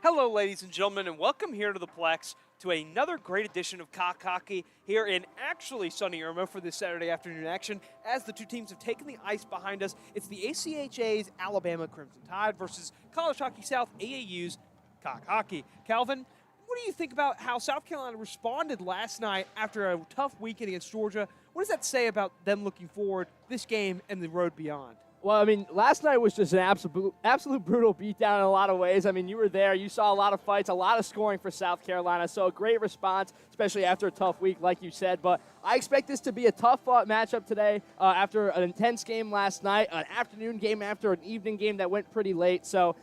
Hello, ladies and gentlemen, and welcome here to the Plex to another great edition of Cock Hockey here in actually sunny Irma for this Saturday afternoon action as the two teams have taken the ice behind us. It's the ACHA's Alabama Crimson Tide versus College Hockey South AAU's Cock Hockey. Calvin, what do you think about how South Carolina responded last night after a tough weekend against Georgia? What does that say about them looking forward, this game, and the road beyond? Well, I mean, last night was just an absolute brutal beatdown in a lot of ways. I mean, you were there. You saw a lot of fights, a lot of scoring for South Carolina. So a great response, especially after a tough week, like you said. But I expect this to be a tough matchup today after an intense game last night, an afternoon game after an evening game that went pretty late. So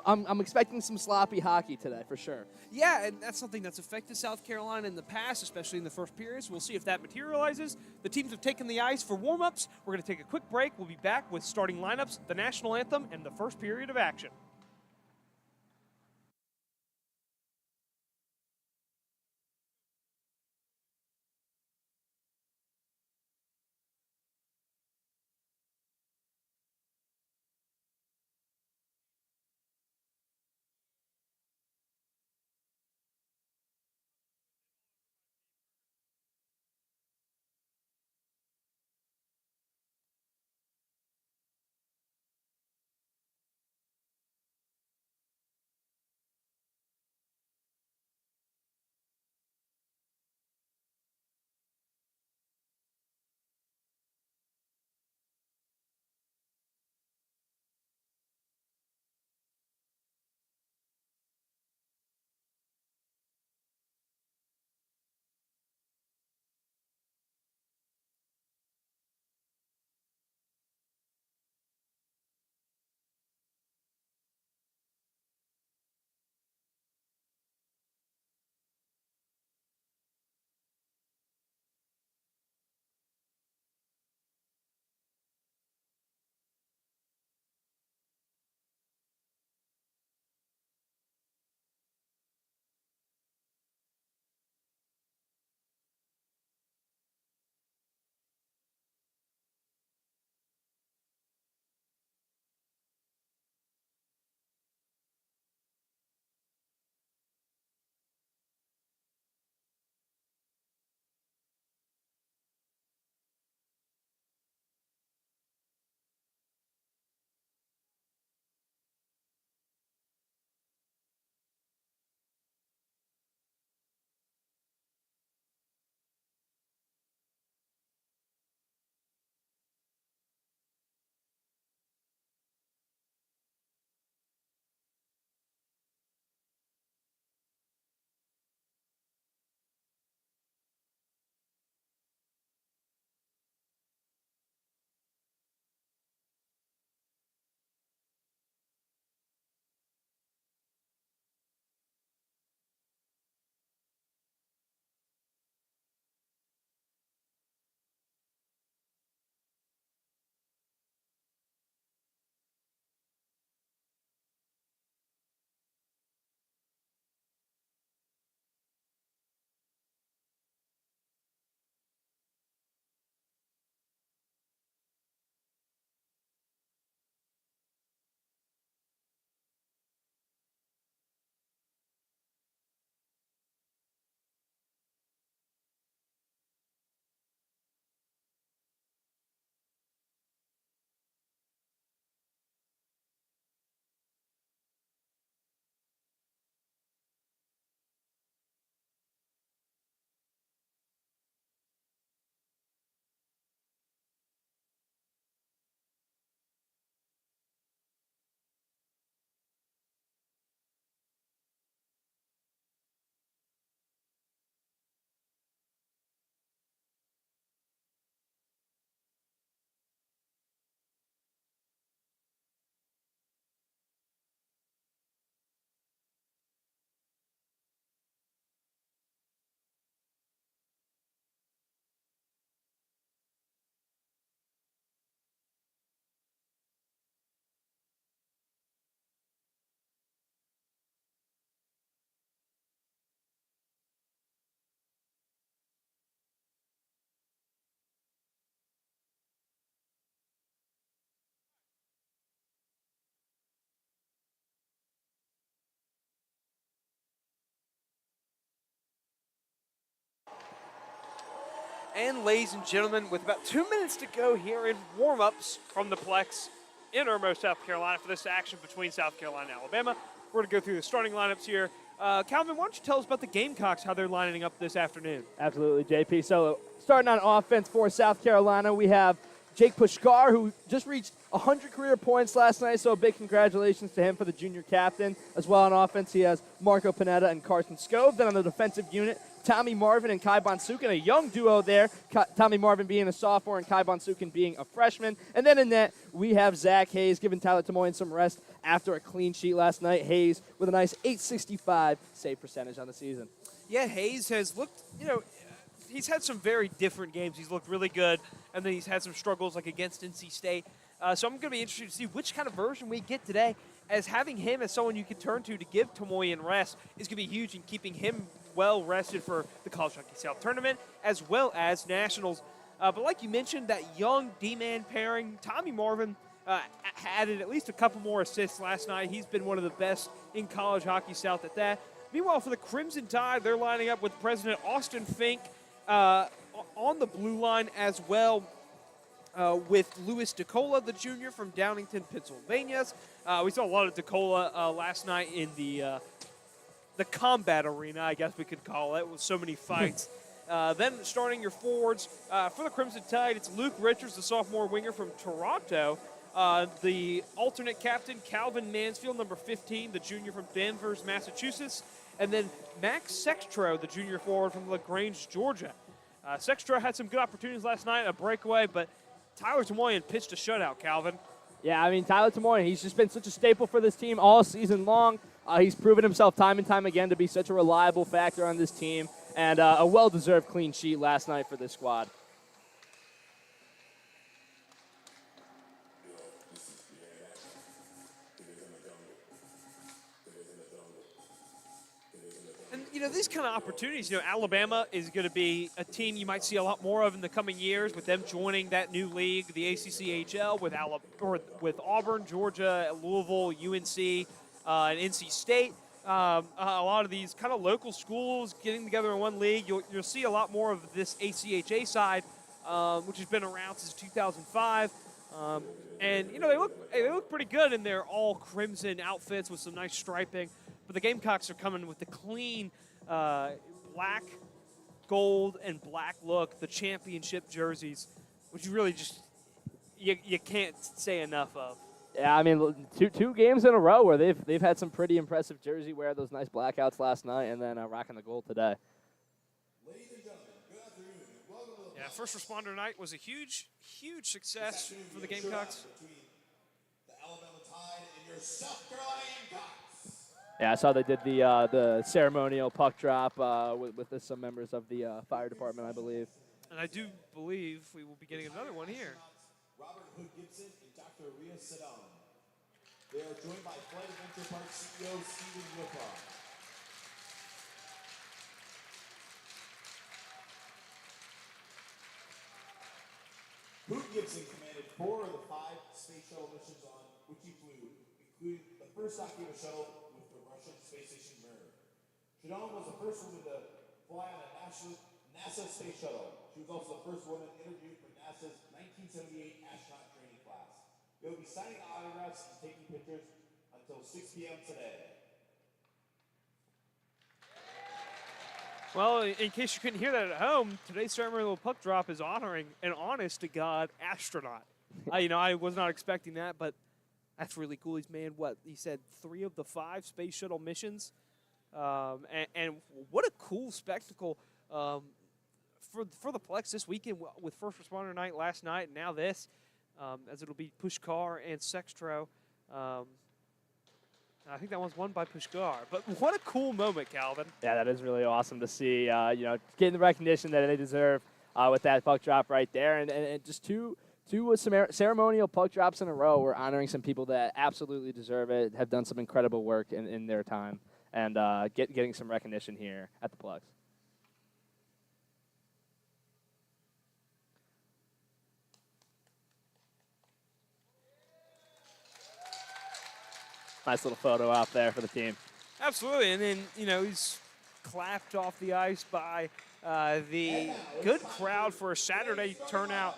I'm expecting some sloppy hockey today for sure. Yeah, and that's something that's affected South Carolina in the past, especially in the first periods. We'll see if that materializes. The teams have taken the ice for warm-ups. We're going to take a quick break. We'll be back with starting lineups, the national anthem, and the first period of action. And ladies and gentlemen, with about 2 minutes to go here in warm-ups from the Plex in Irmo, South Carolina for this action between South Carolina and Alabama, we're going to go through the starting lineups here. Calvin, why don't you tell us about the Gamecocks, how they're lining up this afternoon? Absolutely, JP. So starting on offense for South Carolina, we have Jake Pushkar, who just reached 100 career points last night, so a big congratulations to him for the junior captain. As well on offense, he has Marco Panetta and Carson Scove. Then on the defensive unit, Tommy Marvin and Kai Bonsukin, a young duo there. Tommy Marvin being a sophomore and Kai Bonsukin being a freshman. And then in net, we have Zach Hayes giving Tyler Tamoyan some rest after a clean sheet last night. Hayes with a nice .865 save percentage on the season. Yeah, Hayes has looked, he's had some very different games. He's looked really good, and then he's had some struggles like against NC State. So I'm going to be interested to see which kind of version we get today, as having him as someone you can turn to give Tamoyan rest is going to be huge in keeping him well rested for the College Hockey South Tournament as well as Nationals. But like you mentioned, that young D-man pairing, Tommy Marvin added at least a couple more assists last night. He's been one of the best in College Hockey South at that. Meanwhile, for the Crimson Tide, they're lining up with President Austin Fink on the blue line as well. With Louis DeCola, the junior from Downingtown, Pennsylvania. We saw a lot of DeCola last night in the combat arena, I guess we could call it, with so many fights. Then starting your forwards for the Crimson Tide, it's Luke Richards, the sophomore winger from Toronto. The alternate captain, Calvin Mansfield, number 15, the junior from Danvers, Massachusetts. And then Max Sextro, the junior forward from LaGrange, Georgia. Sextro had some good opportunities last night, a breakaway, but Tyler Tamoyan pitched a shutout, Calvin. Yeah, I mean, Tyler Tamoyan, he's just been such a staple for this team all season long. He's proven himself time and time again to be such a reliable factor on this team, and a well-deserved clean sheet last night for this squad. And, these kind of opportunities, Alabama is going to be a team you might see a lot more of in the coming years with them joining that new league, the ACCHL, with Auburn, Georgia, Louisville, UNC, and NC State. A lot of these kind of local schools getting together in one league. You'll see a lot more of this ACHA side, which has been around since 2005. And, they look pretty good in their all crimson outfits with some nice striping. But the Gamecocks are coming with the clean black, gold, and black look, the championship jerseys, which you really just you can't say enough of. Yeah, I mean, two games in a row where they've had some pretty impressive jersey wear, those nice blackouts last night, and then rocking the gold today. Ladies and gentlemen, good afternoon. Welcome to the First Responder Night was a huge success for the Gamecocks. Between the Alabama Tide and your South Carolina Gamecocks. Yeah, I saw they did the ceremonial puck drop with some members of the fire department, I believe. And I do believe we will be getting another one here. Robert Hood Gibson and Dr. Rhea Saddam. They are joined by Flight Adventure Park CEO Stephen Whippaw. Hood Gibson commanded 4 of the 5 space shuttle missions on which he flew, including the first Akima shuttle with the Russian space station Mir. Saddam was the first woman to fly on a NASA space shuttle. She was also the first woman interviewed for NASA's 1978 astronaut training class. They will be signing autographs and taking pictures until 6 p.m. today. Well, in case you couldn't hear that at home, today's ceremonial puck drop is honoring an honest-to-God astronaut. I was not expecting that, but that's really cool. He's made, he said 3 of the 5 space shuttle missions. And what a cool spectacle for the Plex this weekend with First Responder Night last night and now this, as it'll be Pushkar and Sextro. I think that one's won by Pushkar. But what a cool moment, Calvin. Yeah, that is really awesome to see, getting the recognition that they deserve with that puck drop right there. And just two ceremonial puck drops in a row. We're honoring some people that absolutely deserve it, have done some incredible work in their time, and getting some recognition here at the Plex. Nice little photo out there for the team. Absolutely, and then, he's clapped off the ice by The good crowd for a Saturday turnout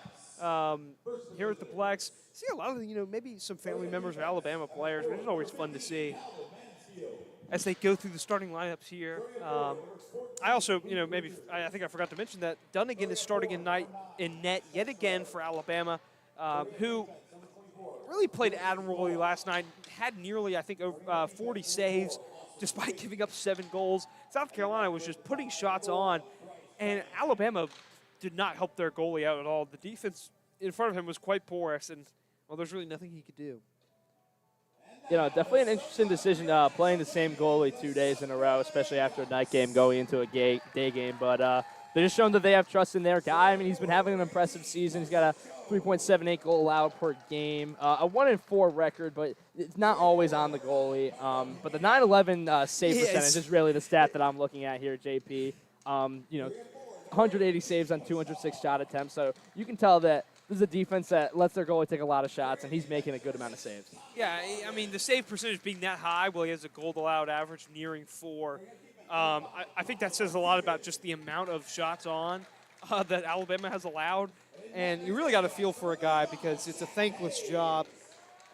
here at the Plex. See a lot of, maybe some family members of Alabama players, which is always fun to see as they go through the starting lineups here. I also, I think I forgot to mention that Dunnigan is starting in net yet again for Alabama, who really played admirably last night, had nearly, I think, 40 saves despite giving up 7 goals. South Carolina was just putting shots on, and Alabama did not help their goalie out at all. The defense in front of him was quite porous, and, well, there's really nothing he could do. Definitely an interesting decision playing the same goalie 2 days in a row, especially after a night game going into a day game. But they're just showing that they have trust in their guy. I mean, he's been having an impressive season. He's got a 3.78 goal allowed per game, a 1-4 record, but it's not always on the goalie. But the 9/11 save percentage is really the stat that I'm looking at here, JP. 180 saves on 206 shot attempts. So you can tell that this is a defense that lets their goalie take a lot of shots, and he's making a good amount of saves. Yeah, I mean, the save percentage being that high, well, he has a goal allowed average nearing 4. I think that says a lot about just the amount of shots on that Alabama has allowed. And you really got to feel for a guy because it's a thankless job.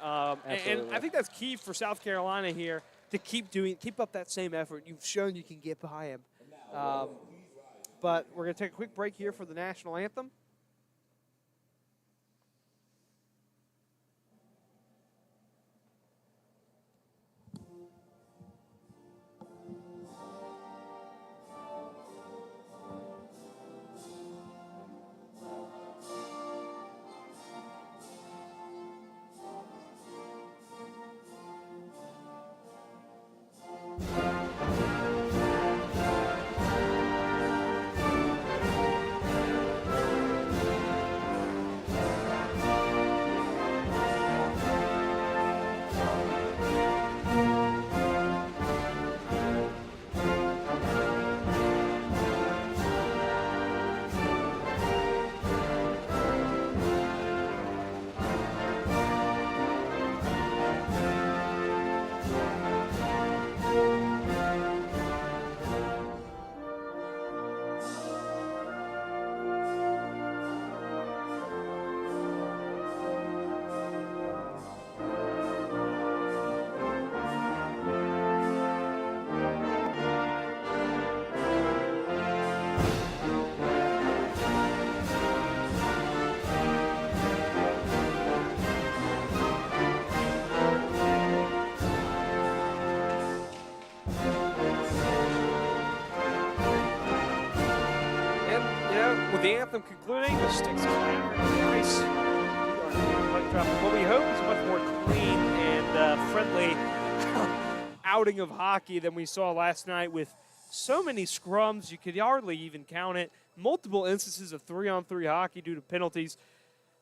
And I think that's key for South Carolina here to keep up that same effort. You've shown you can get by him. But we're going to take a quick break here for the national anthem. With the anthem concluding, the sticks clatter and the ice. What we hope is a much more clean and friendly outing of hockey than we saw last night with so many scrums, you could hardly even count it. Multiple instances of 3-on-3 hockey due to penalties.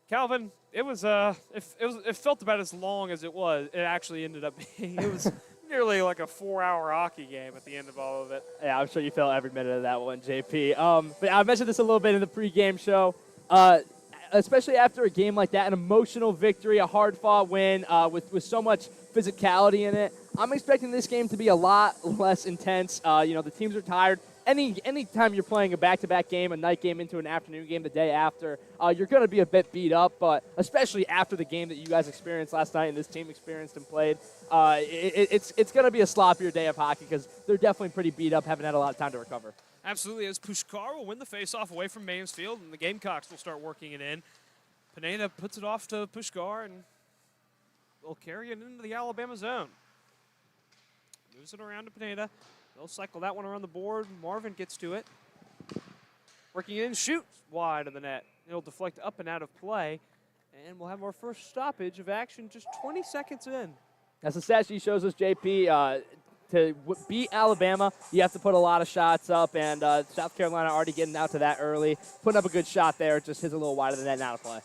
Calvin, it felt about as long as it actually ended up being. It was nearly like a 4-hour hockey game at the end of all of it. Yeah, I'm sure you felt every minute of that one, JP. But I mentioned this a little bit in the pregame show. Especially after a game like that, an emotional victory, a hard-fought win with so much physicality in it. I'm expecting this game to be a lot less intense. The teams are tired. Any time you're playing a back-to-back game, a night game into an afternoon game the day after, you're going to be a bit beat up. But especially after the game that you guys experienced last night and this team experienced and played, it's going to be a sloppier day of hockey because they're definitely pretty beat up, haven't had a lot of time to recover. Absolutely, as Pushkar will win the faceoff away from Mansfield, and the Gamecocks will start working it in. Pineda puts it off to Pushkar, and will carry it into the Alabama zone. Moves it around to Pineda. They'll cycle that one around the board. Marvin gets to it. Working in, shoots wide of the net. It'll deflect up and out of play, and we'll have our first stoppage of action just 20 seconds in. As the stat sheet shows us, JP, to beat Alabama, you have to put a lot of shots up, and South Carolina already getting out to that early. Putting up a good shot there, just hits a little wide of the net and out of play.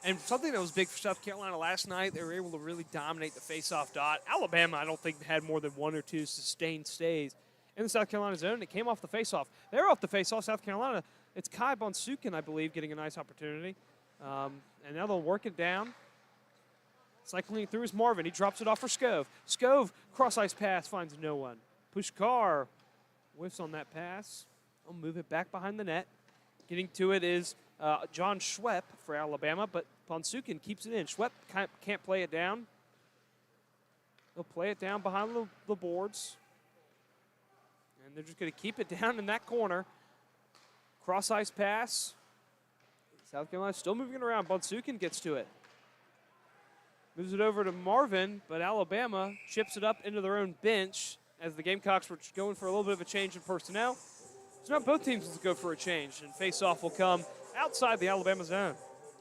And something that was big for South Carolina last night, they were able to really dominate the faceoff dot. Alabama, I don't think, had more than 1 or 2 sustained stays in the South Carolina zone. It came off the faceoff. They're off the faceoff, South Carolina. It's Kai Bonsukin, I believe, getting a nice opportunity. And now they'll work it down. Cycling through is Marvin. He drops it off for Skov. Skov, cross-ice pass, finds no one. Pushkar whiffs on that pass. They'll move it back behind the net. Getting to it is John Schwepp for Alabama, but Bonsukin keeps it in. Schwepp can't play it down. They'll play it down behind the boards. And they're just going to keep it down in that corner. Cross-ice pass. South Carolina still moving it around. Bonsukin gets to it. Moves it over to Marvin, but Alabama chips it up into their own bench as the Gamecocks were going for a little bit of a change in personnel. So now both teams will go for a change, and face-off will come outside the Alabama zone.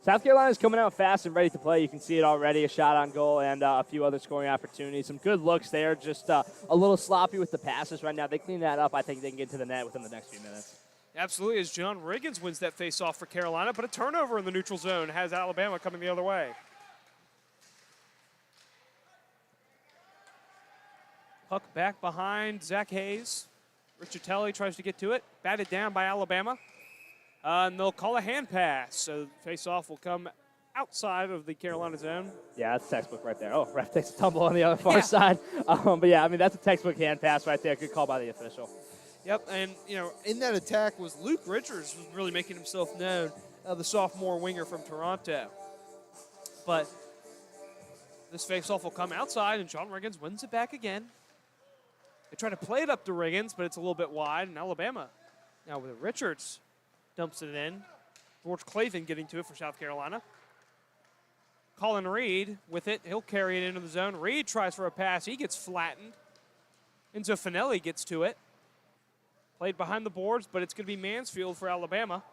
South Carolina's coming out fast and ready to play. You can see it already, a shot on goal and a few other scoring opportunities. Some good looks there, just a little sloppy with the passes right now. They clean that up. I think they can get to the net within the next few minutes. Absolutely, as John Riggins wins that face-off for Carolina, but a turnover in the neutral zone has Alabama coming the other way. Puck back behind Zach Hayes. Riccitelli tries to get to it. Batted down by Alabama. And they'll call a hand pass. So face-off will come outside of the Carolina zone. Yeah, that's textbook right there. Oh, ref takes a tumble on the other far side. But yeah, I mean, that's a textbook hand pass right there. Good call by the official. Yep, and, you know, in that attack was Luke Richards, was really making himself known, the sophomore winger from Toronto. But this face-off will come outside, and John Riggins wins it back again. They try to play it up to Riggins, but it's a little bit wide, and Alabama now with Richards dumps it in. George Clavin getting to it for South Carolina. Colin Reed with it. He'll carry it into the zone. Reed tries for a pass. He gets flattened. Enzo Finelli gets to it. Played behind the boards, but it's going to be Mansfield for Alabama.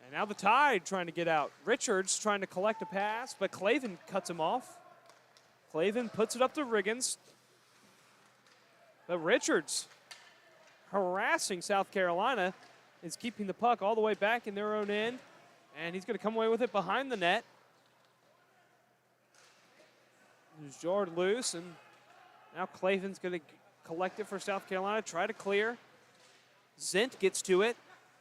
And now the Tide trying to get out. Richards trying to collect a pass, but Clavin cuts him off. Clavin puts it up to Riggins. But Richards, harassing South Carolina, is keeping the puck all the way back in their own end. And he's going to come away with it behind the net. He's jarred loose, and now Clavin's going to collect it for South Carolina, try to clear. Zent gets to it,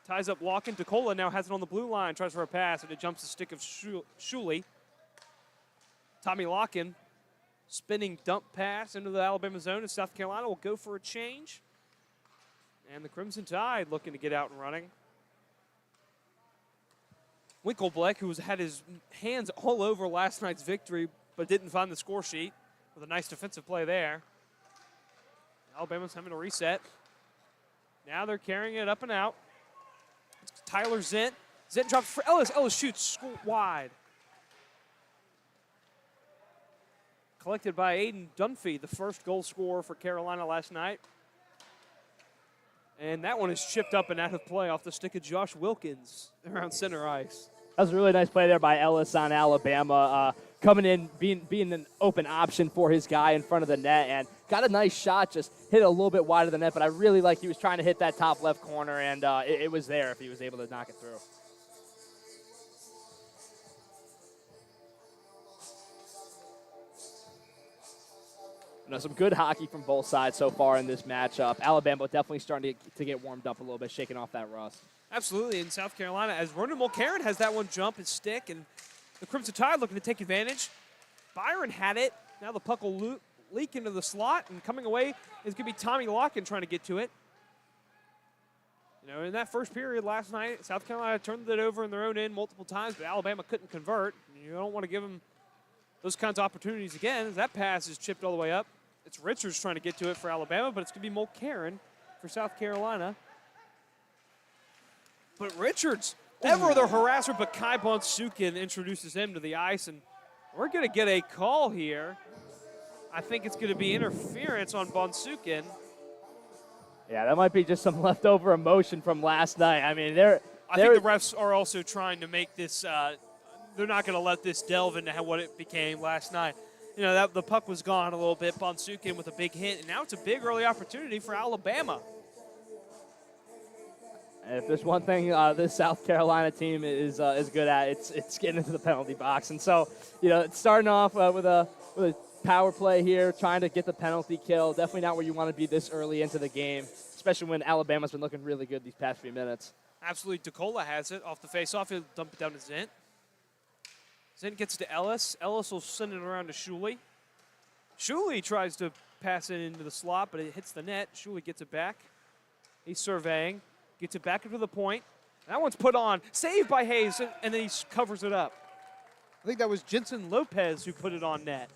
ties up Lockin. DeCola now has it on the blue line, tries for a pass, and it jumps the stick of Shuley. Tommy Lockin, spinning dump pass into the Alabama zone, and South Carolina will go for a change. And the Crimson Tide looking to get out and running. Winklebleck, who had his hands all over last night's victory, but didn't find the score sheet, with a nice defensive play there. Alabama's having a reset. Now they're carrying it up and out. It's Tyler Zent. Zent drops for Ellis. Ellis shoots wide. Collected by Aiden Dunphy, the first goal scorer for Carolina last night. And that one is chipped up and out of play off the stick of Josh Wilkins around center ice. That was a really nice play there by Ellis on Alabama, coming in, being an open option for his guy in front of the net, and got a nice shot, just hit a little bit wide of the net, but I really like he was trying to hit that top left corner, and it was there if he was able to knock it through. Some good hockey from both sides so far in this matchup. Alabama definitely starting to get warmed up a little bit, shaking off that rust. Absolutely, in South Carolina, as Ronan Mulcairn has that one jump and stick, and the Crimson Tide looking to take advantage. Byron had it. Now the puck will leak into the slot, and coming away is going to be Tommy Lockin trying to get to it. You know, in that first period last night, South Carolina turned it over in their own end multiple times, but Alabama couldn't convert. You don't want to give them those kinds of opportunities again, as that pass is chipped all the way up. It's Richards trying to get to it for Alabama, but it's going to be Mulcairn for South Carolina. But Richards, ever the harasser, but Kai Bonsukin introduces him to the ice, and we're going to get a call here. I think it's going to be interference on Bonsukin. Yeah, that might be just some leftover emotion from last night. I mean, I think the refs are also trying to make this, they're not going to let this delve into what it became last night. You know, the puck was gone a little bit. Bonsukin with a big hit, and now it's a big early opportunity for Alabama. And if there's one thing this South Carolina team is good at, it's getting into the penalty box. And so, you know, it's starting off with a power play here, trying to get the penalty kill. Definitely not where you want to be this early into the game, especially when Alabama's been looking really good these past few minutes. Absolutely, DeCola has it off the faceoff. He'll dump it down to Zent. Zent gets to Ellis. Ellis will send it around to Shuley. Shuley tries to pass it into the slot, but it hits the net. Shuley gets it back. He's surveying. Gets it back into the point. That one's put on. Saved by Hayes, and then he covers it up. I think that was Jensen Lopez who put it on net.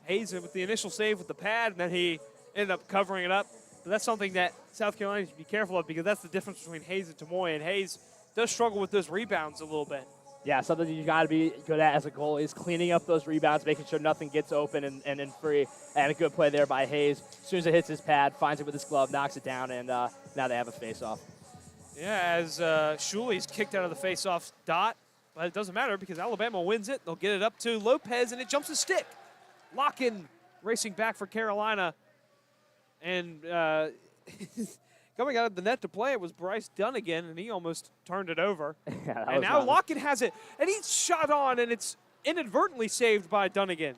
Hayes with the initial save with the pad, and then he ended up covering it up. But that's something that South Carolina should be careful of because that's the difference between Hayes and Tamoy. And Hayes does struggle with those rebounds a little bit. Yeah, something you got to be good at as a goalie is cleaning up those rebounds, making sure nothing gets open and free. And a good play there by Hayes. As soon as it hits his pad, finds it with his glove, knocks it down, and now they have a face-off. Yeah, as Shuli's kicked out of the face-off dot, but it doesn't matter because Alabama wins it. They'll get it up to Lopez, and it jumps a stick. Lock-in racing back for Carolina. And coming out of the net to play it was Bryce Dunnigan, and he almost turned it over. Yeah, and now Lockett has it, and he's shot on, and it's inadvertently saved by Dunnigan.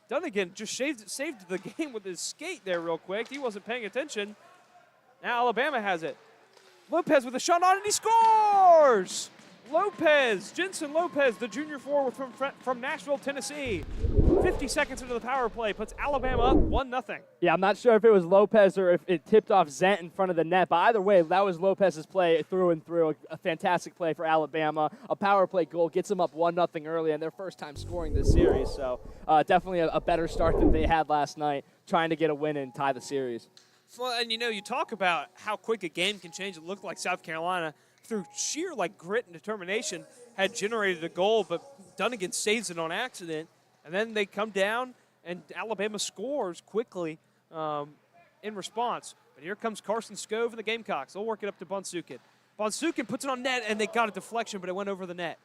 Dunnigan just saved the game with his skate there real quick. He wasn't paying attention. Now Alabama has it. Lopez with a shot on, and he scores! Lopez, Jensen Lopez, the junior forward from Nashville, Tennessee. 50 seconds into the power play puts Alabama up 1-0. Yeah, I'm not sure if it was Lopez or if it tipped off Zent in front of the net, but either way, that was Lopez's play through and through. A fantastic play for Alabama. A power play goal gets them up 1-0 early, and their first time scoring this series. So definitely a better start than they had last night, trying to get a win and tie the series. Well, and you talk about how quick a game can change. It looked like South Carolina, through sheer grit and determination, had generated a goal, but Dunnigan saves it on accident. And then they come down, and Alabama scores quickly in response. But here comes Carson Scove and the Gamecocks. They'll work it up to Bonsukin. Bonsukin puts it on net, and they got a deflection, but it went over the net.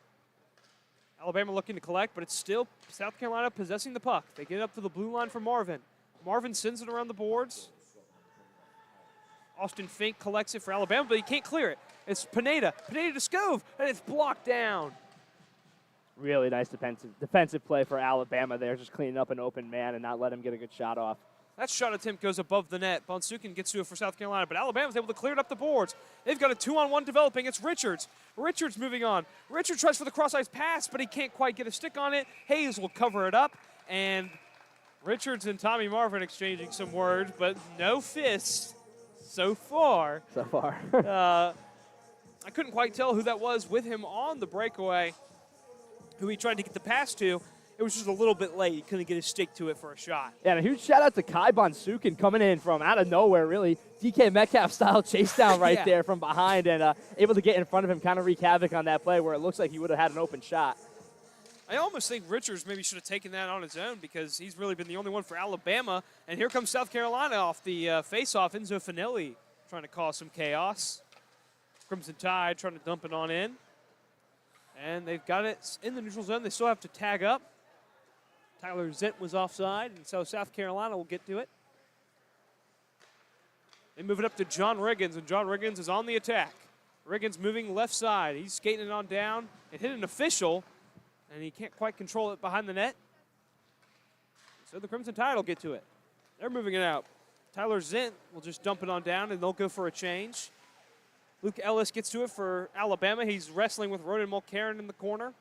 Alabama looking to collect, but it's still South Carolina possessing the puck. They get it up to the blue line for Marvin. Marvin sends it around the boards. Austin Fink collects it for Alabama, but he can't clear it. It's Pineda. Pineda to Scove, and it's blocked down. Really nice defensive play for Alabama there, just cleaning up an open man and not let him get a good shot off. That shot attempt goes above the net. Bonsukin gets to it for South Carolina, but Alabama's able to clear it up the boards. They've got a 2-on-1 developing. It's Richards. Richards moving on. Richards tries for the cross-ice pass, but he can't quite get a stick on it. Hayes will cover it up, and Richards and Tommy Marvin exchanging some words, but no fists so far. So far. I couldn't quite tell who that was with him on the breakaway, who he tried to get the pass to. It was just a little bit late. He couldn't get his stick to it for a shot. Yeah, and a huge shout out to Kai Bonsukin coming in from out of nowhere, really. DK Metcalf-style chase down right there from behind and able to get in front of him, kind of wreak havoc on that play where it looks like he would have had an open shot. I almost think Richards maybe should have taken that on his own because he's really been the only one for Alabama. And here comes South Carolina off the face-off. Enzo Finelli trying to cause some chaos. Crimson Tide trying to dump it on in. And they've got it in the neutral zone. They still have to tag up. Tyler Zent was offside, and so South Carolina will get to it. They move it up to John Riggins, and John Riggins is on the attack. Riggins moving left side. He's skating it on down. It hit an official, and he can't quite control it behind the net. So the Crimson Tide will get to it. They're moving it out. Tyler Zent will just dump it on down, and they'll go for a change. Luke Ellis gets to it for Alabama. He's wrestling with Ronan Mulcairn in the corner.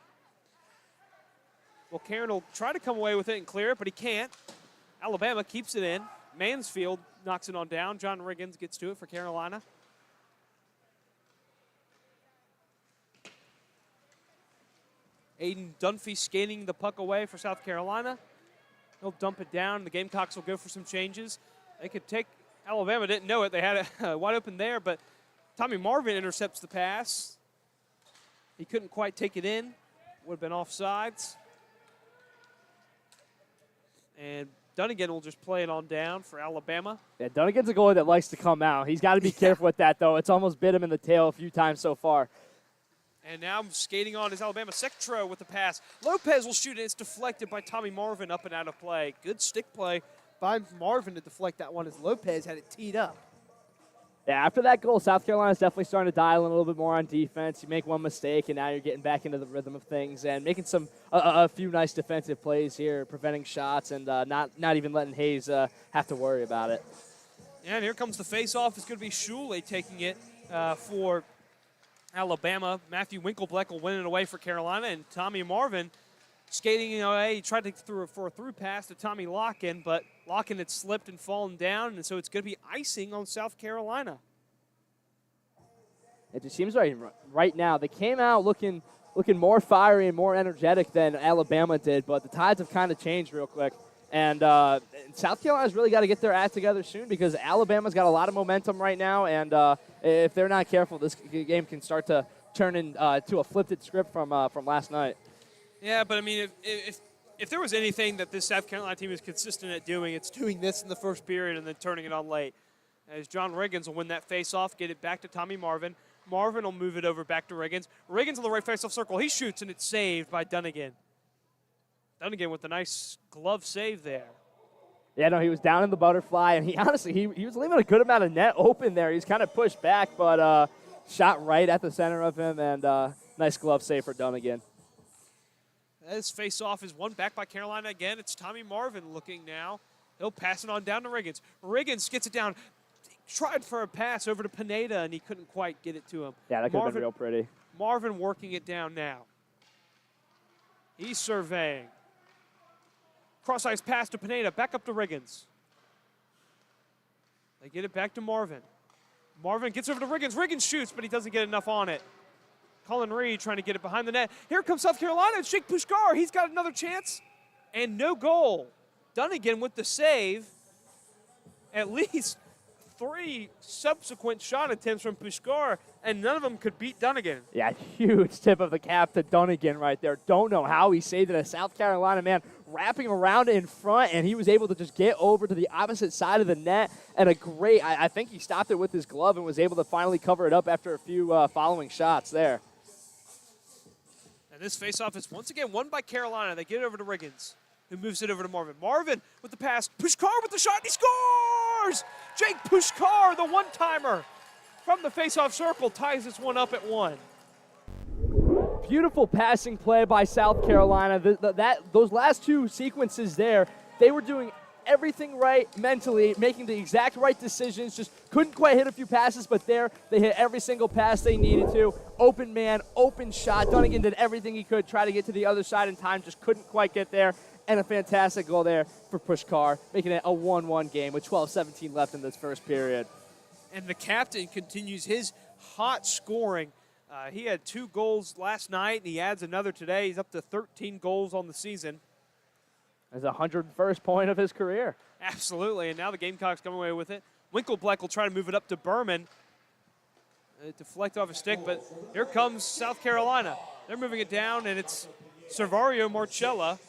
Mulcairn will try to come away with it and clear it, but he can't. Alabama keeps it in. Mansfield knocks it on down. John Riggins gets to it for Carolina. Aiden Dunphy skating the puck away for South Carolina. He'll dump it down. The Gamecocks will go for some changes. They could take – Alabama didn't know it. They had it wide open there, but Tommy Marvin intercepts the pass. He couldn't quite take it in. Would have been offsides. And Dunnigan will just play it on down for Alabama. Yeah, Dunnigan's a goalie that likes to come out. He's got to be careful with that, though. It's almost bit him in the tail a few times so far. And now skating on is Alabama. Sectro with the pass. Lopez will shoot it. It's deflected by Tommy Marvin up and out of play. Good stick play by Marvin to deflect that one as Lopez had it teed up. Yeah, after that goal, South Carolina's definitely starting to dial in a little bit more on defense. You make one mistake, and now you're getting back into the rhythm of things and making a few nice defensive plays here, preventing shots, and not even letting Hayes have to worry about it. Yeah, and here comes the face-off. It's going to be Shule taking it for Alabama. Matthew Winklebleck will win it away for Carolina, and Tommy Marvin skating away. He tried to throw for a through pass to Tommy Locken, but Locken had slipped and fallen down, and so it's going to be icing on South Carolina. It just seems like right now they came out looking more fiery and more energetic than Alabama did, but the tides have kind of changed real quick. And South Carolina's really got to get their act together soon because Alabama's got a lot of momentum right now, and if they're not careful, this game can start to turn into a flipped script from last night. Yeah, but I mean, if there was anything that this South Carolina team is consistent at doing, it's doing this in the first period and then turning it on late. As John Riggins will win that face-off, get it back to Tommy Marvin. Marvin will move it over back to Riggins. Riggins on the right face-off circle. He shoots, and it's saved by Dunnigan. Dunnigan with a nice glove save there. Yeah, no, he was down in the butterfly, and he honestly, he was leaving a good amount of net open there. He's kind of pushed back, but shot right at the center of him, and nice glove save for Dunnigan. This face-off is won back by Carolina again. It's Tommy Marvin looking now. He'll pass it on down to Riggins. Riggins gets it down. Tried for a pass over to Pineda, and he couldn't quite get it to him. Yeah, that could have been real pretty. Marvin working it down now. He's surveying. Cross-ice pass to Pineda, back up to Riggins. They get it back to Marvin. Marvin gets over to Riggins. Riggins shoots, but he doesn't get enough on it. Colin Reed trying to get it behind the net. Here comes South Carolina. It's Jake Pushkar. He's got another chance. And no goal. Dunnigan with the save. At least 3 subsequent shot attempts from Pushkar, and none of them could beat Dunnigan. Yeah, huge tip of the cap to Dunnigan right there. Don't know how he saved it. A South Carolina man wrapping around in front, and he was able to just get over to the opposite side of the net. And a great, I think he stopped it with his glove and was able to finally cover it up after a few following shots there. And this faceoff is once again won by Carolina. They get it over to Riggins, who moves it over to Marvin. Marvin with the pass. Pushkar with the shot. He scores! Jake Pushkar, the one-timer from the faceoff circle, ties this one up at 1. Beautiful passing play by South Carolina. Those last 2 sequences there, they were doing everything right mentally, making the exact right decisions, just couldn't quite hit a few passes, but there they hit every single pass they needed to. Open man, open shot. Dunnigan did everything he could, try to get to the other side in time, just couldn't quite get there. And a fantastic goal there for Pushkar, making it a 1-1 game with 12:17 left in this first period. And the captain continues his hot scoring. He had 2 goals last night, and he adds another today. He's up to 13 goals on the season. That's the 101st point of his career. Absolutely, and now the Gamecocks come away with it. Winkleblack will try to move it up to Berman. Deflect off a stick, but here comes South Carolina. They're moving it down, and it's Servario Marcella.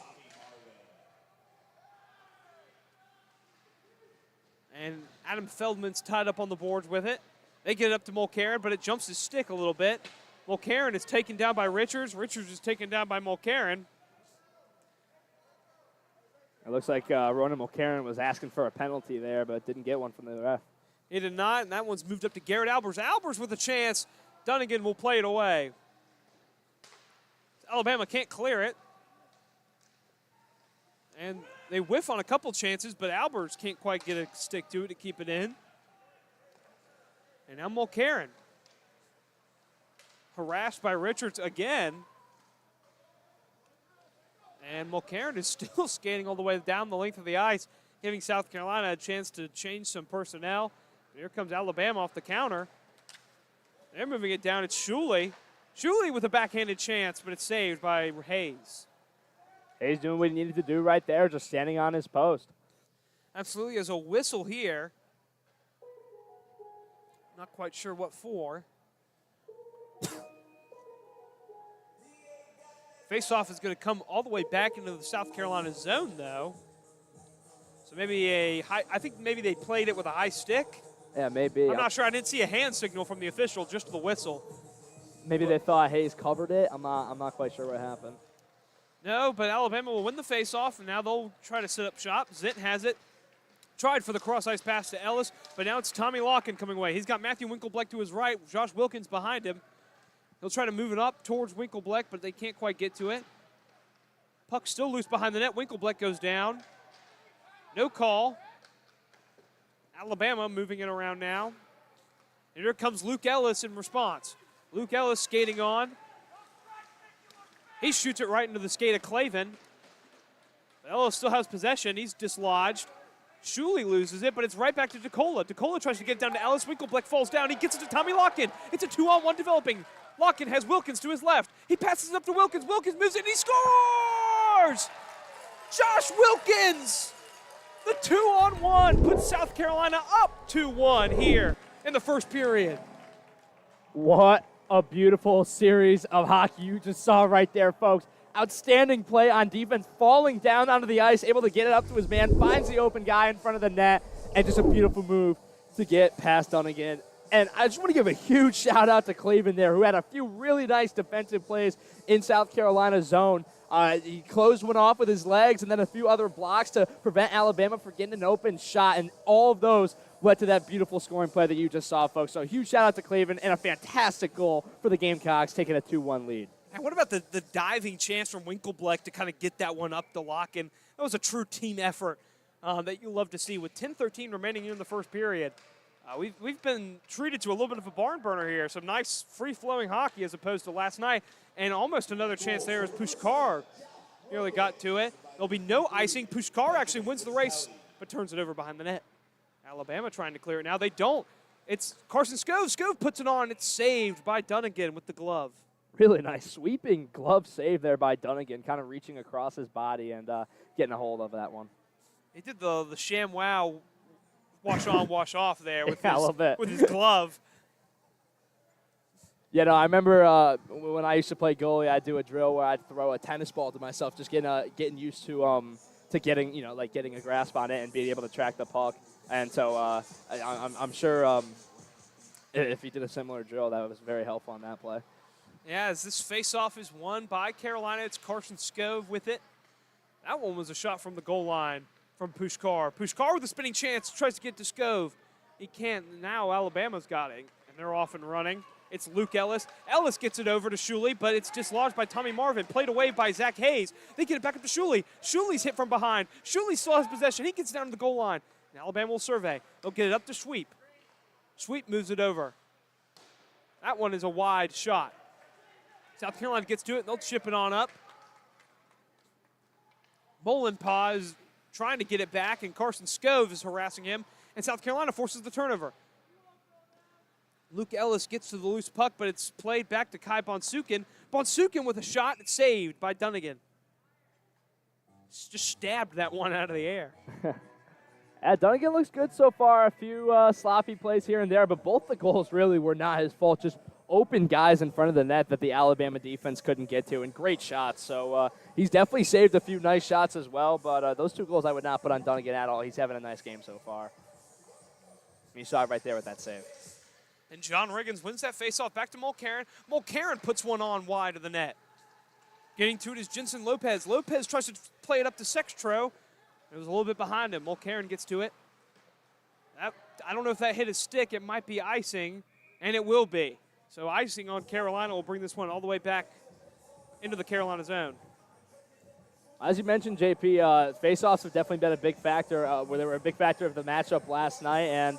And Adam Feldman's tied up on the boards with it. They get it up to Mulcairn, but it jumps his stick a little bit. Mulcairn is taken down by Richards. Richards is taken down by Mulcairn. It looks like Ronan Mulcairn was asking for a penalty there, but didn't get one from the ref. He did not, and that one's moved up to Garrett Albers. Albers with a chance. Dunnigan will play it away. Alabama can't clear it. And they whiff on a couple chances, but Albers can't quite get a stick to it to keep it in. And now Mulcairn. Harassed by Richards again. And Mulcairn is still skating all the way down the length of the ice, giving South Carolina a chance to change some personnel. Here comes Alabama off the counter. They're moving it down. It's Shuley. Shuley with a backhanded chance, but it's saved by Hayes. Hayes doing what he needed to do right there, just standing on his post. Absolutely. There's a whistle here. Not quite sure what for. Faceoff is going to come all the way back into the South Carolina zone, though. So maybe I think maybe they played it with a high stick. Yeah, maybe. I'm not sure. I didn't see a hand signal from the official, just the whistle. Maybe they thought Hayes covered it. I'm not quite sure what happened. No, but Alabama will win the faceoff, and now they'll try to set up shop. Zint has it. Tried for the cross-ice pass to Ellis, but now it's Tommy Locken coming away. He's got Matthew Winkleblack to his right, Josh Wilkins behind him. He'll try to move it up towards Winkleblack, but they can't quite get to it. Puck still loose behind the net. Winkleblack goes down. No call. Alabama moving it around now. And here comes Luke Ellis in response. Luke Ellis skating on. He shoots it right into the skate of Clavin. Ellis still has possession. He's dislodged. Shuley loses it, but it's right back to DeCola. DeCola tries to get it down to Ellis. Winklebleck falls down. He gets it to Tommy Locken. It's a 2-on-1 developing. Locken has Wilkins to his left. He passes it up to Wilkins. Wilkins moves it, and he scores! Josh Wilkins! The 2-on-1 puts South Carolina up 2-1 here in the first period. What a beautiful series of hockey you just saw right there, folks. Outstanding play on defense, falling down onto the ice, able to get it up to his man, finds the open guy in front of the net, and just a beautiful move to get past Dunnigan. And I just want to give a huge shout out to Cleveland there, who had a few really nice defensive plays in South Carolina's zone. He closed one off with his legs and then a few other blocks to prevent Alabama from getting an open shot, and all of those led to that beautiful scoring play that you just saw, folks. So huge shout out to Cleveland and a fantastic goal for the Gamecocks, taking a 2-1 lead. And what about the diving chance from Winklebleck to kind of get that one up the lock? And that was a true team effort that you love to see. With 10:13 remaining in the first period, we've been treated to a little bit of a barn burner here. Some nice free-flowing hockey as opposed to last night. And almost another chance there as Pushkar nearly got to it. There'll be no icing. Pushkar actually wins the race, but turns it over behind the net. Alabama trying to clear it now. They don't. It's Carson Scove. Scove puts it on. It's saved by Dunnigan with the glove. Really nice sweeping glove save there by Dunnigan, kind of reaching across his body and getting a hold of that one. He did the ShamWow wash on, wash off there with, with his glove. Yeah, no, I remember when I used to play goalie, I'd do a drill where I'd throw a tennis ball to myself, just getting used to getting getting a grasp on it and being able to track the puck. And so I'm sure if he did a similar drill, that was very helpful on that play. Yeah, as this face-off is won by Carolina, it's Carson Scove with it. That one was a shot from the goal line from Pushkar. Pushkar with a spinning chance, tries to get to Scove. He can't. Now Alabama's got it, and they're off and running. It's Luke Ellis. Ellis gets it over to Shuley, but it's dislodged by Tommy Marvin. Played away by Zach Hayes. They get it back up to Shuley. Shuley's hit from behind. Shuley still has possession. He gets down to the goal line. And Alabama will survey. They'll get it up to Sweep. Sweep moves it over. That one is a wide shot. South Carolina gets to it. They'll chip it on up. Molenpaw is trying to get it back, and Carson Scove is harassing him, and South Carolina forces the turnover. Luke Ellis gets to the loose puck, but it's played back to Kai Bonsukin. Bonsukin with a shot. It's saved by Dunnigan. Just stabbed that one out of the air. Dunnigan looks good so far. A few sloppy plays here and there, but both the goals really were not his fault. Just open guys in front of the net that the Alabama defense couldn't get to, and great shots. So he's definitely saved a few nice shots as well, but those two goals I would not put on Dunnigan at all. He's having a nice game so far. You saw it right there with that save. And John Riggins wins that faceoff back to Mulcairn. Mulcairn puts one on wide of the net. Getting to it is Jensen Lopez. Lopez tries to play it up to Sextro. It was a little bit behind him. Mulcairn gets to it. I don't know if that hit his stick. It might be icing, and it will be. So icing on Carolina will bring this one all the way back into the Carolina zone. As you mentioned, JP, face-offs have definitely been a big factor, where they were a big factor of the matchup last night, and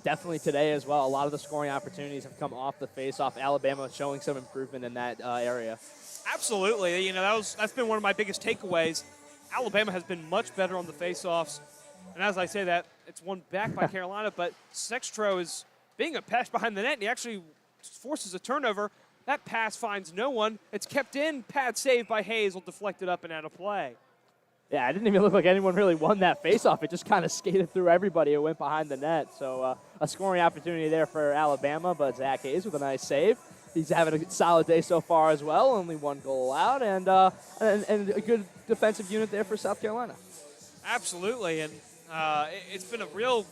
definitely today as well. A lot of the scoring opportunities have come off the face-off. Alabama showing some improvement in that area. Absolutely. You know, that's been one of my biggest takeaways. Alabama has been much better on the face-offs. And as I say that, it's won back by Carolina, but Sextro is being a pass behind the net, and he actually forces a turnover. That pass finds no one. It's kept in. Pad saved by Hayes will deflect it up and out of play. Yeah, it didn't even look like anyone really won that faceoff. It just kind of skated through everybody. It went behind the net. So a scoring opportunity there for Alabama, but Zach Hayes with a nice save. He's having a solid day so far as well. Only one goal out, and a good defensive unit there for South Carolina. Absolutely, and it's been a real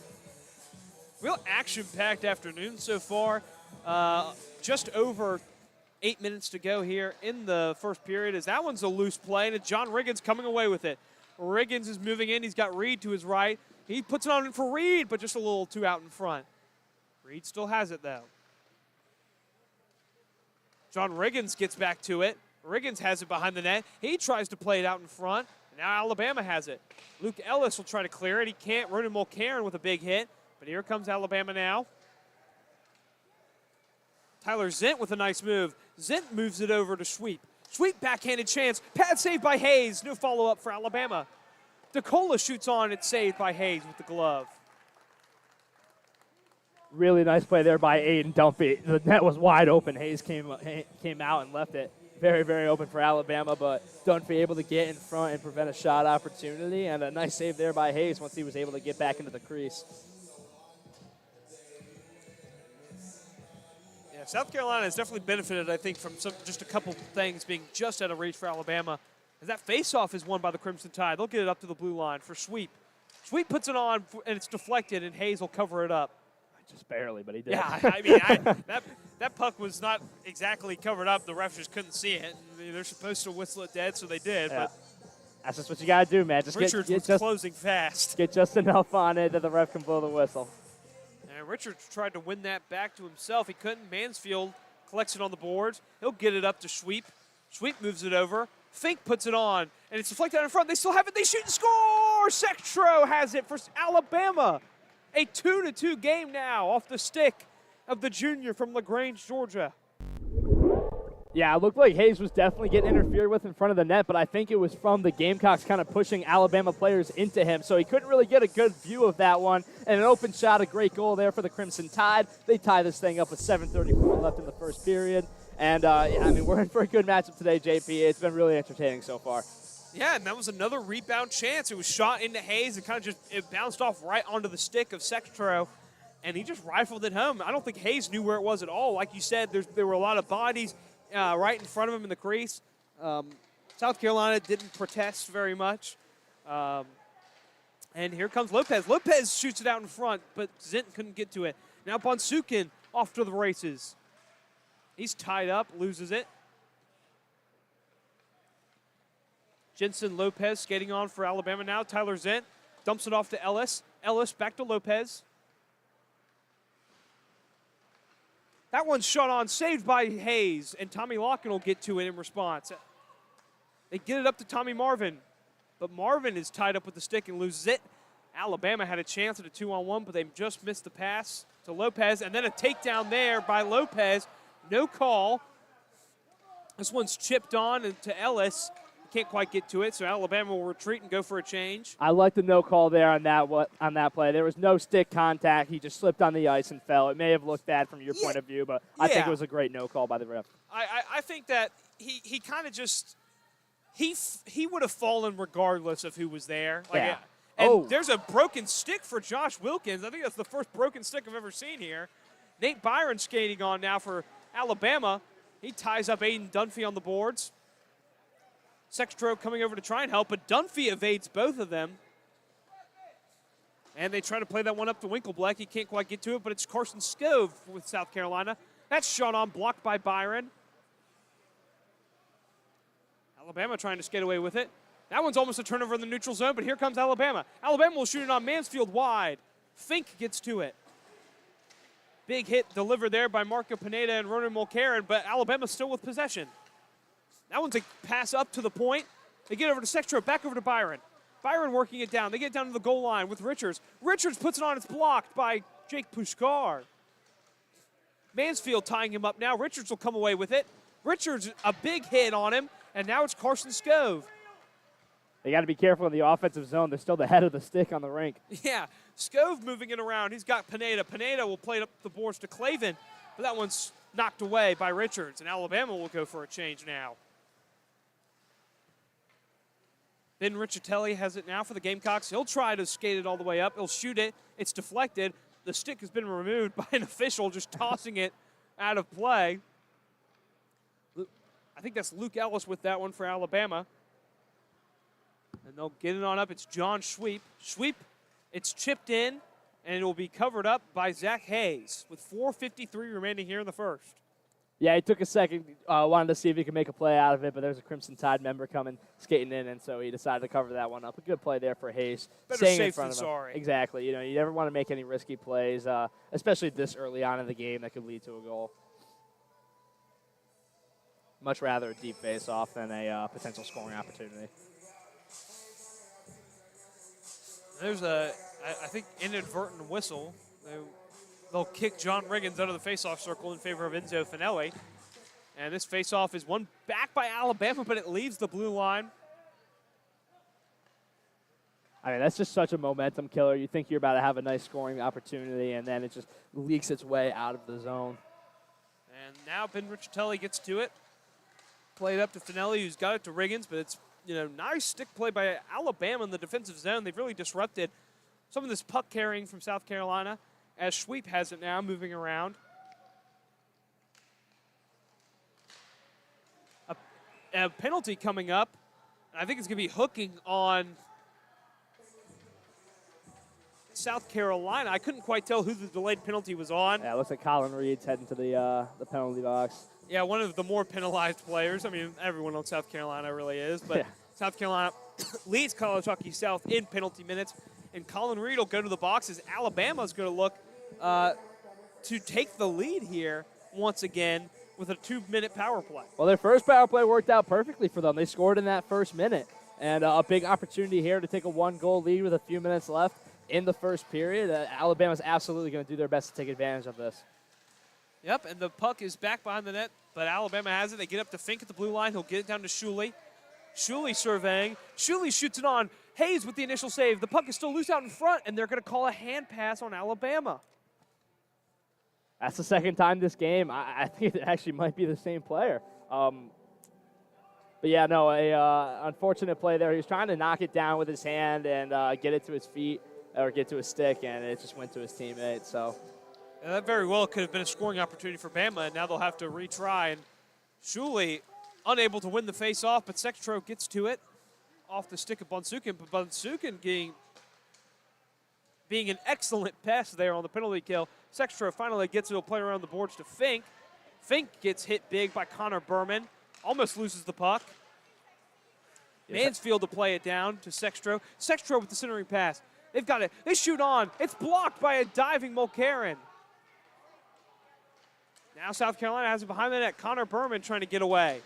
action-packed afternoon so far. Just over 8 minutes to go here in the first period, as that one's a loose play, and it's John Riggins coming away with it. Riggins is moving in. He's got Reed to his right. He puts it on for Reed, but just a little too out in front. Reed still has it, though. John Riggins gets back to it. Riggins has it behind the net. He tries to play it out in front. Now Alabama has it. Luke Ellis will try to clear it. He can't. Ronan Mulcairn with a big hit. But here comes Alabama now. Tyler Zint with a nice move. Zint moves it over to Sweep. Sweep backhanded chance. Pad saved by Hayes. No follow-up for Alabama. DeCola shoots on. It's saved by Hayes with the glove. Really nice play there by Aiden Dunphy. The net was wide open. Hayes came out and left it very, very open for Alabama, but Dunphy able to get in front and prevent a shot opportunity, and a nice save there by Hayes once he was able to get back into the crease. Yeah, South Carolina has definitely benefited, I think, from just a couple things being just out of reach for Alabama. As that face-off is won by the Crimson Tide. They'll get it up to the blue line for Sweep. Sweep puts it on, and it's deflected, and Hayes will cover it up. Just barely, but he did. Yeah, I mean, that puck was not exactly covered up. The refs just couldn't see it. They're supposed to whistle it dead, so they did. Yeah. But that's just what you got to do, man. Just Richards was closing fast. Get just enough on it that the ref can blow the whistle. And Richards tried to win that back to himself. He couldn't. Mansfield collects it on the boards. He'll get it up to Sweep. Sweep moves it over. Fink puts it on, and it's deflected out in front. They still have it. They shoot and score! Sextro has it for Alabama. A 2-2 game now off the stick of the junior from LaGrange, Georgia. Yeah, it looked like Hayes was definitely getting interfered with in front of the net, but I think it was from the Gamecocks kind of pushing Alabama players into him, so he couldn't really get a good view of that one. And an open shot, a great goal there for the Crimson Tide. They tie this thing up with 7:34 left in the first period. And, yeah, I mean, we're in for a good matchup today, JP. It's been really entertaining so far. Yeah, and that was another rebound chance. It was shot into Hayes and kind of it bounced off right onto the stick of Sextro, and he just rifled it home. I don't think Hayes knew where it was at all. Like you said, there were a lot of bodies right in front of him in the crease. South Carolina didn't protest very much. And here comes Lopez. Lopez shoots it out in front, but Zint couldn't get to it. Now Bonsukin off to the races. He's tied up, loses it. Jensen Lopez skating on for Alabama now. Tyler Zint dumps it off to Ellis. Ellis back to Lopez. That one's shot on, saved by Hayes, and Tommy Locken will get to it in response. They get it up to Tommy Marvin, but Marvin is tied up with the stick and loses it. Alabama had a chance at a 2-on-1, but they just missed the pass to Lopez, and then a takedown there by Lopez. No call. This one's chipped on to Ellis. Can't quite get to it, so Alabama will retreat and go for a change. I like the no call there on that play. There was no stick contact. He just slipped on the ice and fell. It may have looked bad from your point of view, but I think it was a great no call by the ref. I think that he kind of just he would have fallen regardless of who was there. Like, yeah. And there's a broken stick for Josh Wilkins. I think that's the first broken stick I've ever seen here. Nate Byron skating on now for Alabama. He ties up Aiden Dunphy on the boards. Sextro coming over to try and help, but Dunphy evades both of them. And they try to play that one up to Winkleblack. He can't quite get to it, but it's Carson Scove with South Carolina. That's shot on, blocked by Byron. Alabama trying to skate away with it. That one's almost a turnover in the neutral zone, but here comes Alabama. Alabama will shoot it on Mansfield wide. Fink gets to it. Big hit delivered there by Marco Pineda and Ronan Mulcairn, but Alabama's still with possession. That one's a pass up to the point. They get over to Sextro, back over to Byron. Byron working it down. They get down to the goal line with Richards. Richards puts it on. It's blocked by Jake Pushkar. Mansfield tying him up now. Richards will come away with it. Richards, a big hit on him, and now it's Carson Scove. They got to be careful in the offensive zone. They're still the head of the stick on the rink. Yeah, Scove moving it around. He's got Pineda. Pineda will play it up the boards to Clavin, but that one's knocked away by Richards, and Alabama will go for a change now. Ben Riccitelli has it now for the Gamecocks. He'll try to skate it all the way up. He'll shoot it. It's deflected. The stick has been removed by an official just tossing it out of play. I think that's Luke Ellis with that one for Alabama. And they'll get it on up. It's John Sweep. Sweep, it's chipped in, and it will be covered up by Zach Hayes with 4:53 remaining here in the first. Yeah, he took a second, wanted to see if he could make a play out of it, but there's a Crimson Tide member coming, skating in, and so he decided to cover that one up. A good play there for Hayes. Better staying safe in front than of him. sorry. Exactly. You know, you never want to make any risky plays, especially this early on in the game that could lead to a goal. Much rather a deep face-off than a potential scoring opportunity. There's a, I think, inadvertent whistle. They'll kick John Riggins out of the face-off circle in favor of Enzo Finelli. And this face-off is won back by Alabama, but it leaves the blue line. I mean, that's just such a momentum killer. You think you're about to have a nice scoring opportunity, and then it just leaks its way out of the zone. And now Ben Riccitelli gets to it. Played up to Finelli, who's got it to Riggins, but it's, nice stick play by Alabama in the defensive zone. They've really disrupted some of this puck carrying from South Carolina, as Schweep has it now, moving around. A penalty coming up. I think it's going to be hooking on South Carolina. I couldn't quite tell who the delayed penalty was on. Yeah, it looks like Colin Reed's heading to the penalty box. Yeah, one of the more penalized players. I mean, everyone on South Carolina really is, but South Carolina leads College Hockey South in penalty minutes, and Colin Reed will go to the boxes. Alabama's going to look to take the lead here once again with a 2-minute power play. Well, their first power play worked out perfectly for them. They scored in that first minute, and a big opportunity here to take a 1-goal lead with a few minutes left in the first period. Alabama's absolutely going to do their best to take advantage of this. Yep, and the puck is back behind the net, but Alabama has it. They get up to Fink at the blue line. He'll get it down to Shuley. Shuley surveying. Shuley shoots it on. Hayes with the initial save. The puck is still loose out in front, and they're going to call a hand pass on Alabama. That's the second time this game. I think it actually might be the same player. But yeah, no, unfortunate play there. He was trying to knock it down with his hand and get it to his feet or get to his stick, and it just went to his teammate. So that very well could have been a scoring opportunity for Bama, and now they'll have to retry. And Shuley unable to win the face-off, but Sextro gets to it off the stick of Bonsukin. But Bonsukin being an excellent pass there on the penalty kill. Sextro finally gets it. He'll play around the boards to Fink. Fink gets hit big by Connor Berman. Almost loses the puck. Mansfield to play it down to Sextro. Sextro with the centering pass. They've got it. They shoot on. It's blocked by a diving Mulcairn. Now South Carolina has it behind the net. Connor Berman trying to get away.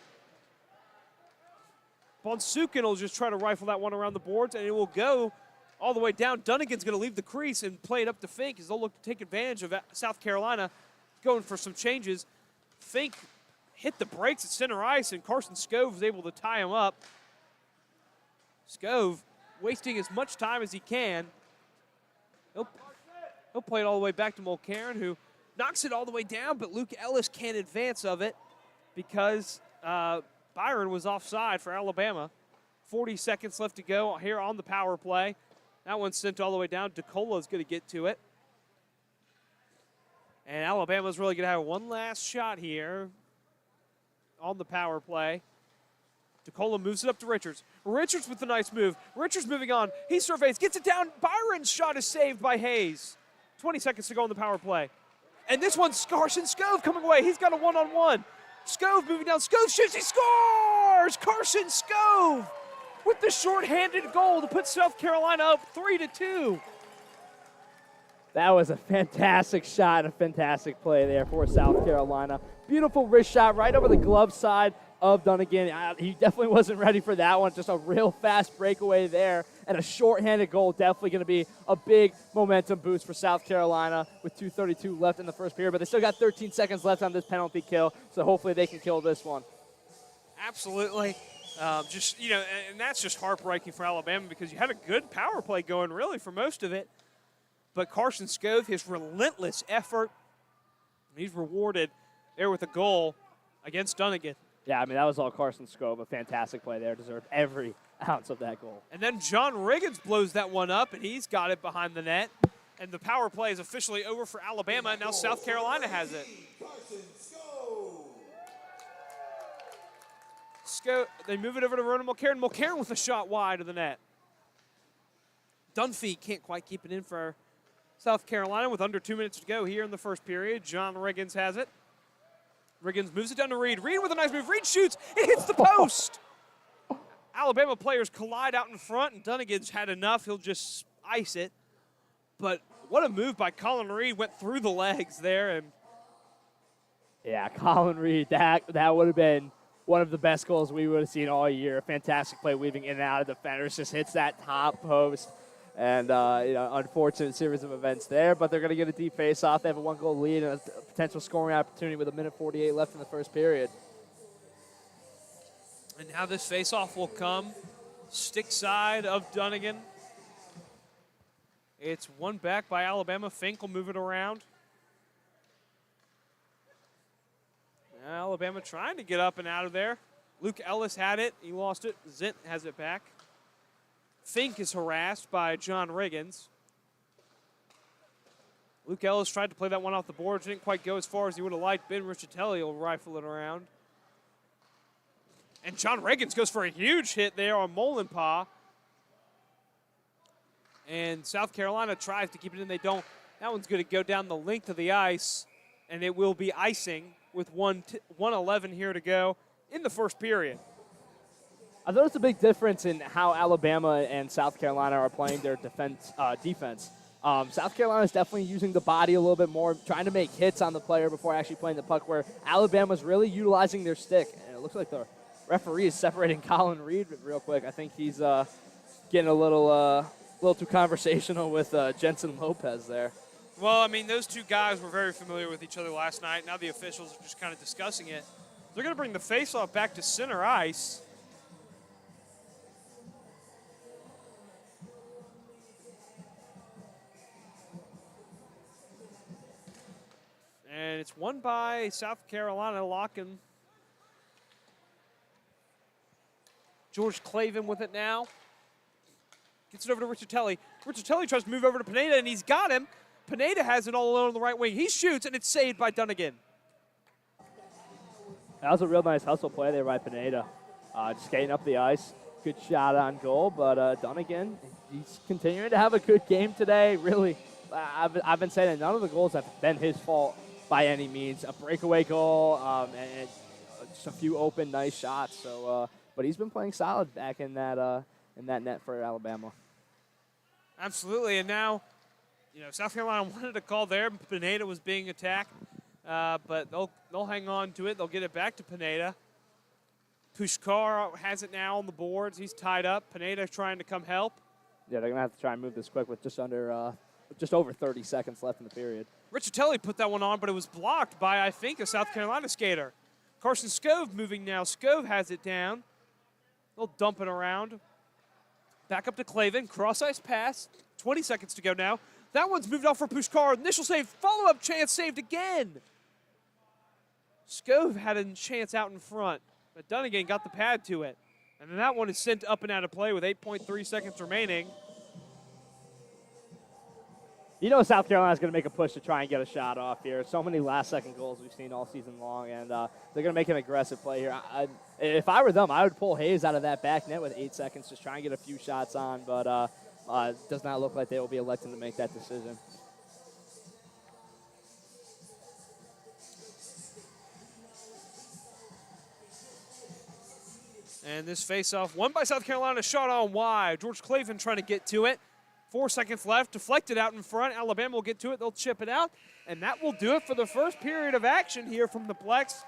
Bonsukin will just try to rifle that one around the boards, and it will go all the way down. Dunnigan's going to leave the crease and play it up to Fink as they'll look to take advantage of South Carolina going for some changes. Fink hit the brakes at center ice, and Carson Scove was able to tie him up. Scove wasting as much time as he can. He'll play it all the way back to Mulcairn, who knocks it all the way down, but Luke Ellis can't advance of it because Byron was offside for Alabama. 40 seconds left to go here on the power play. That one's sent all the way down. DeCola's going to get to it. And Alabama's really going to have one last shot here on the power play. DeCola moves it up to Richards. Richards with the nice move. Richards moving on. He surveys, gets it down. Byron's shot is saved by Hayes. 20 seconds to go on the power play. And this one's Carson Scove coming away. He's got a one-on-one. Scove moving down. Scove shoots. He scores! Carson Scove with the short-handed goal to put South Carolina up 3-2. that was a fantastic shot and a fantastic play there for South Carolina. Beautiful wrist shot right over the glove side of Dunnigan. He definitely wasn't ready for that one. Just a real fast breakaway there. And a short-handed goal, definitely going to be a big momentum boost for South Carolina with 2:32 left in the first period. But they still got 13 seconds left on this penalty kill, so hopefully they can kill this one. Absolutely. And that's just heartbreaking for Alabama because you had a good power play going really for most of it. But Carson Scove, his relentless effort, he's rewarded there with a goal against Dunnigan. Yeah, I mean, that was all Carson Scove. A fantastic play there. Deserved every ounce of that goal. And then John Riggins blows that one up, and he's got it behind the net. And the power play is officially over for Alabama, and now South Carolina has it. They move it over to Ronan Mulcairn. Mulcairn with a shot wide of the net. Dunphy can't quite keep it in for South Carolina with under 2 minutes to go here in the first period. John Riggins has it. Riggins moves it down to Reed. Reed with a nice move. Reed shoots. It hits the post. Alabama players collide out in front, and Dunnigan's had enough. He'll just ice it. But what a move by Colin Reed. Went through the legs there. And yeah, Colin Reed, that would have been one of the best goals we would have seen all year. A fantastic play weaving in and out of defenders. Just hits that top post. And, unfortunate series of events there. But they're going to get a deep face-off. They have a one-goal lead and a potential scoring opportunity with 1:48 left in the first period. And now this face-off will come stick side of Dunnigan. It's one back by Alabama. Fink will move it around. Alabama trying to get up and out of there. Luke Ellis had it. He lost it. Zint has it back. Fink is harassed by John Riggins. Luke Ellis tried to play that one off the boards. Didn't quite go as far as he would have liked. Ben Richitelli will rifle it around. And John Riggins goes for a huge hit there on Molenpaw. And South Carolina tries to keep it in. They don't. That one's going to go down the length of the ice, and it will be icing with 1:11 here to go in the first period. I noticed a big difference in how Alabama and South Carolina are playing their defense. South Carolina is definitely using the body a little bit more, trying to make hits on the player before actually playing the puck, where Alabama's really utilizing their stick. And it looks like the referee is separating Colin Reed real quick. I think he's getting a little too conversational with Jensen Lopez there. Well, I mean, those two guys were very familiar with each other last night. Now the officials are just kind of discussing it. They're going to bring the faceoff back to center ice. And it's won by South Carolina. Locking George Clavin with it now. Gets it over to Richitelli. Richitelli tries to move over to Pineda, and he's got him. Pineda has it all alone on the right wing. He shoots, and it's saved by Dunnigan. That was a real nice hustle play there by Pineda. Just skating up the ice. Good shot on goal, but Dunnigan, he's continuing to have a good game today. Really, I've been saying that none of the goals have been his fault by any means. A breakaway goal and just a few open, nice shots. So, but he's been playing solid back in that net for Alabama. Absolutely, and now, South Carolina wanted a call there. Pineda was being attacked, but they'll hang on to it. They'll get it back to Pineda. Pushkar has it now on the boards. He's tied up. Pineda trying to come help. Yeah, they're gonna have to try and move this quick with just over 30 seconds left in the period. Richitelli put that one on, but it was blocked by, I think, a South Carolina skater. Carson Scove moving now. Scove has it down. They'll dump it around. Back up to Clavin. Cross-ice pass. 20 seconds to go now. That one's moved off for Pushkar. Initial save. Follow-up chance saved again. Scove had a chance out in front, but Dunnigan got the pad to it. And then that one is sent up and out of play with 8.3 seconds remaining. South Carolina's going to make a push to try and get a shot off here. So many last-second goals we've seen all season long, and they're going to make an aggressive play here. If I were them, I would pull Hayes out of that back net with 8 seconds, just try and get a few shots on, but it does not look like they will be electing to make that decision. And this face-off won by South Carolina, shot on wide. George Clavin trying to get to it. 4 seconds left, deflected out in front. Alabama will get to it. They'll chip it out. And that will do it for the first period of action here from the Plex.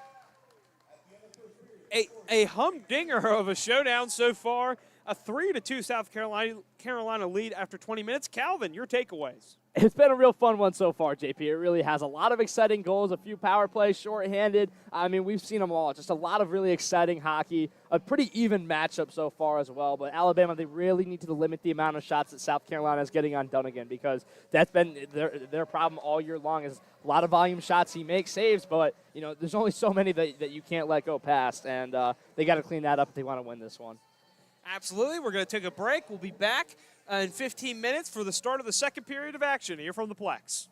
A humdinger of a showdown so far. A 3-2 South Carolina lead after 20 minutes. Calvin, your takeaways. It's been a real fun one so far, JP. It really has a lot of exciting goals, a few power plays, shorthanded. I mean, we've seen them all. Just a lot of really exciting hockey. A pretty even matchup so far as well. But Alabama, they really need to limit the amount of shots that South Carolina is getting on Dunnigan, because that's been their problem all year long, is a lot of volume shots. He makes saves, but, there's only so many that you can't let go past. And they got to clean that up if they want to win this one. Absolutely. We're going to take a break. We'll be back in 15 minutes for the start of the second period of action here from the Plex.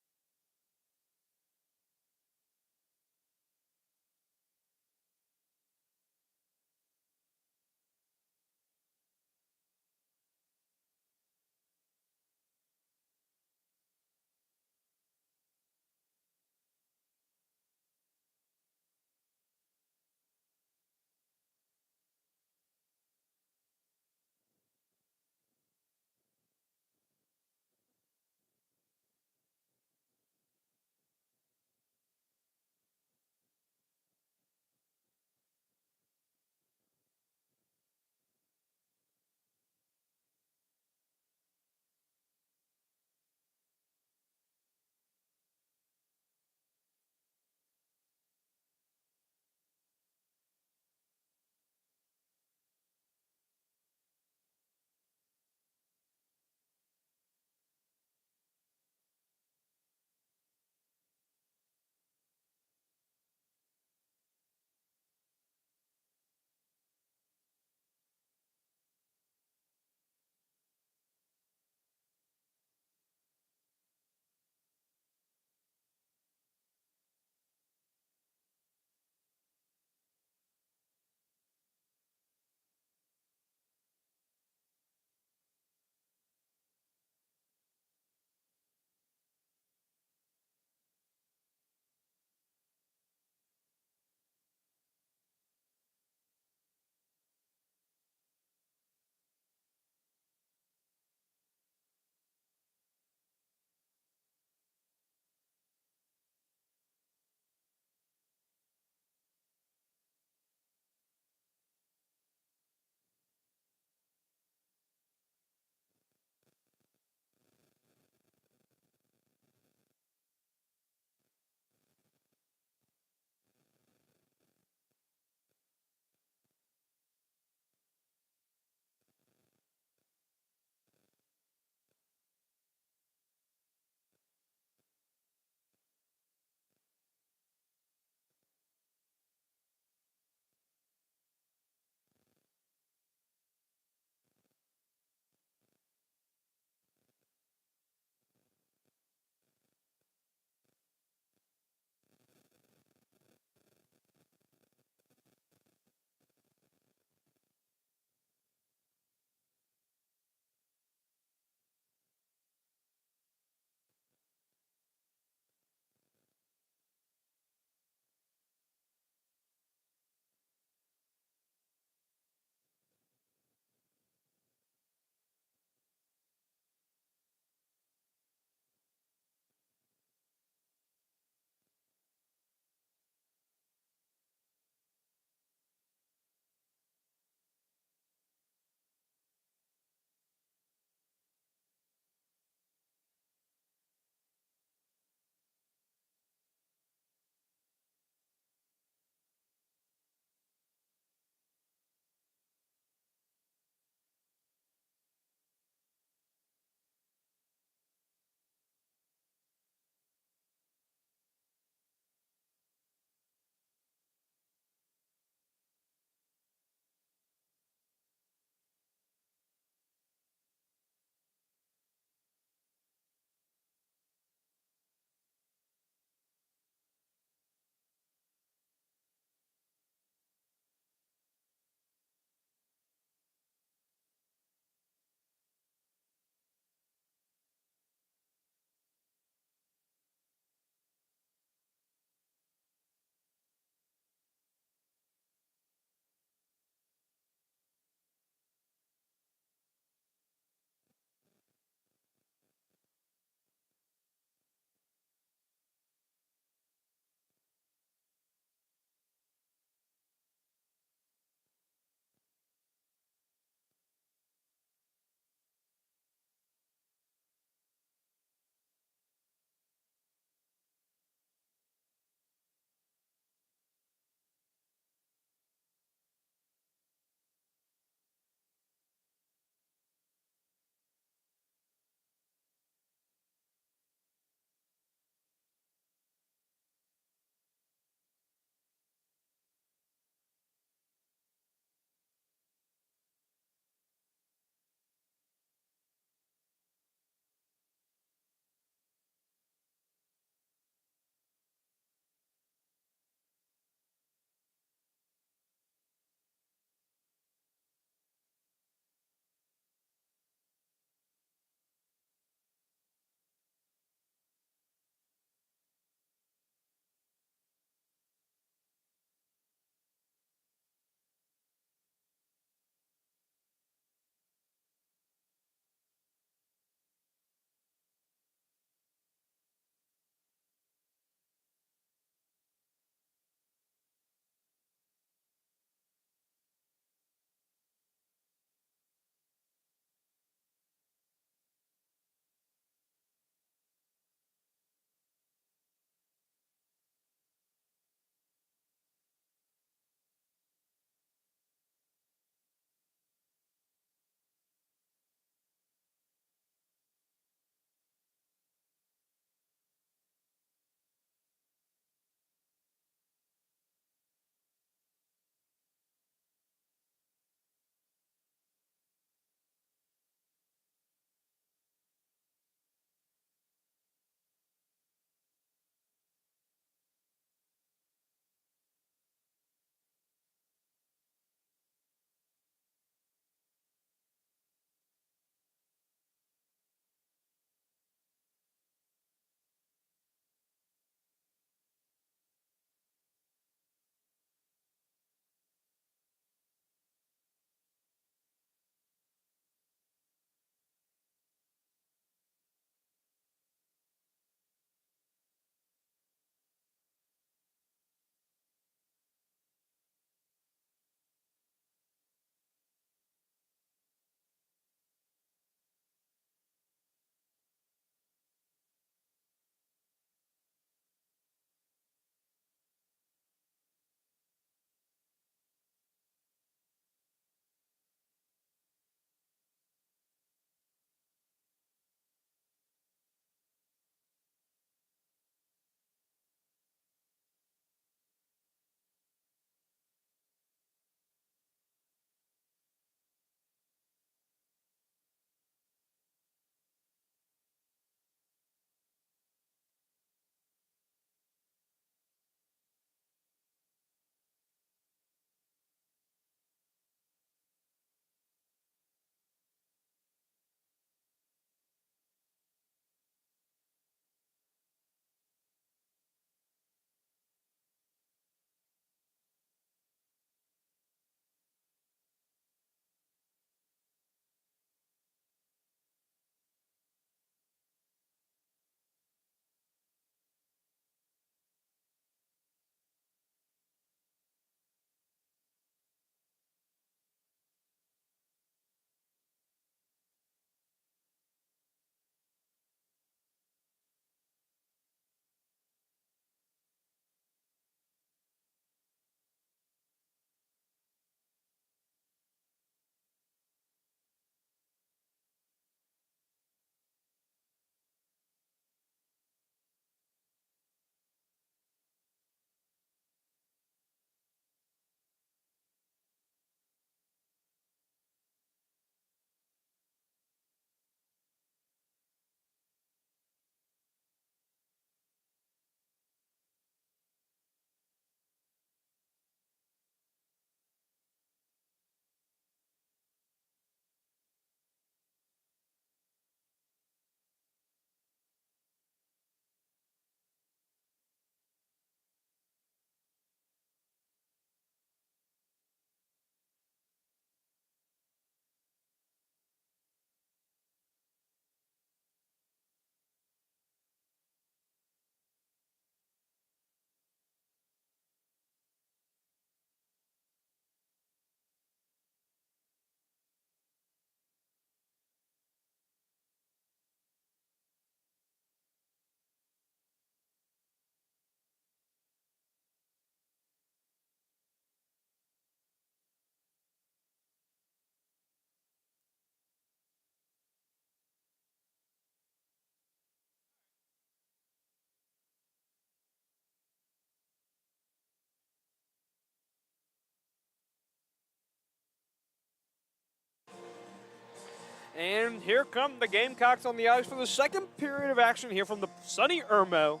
And here come the Gamecocks on the ice for the second period of action here from the sunny Irmo,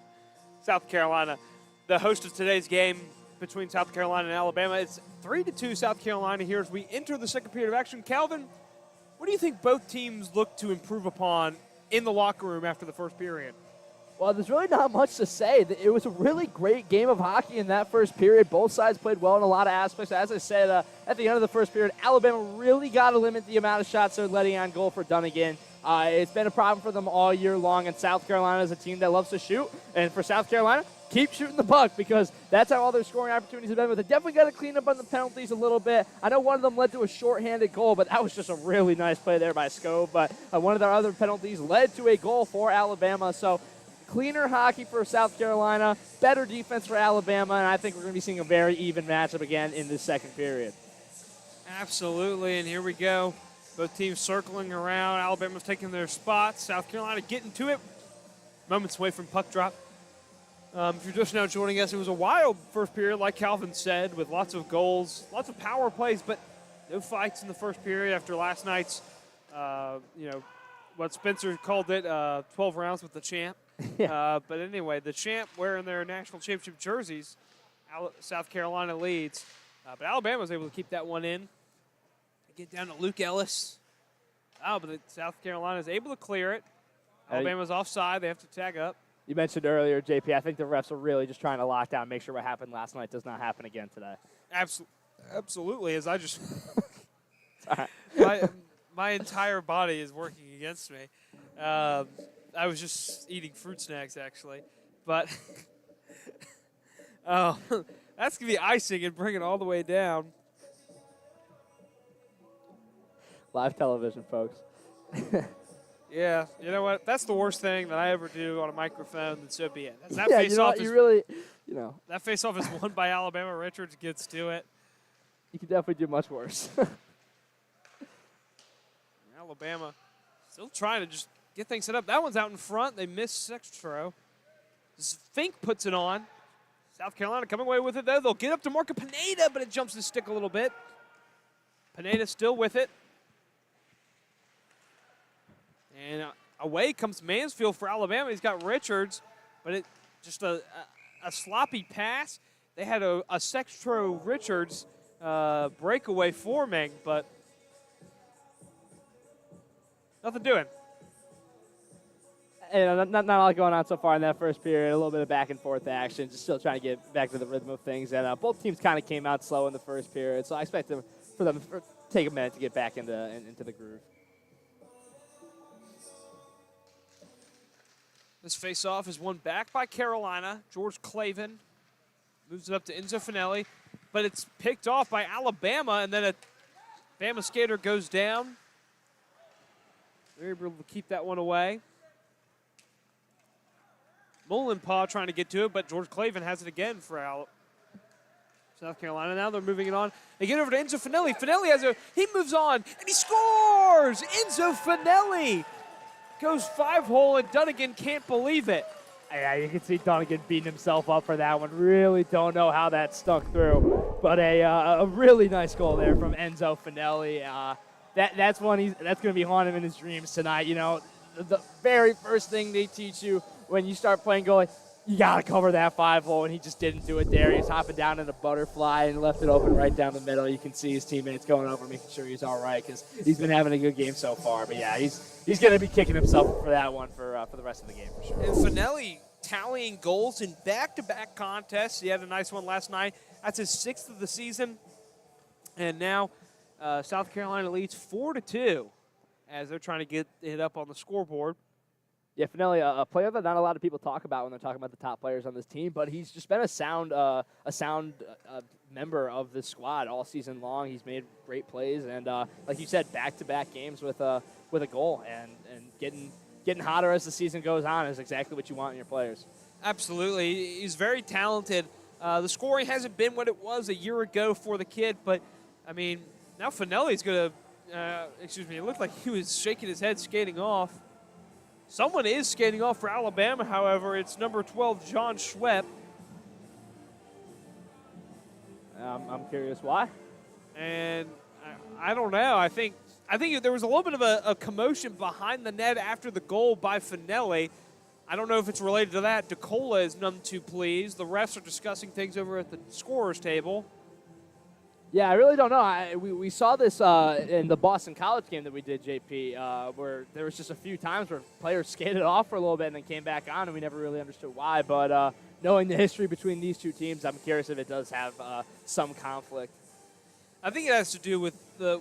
South Carolina. The host of today's game between South Carolina and Alabama. It's 3-2 South Carolina here as we enter the second period of action. Calvin, what do you think both teams look to improve upon in the locker room after the first period? Well, there's really not much to say. It was a really great game of hockey in that first period. Both sides played well in a lot of aspects. As I said, at the end of the first period, Alabama really got to limit the amount of shots they're letting on goal for Dunnigan. It's been a problem for them all year long, and South Carolina is a team that loves to shoot. And for South Carolina, keep shooting the puck because that's how all their scoring opportunities have been. But they definitely got to clean up on the penalties a little bit. I know one of them led to a shorthanded goal, but that was just a really nice play there by Scope. But one of their other penalties led to a goal for Alabama. So cleaner hockey for South Carolina, better defense for Alabama, and I think we're going to be seeing a very even matchup again in this second period. Absolutely, and here we go. Both teams circling around. Alabama's taking their spots. South Carolina getting to it. Moments away from puck drop. If you're just now joining us, it was a wild first period, like Calvin said, with lots of goals, lots of power plays, but no fights in the first period after last night's, what Spencer called it, 12 rounds with the champ. Yeah. But anyway, the champ wearing their national championship jerseys, South Carolina leads. But Alabama was able to keep that one in. Get down to Luke Ellis. But South Carolina is able to clear it. Alabama's offside. They have to tag up. You mentioned earlier, JP, I think the refs are really just trying to lock down, make sure what happened last night does not happen again today. Absolutely. As I just my entire body is working against me. I was just eating fruit snacks, actually. But, that's going to be icing and bring it all the way down. Live television, folks. Yeah, you know what? That's the worst thing that I ever do on a microphone, then so be it. That Yeah, face-off that face-off is won by Alabama. Richards gets to it. You could definitely do much worse. Alabama still trying to just get things set up. That one's out in front. They missed Sextro. Fink puts it on. South Carolina coming away with it, though. They'll get up to Marco Pineda, but it jumps his stick a little bit. Pineda still with it. And away comes Mansfield for Alabama. He's got Richards, but it just a sloppy pass. They had a Sextro Richards breakaway forming, but nothing doing. And not a lot going on so far in that first period. A little bit of back and forth action, just still trying to get back to the rhythm of things. And both teams kind of came out slow in the first period, so I expect for them to take a minute to get back into the groove. This face-off is won back by Carolina. George Clavin moves it up to Enzo Finelli, but it's picked off by Alabama, and then a Bama skater goes down. They're able to keep that one away. Mullenpaw trying to get to it, but George Clavin has it again for South Carolina. Now they're moving it on. They get over to Enzo Finelli. Finelli he moves on, and he scores! Enzo Finelli goes 5-hole, and Dunnigan can't believe it. Yeah, you can see Dunnigan beating himself up for that one. Really don't know how that stuck through. But a really nice goal there from Enzo Finelli. That's going to be haunting him in his dreams tonight. You know, the very first thing they teach you when you start playing goalie, you got to cover that 5-hole, and he just didn't do it there. He's hopping down in a butterfly and left it open right down the middle. You can see his teammates going over, making sure he's all right because he's been having a good game so far. But, yeah, he's going to be kicking himself for that one for the rest of the game for sure. And Finelli tallying goals in back-to-back contests. He had a nice one last night. That's his 6th of the season. And now South Carolina leads 4-2 as they're trying to get it up on the scoreboard. Yeah, Finelli, a player that not a lot of people talk about when they're talking about the top players on this team, but he's just been a sound member of this squad all season long. He's made great plays, and like you said, back-to-back games with a goal, and getting hotter as the season goes on is exactly what you want in your players. Absolutely, he's very talented. The scoring hasn't been what it was a year ago for the kid, but I mean, now Finelli's going to. It looked like he was shaking his head, skating off. Someone is skating off for Alabama, however. It's number 12, John Schwepp. I'm curious why. And I don't know. I think I think there was a little bit of a commotion behind the net after the goal by Finelli. I don't know if it's related to that. DeCola is none too pleased. The refs are discussing things over at the scorer's table. Yeah, I really don't know. We saw this in the Boston College game that we did, JP, where there was just a few times where players skated off for a little bit and then came back on, and we never really understood why. But knowing the history between these two teams, I'm curious if it does have some conflict. I think it has to do with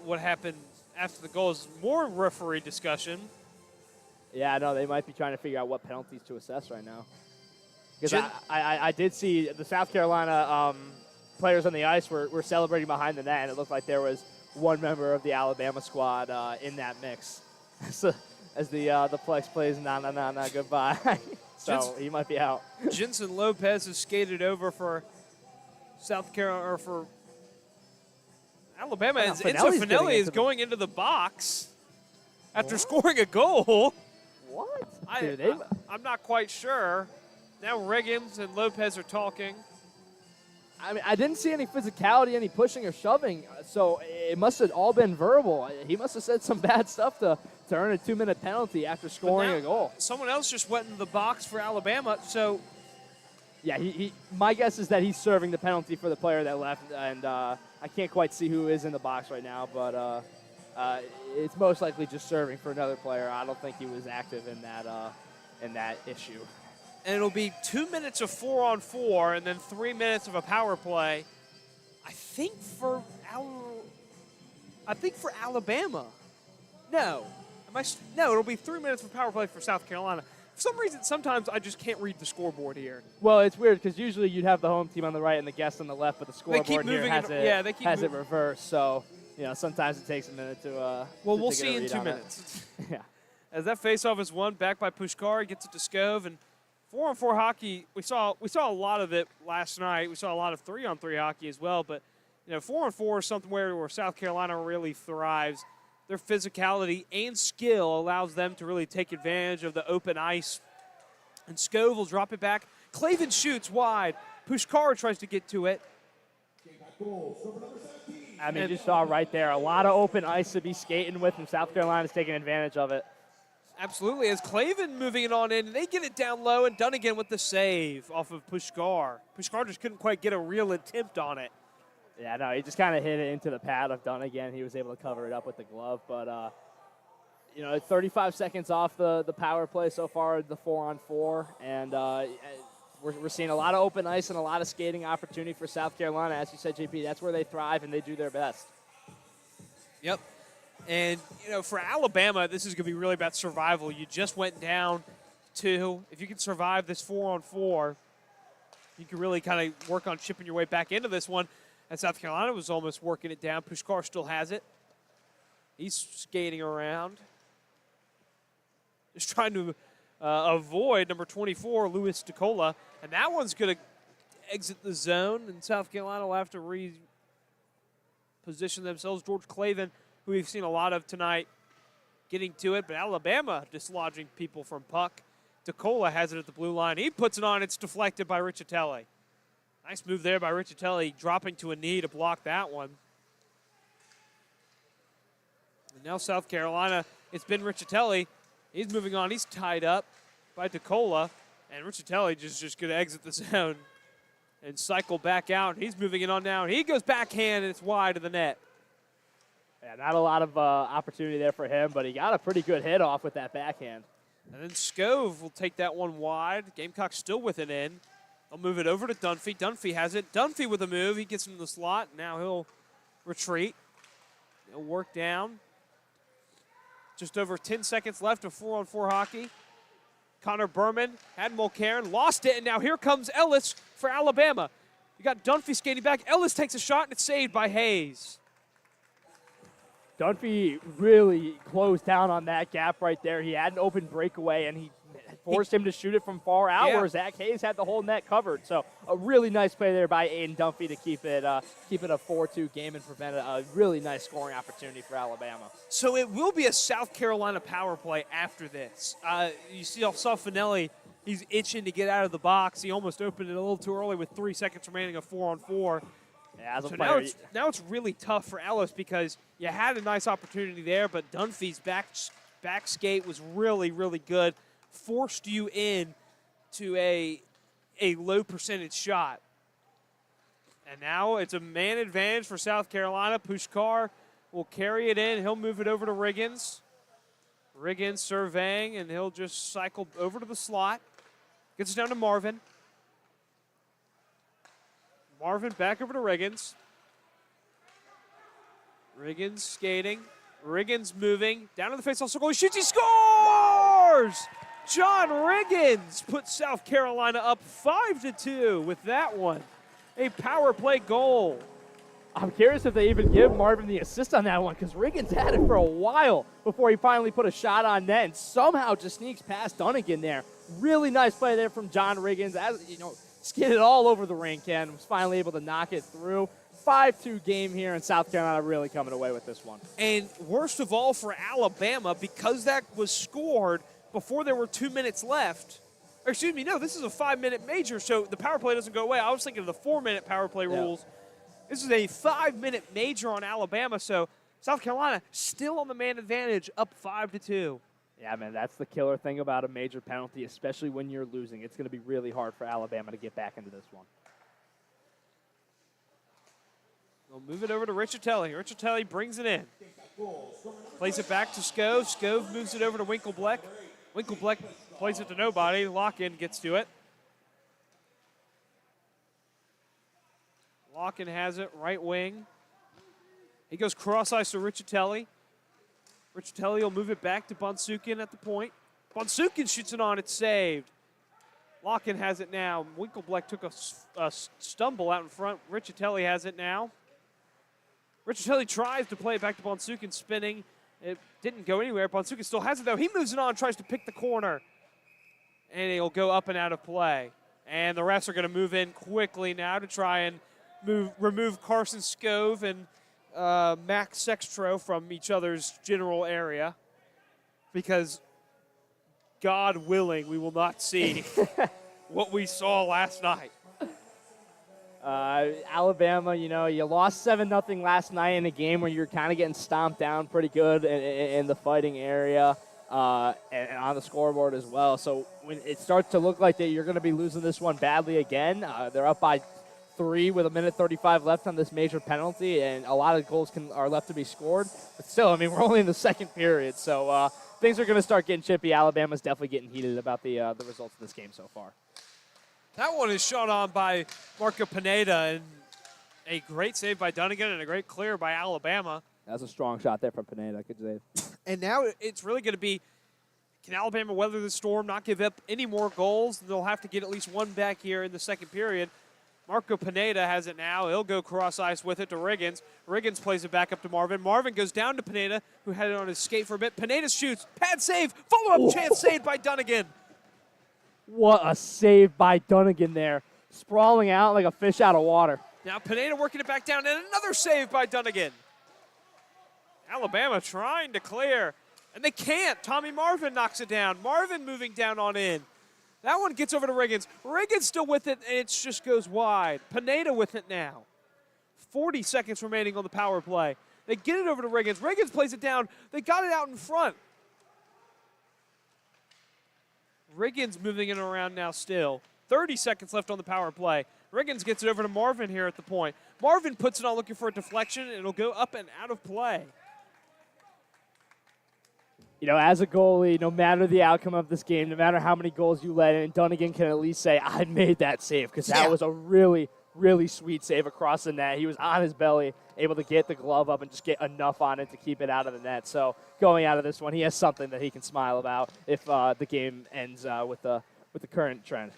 what happened after the goal. Is more referee discussion. Yeah, no, they might be trying to figure out what penalties to assess right now. Because I did see the South Carolina players on the ice were celebrating behind the net, and it looked like there was one member of the Alabama squad in that mix. So, as the Plex plays na goodbye. So he might be out. Jensen Lopez has skated over for South Carolina, or for Alabama. Enzo Finelli is going into the box after scoring a goal. What? I'm not quite sure. Now Riggins and Lopez are talking. I mean, I didn't see any physicality, any pushing or shoving, so it must have all been verbal. He must have said some bad stuff to earn a 2-minute penalty after scoring a goal. Someone else just went in the box for Alabama, so... Yeah, my guess is that he's serving the penalty for the player that left, and I can't quite see who is in the box right now, but it's most likely just serving for another player. I don't think he was active in that issue. And it'll be 2 minutes of 4-on-4 and then 3 minutes of a power play. I think for Alabama. No. No, it'll be 3 minutes of power play for South Carolina. For some reason, sometimes I just can't read the scoreboard here. Well, it's weird because usually you'd have the home team on the right and the guest on the left, but the scoreboard here has it reversed. So, sometimes it takes a minute to. Well, we'll see in 2 minutes. Yeah. As that faceoff is won, back by Pushkar, he gets it to Skov, and 4-on-4 hockey. We saw a lot of it last night. We saw a lot of 3-on-3 hockey as well, but 4-on-4 is something where South Carolina really thrives. Their physicality and skill allows them to really take advantage of the open ice. And Skov will drop it back. Clavin shoots wide. Pushkar tries to get to it. I mean, you saw right there, a lot of open ice to be skating with, and South Carolina's taking advantage of it. Absolutely. As Clavin moving it on in, they get it down low, and Dunnigan with the save off of Pushkar. Pushkar just couldn't quite get a real attempt on it. Yeah, no, he just kind of hit it into the pad of Dunnigan. He was able to cover it up with the glove. But, 35 seconds off the power play so far, the 4-on-4. And we're seeing a lot of open ice and a lot of skating opportunity for South Carolina. As you said, JP, that's where they thrive and they do their best. Yep. And, for Alabama, this is going to be really about survival. You just went down 2. If you can survive this 4-on-4, you can really kind of work on chipping your way back into this one. And South Carolina was almost working it down. Pushkar still has it. He's skating around. Just trying to avoid number 24, Louis DeCola. And that one's going to exit the zone, and South Carolina will have to reposition themselves. George Clavin, who we've seen a lot of tonight, getting to it. But Alabama dislodging people from puck. DeCola has it at the blue line. He puts it on. It's deflected by Riccitelli. Nice move there by Riccitelli, dropping to a knee to block that one. And now South Carolina, it's been Riccitelli. He's moving on. He's tied up by DeCola. And Riccitelli just going to exit the zone and cycle back out. He's moving it on now. He goes backhand, and it's wide of the net. Yeah, not a lot of opportunity there for him, but he got a pretty good hit off with that backhand. And then Skov will take that one wide. Gamecock still with it in. They'll move it over to Dunphy. Dunphy has it. Dunphy with a move. He gets into the slot. Now he'll retreat. He'll work down. Just over 10 seconds left of 4-on-4 hockey. Connor Berman had Mulcairn, lost it, and now here comes Ellis for Alabama. You got Dunphy skating back. Ellis takes a shot, and it's saved by Hayes. Dunphy really closed down on that gap right there. He had an open breakaway, and he forced him to shoot it from far out, where Zach Hayes had the whole net covered. So a really nice play there by Aiden Dunphy to keep it a 4-2 game and prevent a really nice scoring opportunity for Alabama. So it will be a South Carolina power play after this. You saw Finelli. He's itching to get out of the box. He almost opened it a little too early with 3 seconds remaining of 4-on-4. Yeah, as a So player, now it's really tough for Ellis because you had a nice opportunity there, but Dunphy's back skate was really, really good. Forced you in to a low percentage shot. And now it's a man advantage for South Carolina. Pushkar will carry it in. He'll move it over to Riggins. Riggins surveying, and he'll just cycle over to the slot. Gets it down to Marvin. Marvin back over to Riggins. Riggins skating. Riggins moving. Down to the faceoff circle. He shoots. He scores! John Riggins puts South Carolina up 5-2 with that one. A power play goal. I'm curious if they even give Marvin the assist on that one because Riggins had it for a while before he finally put a shot on net and somehow just sneaks past Dunnigan there. Really nice play there from John Riggins. As you know, skidded all over the rink and was finally able to knock it through. 5-2 game here, and South Carolina really coming away with this one. And worst of all for Alabama, because that was scored before there were 2 minutes left. Or excuse me, no, this is a 5-minute major, so the power play doesn't go away. I was thinking of the 4-minute power play rules. This is a 5-minute major on Alabama, so South Carolina still on the man advantage, up 5-2. Yeah, man, that's the killer thing about a major penalty, especially when you're losing. It's going to be really hard for Alabama to get back into this one. They'll move it over to Riccitelli. Riccitelli brings it in. Plays it back to Scove. Scove moves it over to Winklebleck. Winklebleck plays it to nobody. Lock-in gets to it. Lock-in has it, right wing. He goes cross-ice to Riccitelli. Riccitelli will move it back to Bonsukin at the point. Bonsukin shoots it on, it's saved. Lock-in has it now. Winklebleck took a stumble out in front. Riccitelli has it now. Riccitelli tries to play it back to Bonsukin, spinning. It didn't go anywhere. Bonsukin still has it, though. He moves it on, tries to pick the corner. And it'll go up and out of play. And the refs are going to move in quickly now to try and remove Carson Scove and Max Sextro from each other's general area. Because, God willing, we will not see what we saw last night. Alabama, you know, you lost 7-0 last night in a game where you're kind of getting stomped down pretty good in the fighting area and on the scoreboard as well. So when it starts to look like that you're going to be losing this one badly again, they're up by 3 with 1:35 left on this major penalty, and a lot of goals are left to be scored. But still, I mean, we're only in the second period, so things are going to start getting chippy. Alabama's definitely getting heated about the results of this game so far. That one is shot on by Marco Pineda, and a great save by Dunnigan and a great clear by Alabama. That's a strong shot there from Pineda. Good save. And now it's really going to be, can Alabama weather the storm, not give up any more goals? They'll have to get at least one back here in the second period. Marco Pineda has it now. He'll go cross-ice with it to Riggins. Riggins plays it back up to Marvin. Marvin goes down to Pineda, who had it on his skate for a bit. Pineda shoots. Pad save. Follow-up chance saved by Dunnigan. What a save by Dunnigan there. Sprawling out like a fish out of water. Now Pineda working it back down, and another save by Dunnigan. Alabama trying to clear, and they can't. Tommy Marvin knocks it down. Marvin moving down on in. That one gets over to Riggins. Riggins still with it, and it just goes wide. Pineda with it now. 40 seconds remaining on the power play. They get it over to Riggins. Riggins plays it down. They got it out in front. Riggins moving it around now still. 30 seconds left on the power play. Riggins gets it over to Marvin here at the point. Marvin puts it on looking for a deflection, and it'll go up and out of play. You know, as a goalie, no matter the outcome of this game, no matter how many goals you let in, Dunnigan can at least say, I made that save, because that was a really, really sweet save across the net. He was on his belly, able to get the glove up and just get enough on it to keep it out of the net. So going out of this one, he has something that he can smile about if the game ends with the current trend.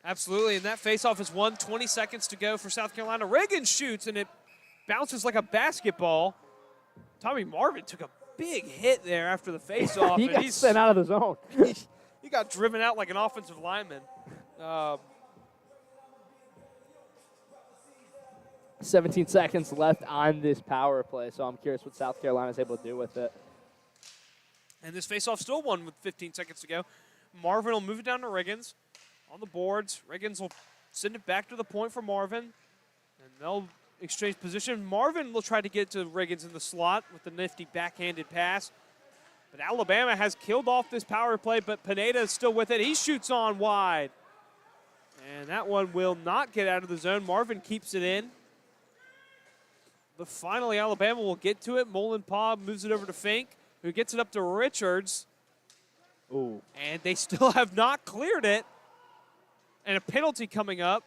Absolutely, and that faceoff is won. 20 seconds to go for South Carolina. Riggins shoots, and it bounces like a basketball. Tommy Marvin took a big hit there after the faceoff. He got sent out of the zone. He got driven out like an offensive lineman. 17 seconds left on this power play, so I'm curious what South Carolina is able to do with it. And this faceoff still won with 15 seconds to go. Marvin will move it down to Riggins on the boards. Riggins will send it back to the point for Marvin, and they'll exchange position. Marvin will try to get to Riggins in the slot with the nifty backhanded pass. But Alabama has killed off this power play, but Pineda is still with it. He shoots on wide. And that one will not get out of the zone. Marvin keeps it in. But finally, Alabama will get to it. Mullen-Paw moves it over to Fink, who gets it up to Richards. Ooh. And they still have not cleared it. And a penalty coming up.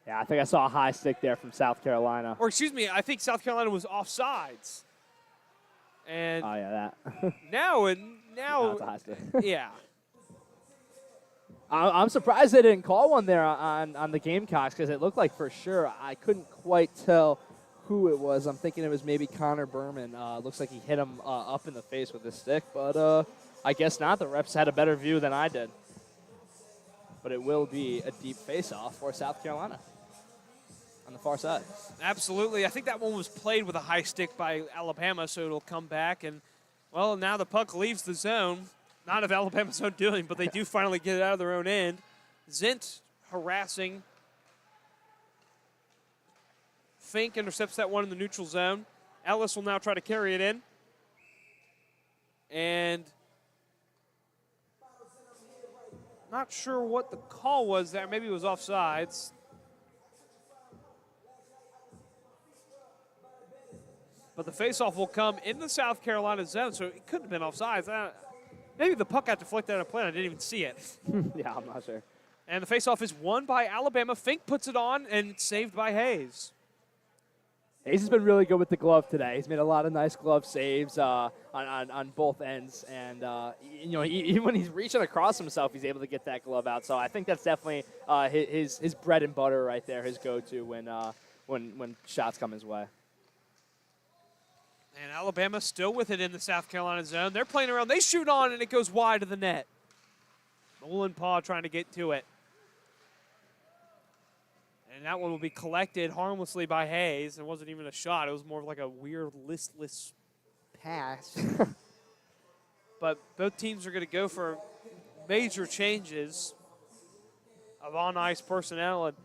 Yeah, I think I saw a high stick there from South Carolina. Or excuse me, I think South Carolina was offsides. And Oh, yeah, that. now That's a high stick. yeah. I'm surprised they didn't call one there on the Gamecocks because it looked like for sure. I couldn't quite tell who it was. I'm thinking it was maybe Connor Berman. Looks like he hit him up in the face with his stick, but I guess not. The refs had a better view than I did. But it will be a deep face-off for South Carolina on the far side. Absolutely. I think that one was played with a high stick by Alabama, so it'll come back. And, well, now the puck leaves the zone. Not of Alabama's own doing, but they do finally get it out of their own end. Zint harassing. Fink intercepts that one in the neutral zone. Ellis will now try to carry it in. And not sure what the call was there. Maybe it was offsides. But the faceoff will come in the South Carolina zone, so it couldn't have been offsides. Maybe the puck got deflected out of play. I didn't even see it. Yeah, I'm not sure. And the faceoff is won by Alabama. Fink puts it on and saved by Hayes. Hayes has been really good with the glove today. He's made a lot of nice glove saves on both ends. And, even when he's reaching across himself, he's able to get that glove out. So I think that's definitely his bread and butter right there, his go-to when shots come his way. And Alabama still with it in the South Carolina zone. They're playing around. They shoot on, and it goes wide of the net. Mullen-Paw trying to get to it. And that one will be collected harmlessly by Hayes. It wasn't even a shot. It was more of like a weird, listless pass. But both teams are going to go for major changes of on-ice personnel. And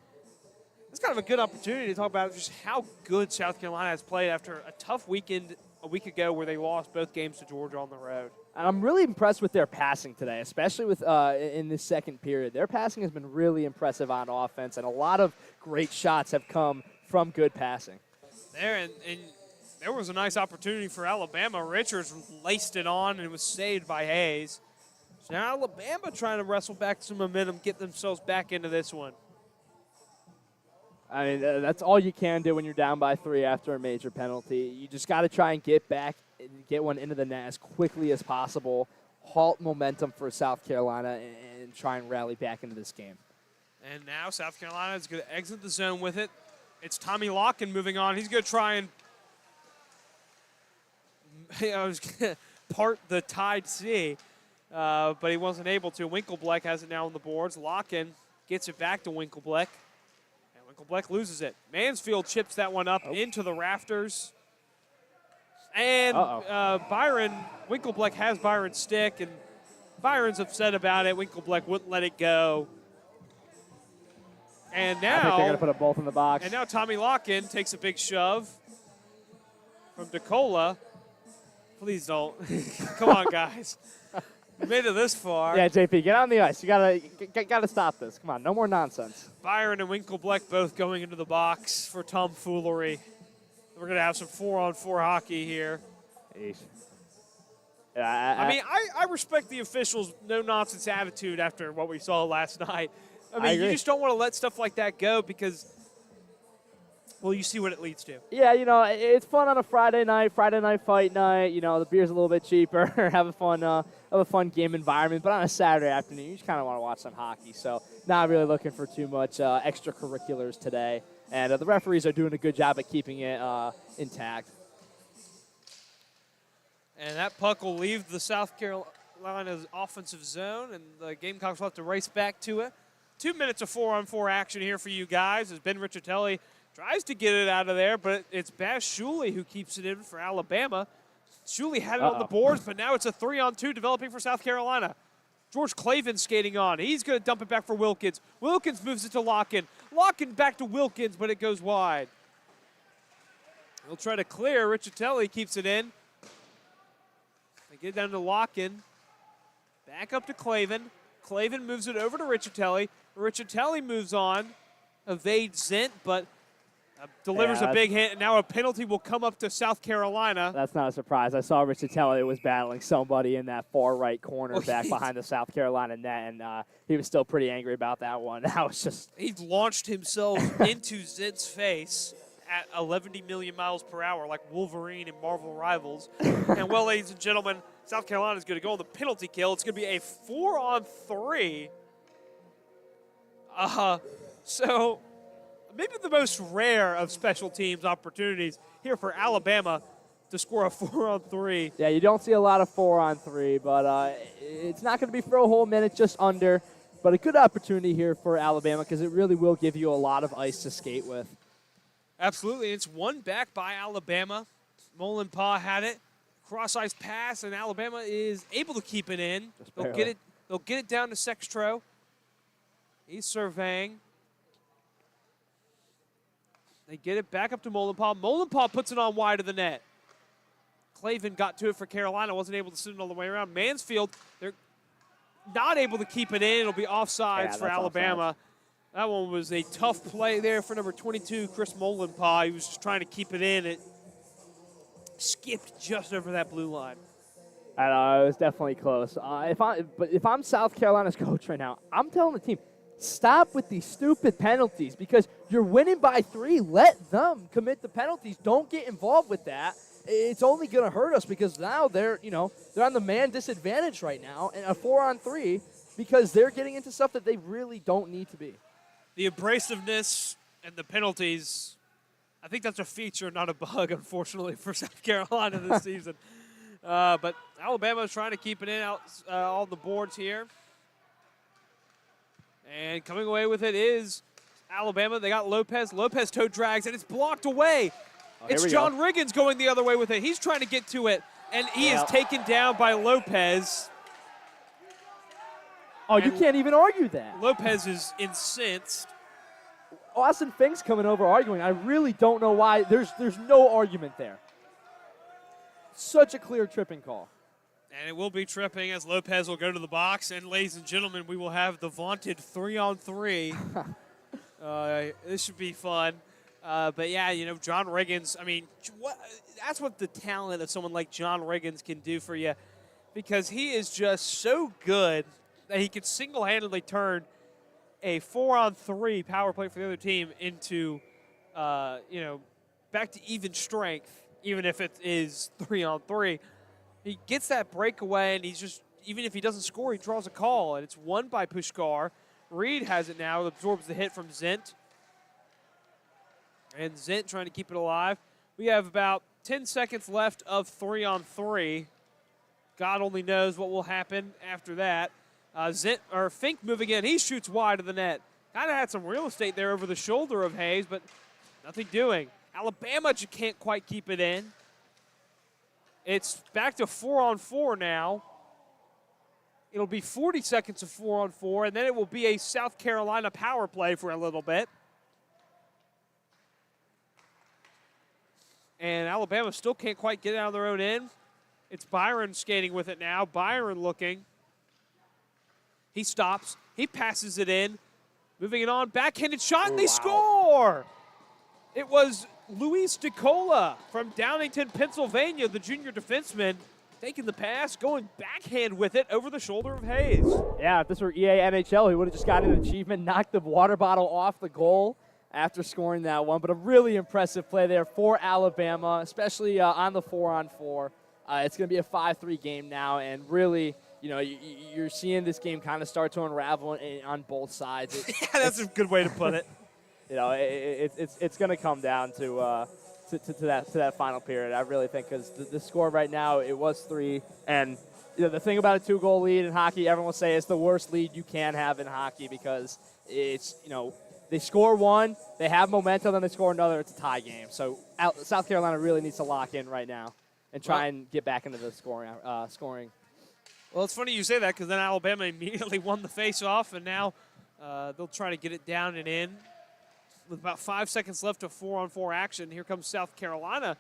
it's kind of a good opportunity to talk about just how good South Carolina has played after a tough weekend a week ago where they lost both games to Georgia on the road. And I'm really impressed with their passing today, especially with in this second period. Their passing has been really impressive on offense, and a lot of great shots have come from good passing. And there was a nice opportunity for Alabama. Richards laced it on and it was saved by Hayes. So now Alabama trying to wrestle back some momentum, get themselves back into this one. I mean, that's all you can do when you're down by 3 after a major penalty. You just got to try and get back, get one into the net as quickly as possible, halt momentum for South Carolina, and try and rally back into this game. And now South Carolina is going to exit the zone with it. It's Tommy Locken moving on. He's going to try and part the Tide Sea, but he wasn't able to. Winklebleck has it now on the boards. Locken gets it back to Winklebleck. Winklebleck loses it. Mansfield chips that one up into the rafters. And Byron, Winklebleck has Byron's stick, and Byron's upset about it. Winklebleck wouldn't let it go. And now, I think they're going to put them both in the box. And now Tommy Locken takes a big shove from DeCola. Please don't. Come on, guys. We made it this far. Yeah, JP, get on the ice. You gotta stop this. Come on, no more nonsense. Byron and Winklebleck both going into the box for tomfoolery. We're gonna have some 4-on-4 hockey here. Yeah, I respect the officials' no-nonsense attitude after what we saw last night. I agree. You just don't want to let stuff like that go because, well, you see what it leads to. Yeah, it's fun on a Friday night fight night. The beer's a little bit cheaper. have a fun game environment. But on a Saturday afternoon, you just kind of want to watch some hockey. So not really looking for too much extracurriculars today. And the referees are doing a good job at keeping it intact. And that puck will leave the South Carolina's offensive zone, and the Gamecocks will have to race back to it. 2 minutes of 4-on-4 action here for you guys as Ben Riccitelli tries to get it out of there, but it's Bass Shuley who keeps it in for Alabama. Shuley had it on the boards, but now it's a 3-on-2 developing for South Carolina. George Clavin skating on. He's going to dump it back for Wilkins. Wilkins moves it to Locken. Locken back to Wilkins, but it goes wide. They'll try to clear. Riccitelli keeps it in. They get down to Lock-in. Back up to Clavin. Clavin moves it over to Riccitelli. Riccitelli moves on, evades Zent, but delivers a big hit. And now a penalty will come up to South Carolina. That's not a surprise. I saw Riccitelli was battling somebody in that far right corner back behind the South Carolina net, and he was still pretty angry about that one. That was just... He launched himself into Zent's face at 11 million miles per hour, like Wolverine in Marvel Rivals. And, well, ladies and gentlemen, South Carolina's going to go on the penalty kill. It's going to be a 4-on-3. So maybe the most rare of special teams opportunities here for Alabama to score a 4-on-3. Yeah, you don't see a lot of 4-on-3, but it's not going to be for a whole minute, just under. But a good opportunity here for Alabama because it really will give you a lot of ice to skate with. Absolutely. It's one back by Alabama. Molenpaugh had it. Cross-ice pass, and Alabama is able to keep it in. They'll get it down to Sextro. He's surveying. They get it back up to Molenpaugh. Molenpaugh puts it on wide of the net. Clavin got to it for Carolina. Wasn't able to send it all the way around. Mansfield, they're not able to keep it in. It'll be offsides for Alabama. Offsides. That one was a tough play there for number 22, Chris Molenpaugh. He was just trying to keep it in. It skipped just over that blue line. I know, it was definitely close. If I'm South Carolina's coach right now, I'm telling the team, stop with these stupid penalties because you're winning by 3. Let them commit the penalties. Don't get involved with that. It's only going to hurt us because now they're on the man disadvantage right now, and a 4-on-3 because they're getting into stuff that they really don't need to be. The abrasiveness and the penalties, I think that's a feature, not a bug, unfortunately, for South Carolina this season. But Alabama is trying to keep it in out on the boards here. And coming away with it is Alabama. They got Lopez. Lopez toe drags, and it's blocked away. It's John Riggins going the other way with it. He's trying to get to it, and he is taken down by Lopez. Oh, you can't even argue that. Lopez is incensed. Austin Fink's coming over arguing. I really don't know why. There's no argument there. Such a clear tripping call. And it will be tripping as Lopez will go to the box. And, ladies and gentlemen, we will have the vaunted 3-on-3. This should be fun. But, yeah, John Riggins, that's what the talent of someone like John Riggins can do for you because he is just so good that he can single-handedly turn a 4-on-3 power play for the other team into, back to even strength, even if it is 3-on-3. He gets that breakaway, and he's just, even if he doesn't score, he draws a call, and it's won by Pushkar. Reed has it now, absorbs the hit from Zent. And Zent trying to keep it alive. We have about 10 seconds left of 3-on-3. God only knows what will happen after that. Fink moving in. He shoots wide of the net. Kind of had some real estate there over the shoulder of Hayes, but nothing doing. Alabama just can't quite keep it in. It's back to 4-on-4 now. It'll be 40 seconds of 4-on-4, and then it will be a South Carolina power play for a little bit. And Alabama still can't quite get it out of their own end. It's Byron skating with it now. Byron looking. He stops. He passes it in. Moving it on. Backhanded shot, and they score! It was Luis DeCola from Downingtown, Pennsylvania, the junior defenseman, taking the pass, going backhand with it over the shoulder of Hayes. Yeah, if this were EA NHL, he would have just gotten an achievement, knocked the water bottle off the goal after scoring that one. But a really impressive play there for Alabama, especially on the 4-on-4. It's going to be a 5-3 game now, and really, you're seeing this game kind of start to unravel on both sides. Yeah, that's a good way to put it. It's going to come down to that final period, I really think, because the score right now, it was 3. And the thing about a 2-goal lead in hockey, everyone will say it's the worst lead you can have in hockey because it's, they score 1, they have momentum, then they score another, it's a tie game. So South Carolina really needs to lock in right now and try and get back into the scoring. Well, it's funny you say that because then Alabama immediately won the face-off, and now they'll try to get it down and in. with about 5 seconds left of 4-on-4 action. Here comes South Carolina,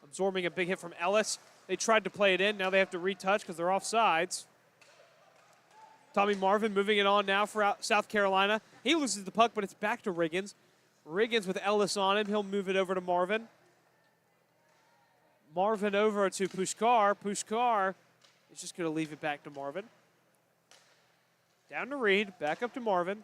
absorbing a big hit from Ellis. They tried to play it in. Now they have to retouch because they're offsides. Tommy Marvin moving it on now for South Carolina. He loses the puck, but it's back to Riggins. Riggins with Ellis on him. He'll move it over to Marvin. Marvin over to Pushkar. Pushkar is just going to leave it back to Marvin. Down to Reed. Back up to Marvin.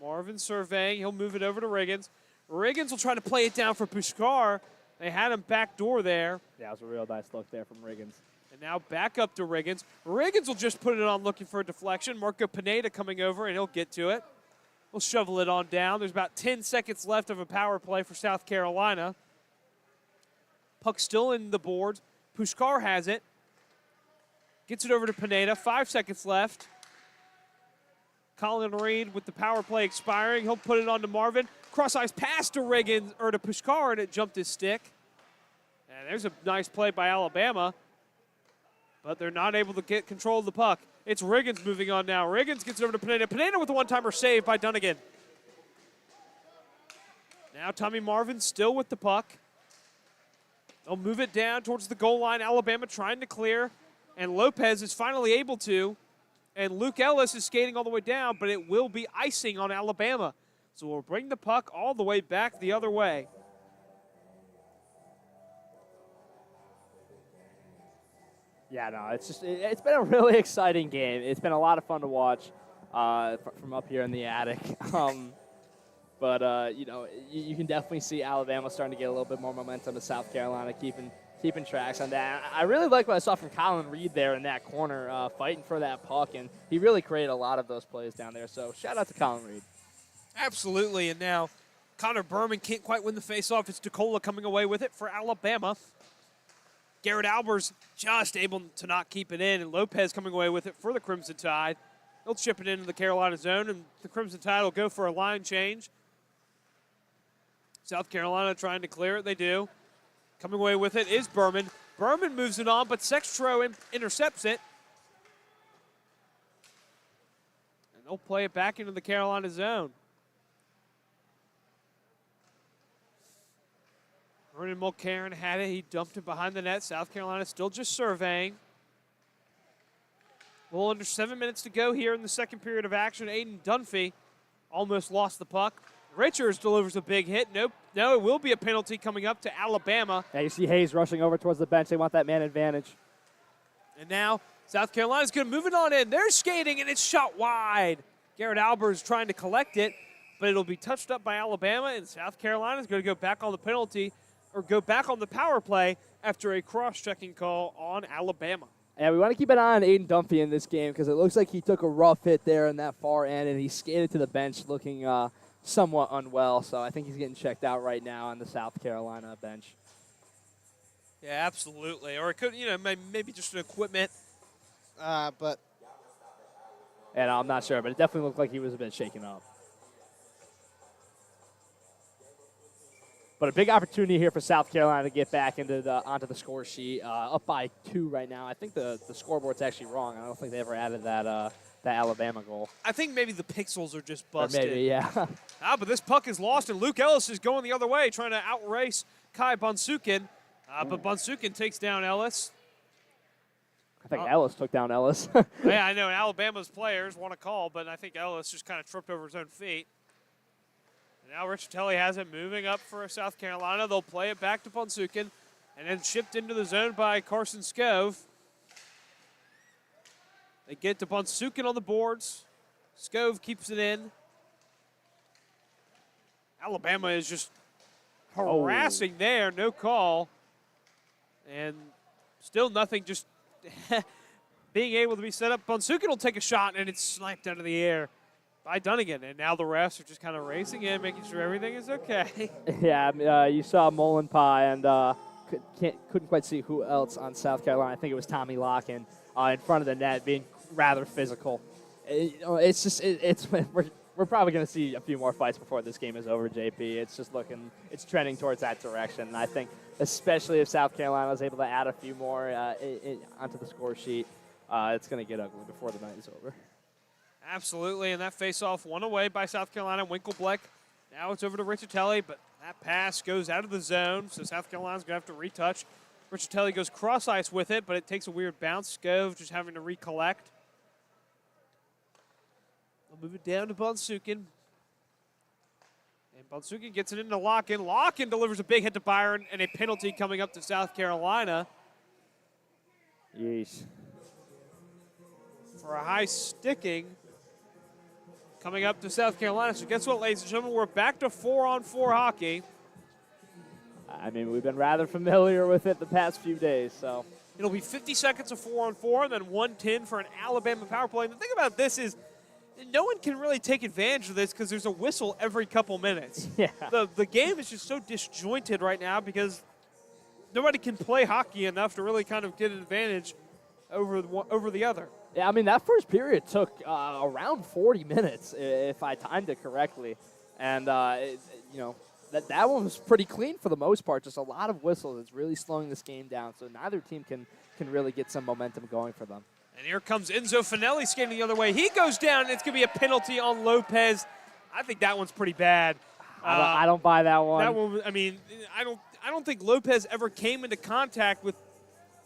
Marvin surveying. He'll move it over to Riggins. Riggins will try to play it down for Pushkar. They had him backdoor there. Yeah, it was a real nice look there from Riggins. And now back up to Riggins. Riggins will just put it on looking for a deflection. Marco Pineda coming over, and he'll get to it. We'll shovel it on down. There's about 10 seconds left of a power play for South Carolina. Puck still in the boards. Pushkar has it. Gets it over to Pineda. 5 seconds left. Colin Reed with the power play expiring. He'll put it on to Marvin. Cross-ice pass to Riggins, or to Pushkar, and it jumped his stick. And there's a nice play by Alabama. But they're not able to get control of the puck. It's Riggins moving on now. Riggins gets it over to Pineda. Pineda with the one-timer save by Dunnigan. Now Tommy Marvin still with the puck. They'll move it down towards the goal line. Alabama trying to clear. And Lopez is finally able to. And Luke Ellis is skating all the way down, but it will be icing on Alabama. So we'll bring the puck all the way back the other way. Yeah, no, it's been a really exciting game. It's been a lot of fun to watch from up here in the attic. But you know, you can definitely see Alabama starting to get a little bit more momentum to South Carolina, keeping tracks on that. I really like what I saw from Colin Reed there in that corner, fighting for that puck, and he really created a lot of those plays down there. So shout out to Colin Reed. Absolutely, and now Connor Berman can't quite win the faceoff. It's DeCola coming away with it for Alabama. Garrett Albers just able to not keep it in, and Lopez coming away with it for the Crimson Tide. He'll chip it into the Carolina zone, and the Crimson Tide will go for a line change. South Carolina trying to clear it. They do. Coming away with it is Berman. Berman moves it on, but Sextro intercepts it. And they'll play it back into the Carolina zone. Vernon Mulcairn had it. He dumped it behind the net. South Carolina still just surveying. A little under 7 minutes to go here in the second period of action. Aiden Dunphy almost lost the puck. Richards delivers a big hit. Nope. No, it will be a penalty coming up to Alabama. Yeah, you see Hayes rushing over towards the bench. They want that man advantage. And now South Carolina's going to move it on in. They're skating, and it's shot wide. Garrett Albers trying to collect it, but it'll be touched up by Alabama, and South Carolina's going to go back on the penalty, or go back on the power play after a cross-checking call on Alabama. Yeah, we want to keep an eye on Aiden Dunphy in this game because it looks like he took a rough hit there in that far end, and he skated to the bench looking somewhat unwell. So I think he's getting checked out right now on the South Carolina bench. Yeah, absolutely. Or it could, you know, maybe just an equipment. But And I'm not sure, but it definitely looked like he was a bit shaken up. But a big opportunity here for South Carolina to get back onto the score sheet. Up by 2 right now. I think the scoreboard's actually wrong. I don't think they ever added that Alabama goal. I think maybe the pixels are just busted. Or maybe, yeah. But this puck is lost, and Luke Ellis is going the other way, trying to outrace Kai Bonsukin. But Bonsukin takes down Ellis. I think Ellis took down Ellis. Yeah, I know. Alabama's players want to call, but I think Ellis just kind of tripped over his own feet. And now Richatelli has it moving up for South Carolina. They'll play it back to Bonsukin, and then shipped into the zone by Carson Scove. They get to Bonsukin on the boards. Scove keeps it in. Alabama is just harassing there. No call. And still nothing, just being able to be set up. Bonsukin will take a shot, and it's sniped out of the air by Dunnigan. And now the refs are just kind of racing in, making sure everything is okay. Yeah, you saw Mullen Pie and couldn't quite see who else on South Carolina. I think it was Tommy Locken in front of the net being rather physical. We're probably going to see a few more fights before this game is over, JP. It's trending towards that direction. And I think especially if South Carolina is able to add a few more onto the score sheet, it's going to get ugly before the night is over. Absolutely, and that face-off won away by South Carolina. Winklebleck, now it's over to Riccitelli, but that pass goes out of the zone, so South Carolina's going to have to retouch. Riccitelli goes cross-ice with it, but it takes a weird bounce. Scove just having to recollect. They'll move it down to Bonsukin. And Bonsukin gets it into Locken. Locken delivers a big hit to Byron, and a penalty coming up to South Carolina. Yeesh. For a high sticking coming up to South Carolina. So guess what, ladies and gentlemen? We're back to 4-on-4 hockey. I mean, we've been rather familiar with it the past few days, so. It'll be 50 seconds of 4-on-4 and then 1:10 for an Alabama power play. And the thing about this is no one can really take advantage of this because there's a whistle every couple minutes. Yeah. The game is just so disjointed right now because nobody can play hockey enough to really kind of get an advantage over the other. Yeah, I mean, that first period took around 40 minutes, if I timed it correctly. And, you know, that one was pretty clean for the most part. Just a lot of whistles. It's really slowing this game down. So neither team can really get some momentum going for them. And here comes Enzo Finelli skating the other way. He goes down, and it's going to be a penalty on Lopez. I think that one's pretty bad. I don't buy that one. That one, I mean, I don't think Lopez ever came into contact with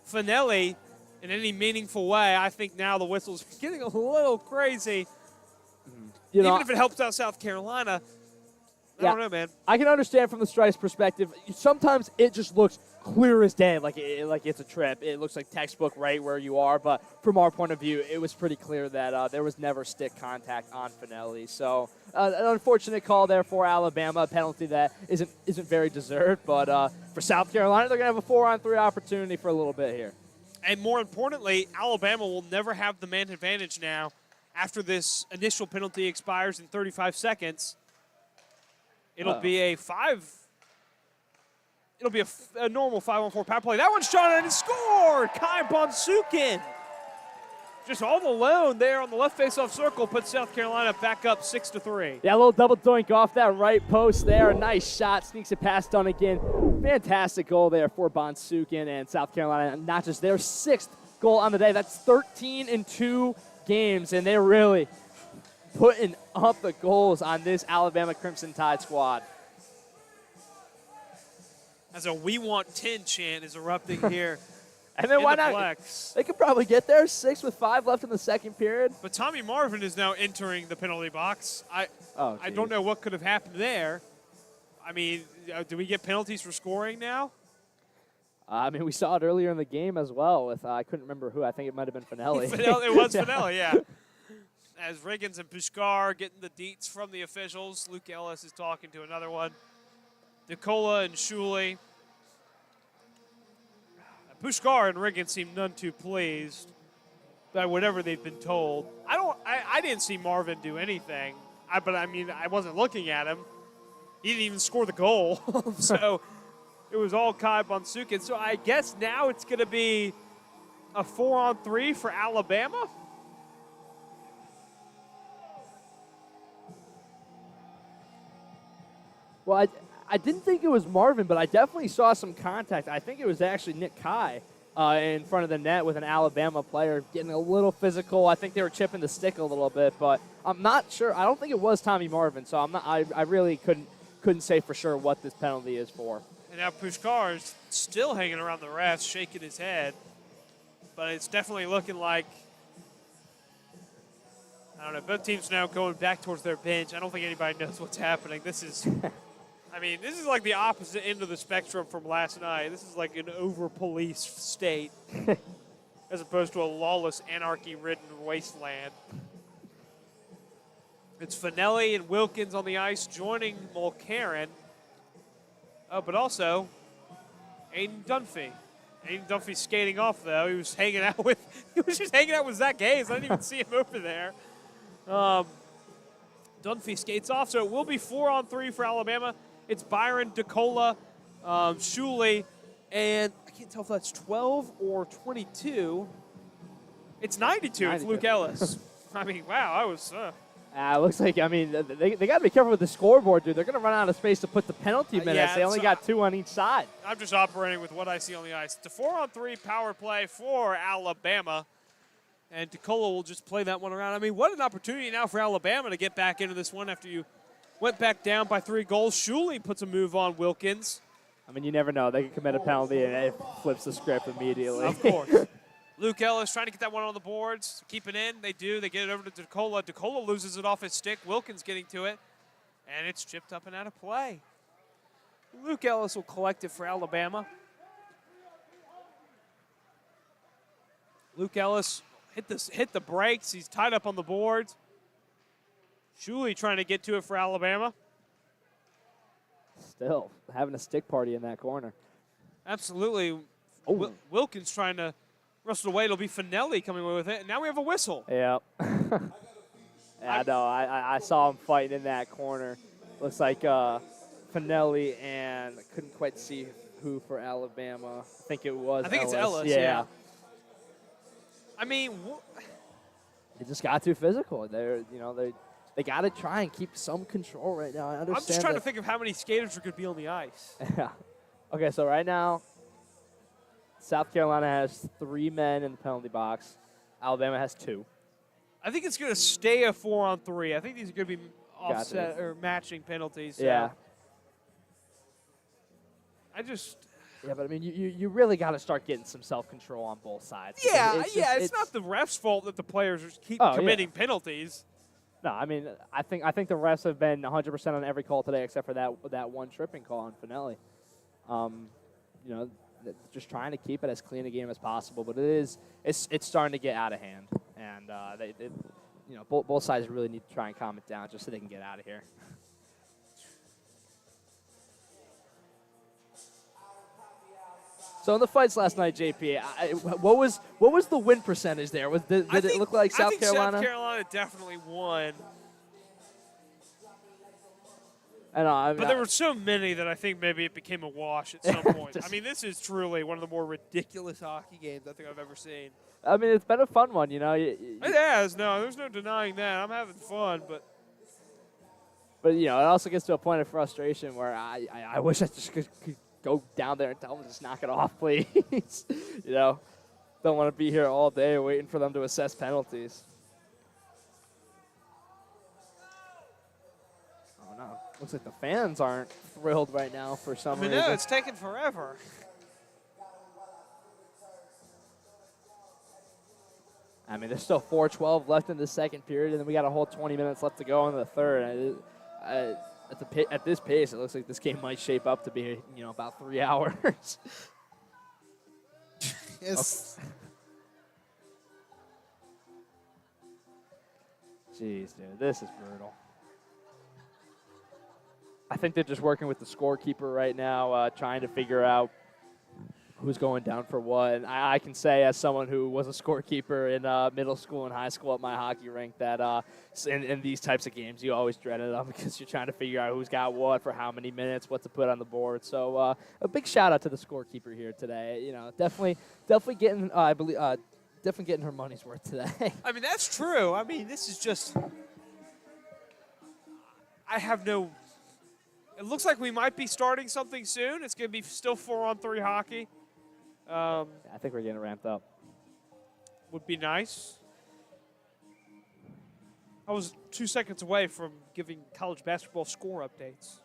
Finelli in any meaningful way. I think now the whistle's getting a little crazy. You know, even if it helps out South Carolina, I don't know, man. I can understand from the Strike's perspective. Sometimes it just looks clear as day, like it's a trip. It looks like textbook right where you are. But from our point of view, it was pretty clear that there was never stick contact on Finelli. So an unfortunate call there for Alabama, a penalty that isn't very deserved. But for South Carolina, they're going to have a 4-on-3 opportunity for a little bit here. And more importantly, Alabama will never have the man advantage now after this initial penalty expires in 35 seconds. It'll be a normal 5-on-4 power play. That one's shot and it's scored! Kai Bonsukin. Just all alone there on the left face-off circle puts South Carolina back up 6-3. Yeah, a little double doink off that right post there. Nice shot, sneaks it past Dunnigan. Fantastic goal there for Bonsukin and South Carolina. Not just their 6th goal on the day. That's 13 in 2 games, and they're really putting up the goals on this Alabama Crimson Tide squad. As a "We Want 10" chant is erupting here. And then why not? Flex. They could probably get there. 6 with 5 left in the second period. But Tommy Marvin is now entering the penalty box. I don't know what could have happened there. I mean, do we get penalties for scoring now? I mean, we saw it earlier in the game as well with, I couldn't remember who. I think it might have been Finelli. It was Finelli, yeah. As Riggins and Pushkar getting the deets from the officials. Luke Ellis is talking to another one. DeCola and Shuley. Pushkar and Riggins seem none too pleased by whatever they've been told. I didn't see Marvin do anything. But I mean, I wasn't looking at him. He didn't even score the goal. So it was all Kai Bonsukin. So I guess now it's going to be a 4-on-3 for Alabama. Well, I didn't think it was Marvin, but I definitely saw some contact. I think it was actually Nick Kai in front of the net with an Alabama player getting a little physical. I think they were chipping the stick a little bit, but I'm not sure. I don't think it was Tommy Marvin, so I really couldn't say for sure what this penalty is for. And now Pushkar is still hanging around the refs, shaking his head. But it's definitely looking like, I don't know, both teams now going back towards their bench. I don't think anybody knows what's happening. This is... I mean, this is like the opposite end of the spectrum from last night. This is like an over-policed state as opposed to a lawless, anarchy-ridden wasteland. It's Finelli and Wilkins on the ice joining Mulcairn. But also Aiden Dunphy. Aiden Dunphy skating off, though. He was just hanging out with Zach Hayes. I didn't even see him over there. Dunphy skates off, so it will be 4-on-3 for Alabama. It's Byron, DeCola, Shuley, and I can't tell if that's 12 or 22. It's 92. It's Luke Ellis. I mean, wow, I was... It looks like, I mean, they got to be careful with the scoreboard, dude. They're going to run out of space to put the penalty minutes. Yeah, they only got 2 on each side. I'm just operating with what I see on the ice. It's a 4-on-3 power play for Alabama. And DeColo will just play that one around. I mean, what an opportunity now for Alabama to get back into this one after you went back down by 3 goals. Shuley puts a move on Wilkins. I mean, you never know. They can commit a penalty and it flips the script immediately. Of course. Luke Ellis trying to get that one on the boards. Keep it in. They do. They get it over to DeColo. DeColo loses it off his stick. Wilkins getting to it. And it's chipped up and out of play. Luke Ellis will collect it for Alabama. Luke Ellis hit the brakes. He's tied up on the boards. Shuley trying to get to it for Alabama. Still having a stick party in that corner. Absolutely. Wilkins trying to wrestle away. It'll be Finelli coming away with it. And now we have a whistle. Yeah. Yeah, no, I saw him fighting in that corner. Looks like Finelli and I couldn't quite see who for Alabama. I think it was I think Ellis. it's Ellis, yeah. I mean, It just got too physical. They got to try and keep some control right now. I understand. I'm just trying to think of how many skaters are going to be on the ice. Yeah. Okay, so right now, South Carolina has 3 men in the penalty box. Alabama has 2. I think it's going to stay a 4-on-3. I think these are going to be offset Gotcha. or matching penalties. So Yeah. Yeah, but I mean, you really got to start getting some self-control on both sides. Yeah, It's it's not the ref's fault that the players keep committing penalties. No, I mean, I think the refs have been 100% on every call today except for that one tripping call on Finelli. Just trying to keep it as clean a game as possible, but it's starting to get out of hand, and both sides really need to try and calm it down just so they can get out of here. So in the fights last night, JP, what was the win percentage there? Did it look like South Carolina? South Carolina definitely won. But there were so many that I think maybe it became a wash at some point. I mean, this is truly one of the more ridiculous hockey games I think I've ever seen. I mean, it's been a fun one, It has. No, there's no denying that. I'm having fun, but it also gets to a point of frustration where I wish I just could go down there and tell them just knock it off, please. Don't want to be here all day waiting for them to assess penalties. Oh no, looks like the fans aren't thrilled right now for some reason. No, it's taking forever. I mean, there's still 4:12 left in the second period, and then we got a whole 20 minutes left to go in the third. At this pace, it looks like this game might shape up to be, about 3 hours. Yes. Jeez, dude, this is brutal. I think they're just working with the scorekeeper right now, trying to figure out who's going down for what. And I can say, as someone who was a scorekeeper in middle school and high school at my hockey rink, that in these types of games, you always dreaded them because you're trying to figure out who's got what for how many minutes, what to put on the board. So a big shout out to the scorekeeper here today. Definitely getting, I believe, definitely getting her money's worth today. I mean, that's true. I mean, this is just. I have no. It looks like we might be starting something soon. It's going to be still 4-on-3 hockey. I think we're getting ramped up. Would be nice. I was 2 seconds away from giving college basketball score updates.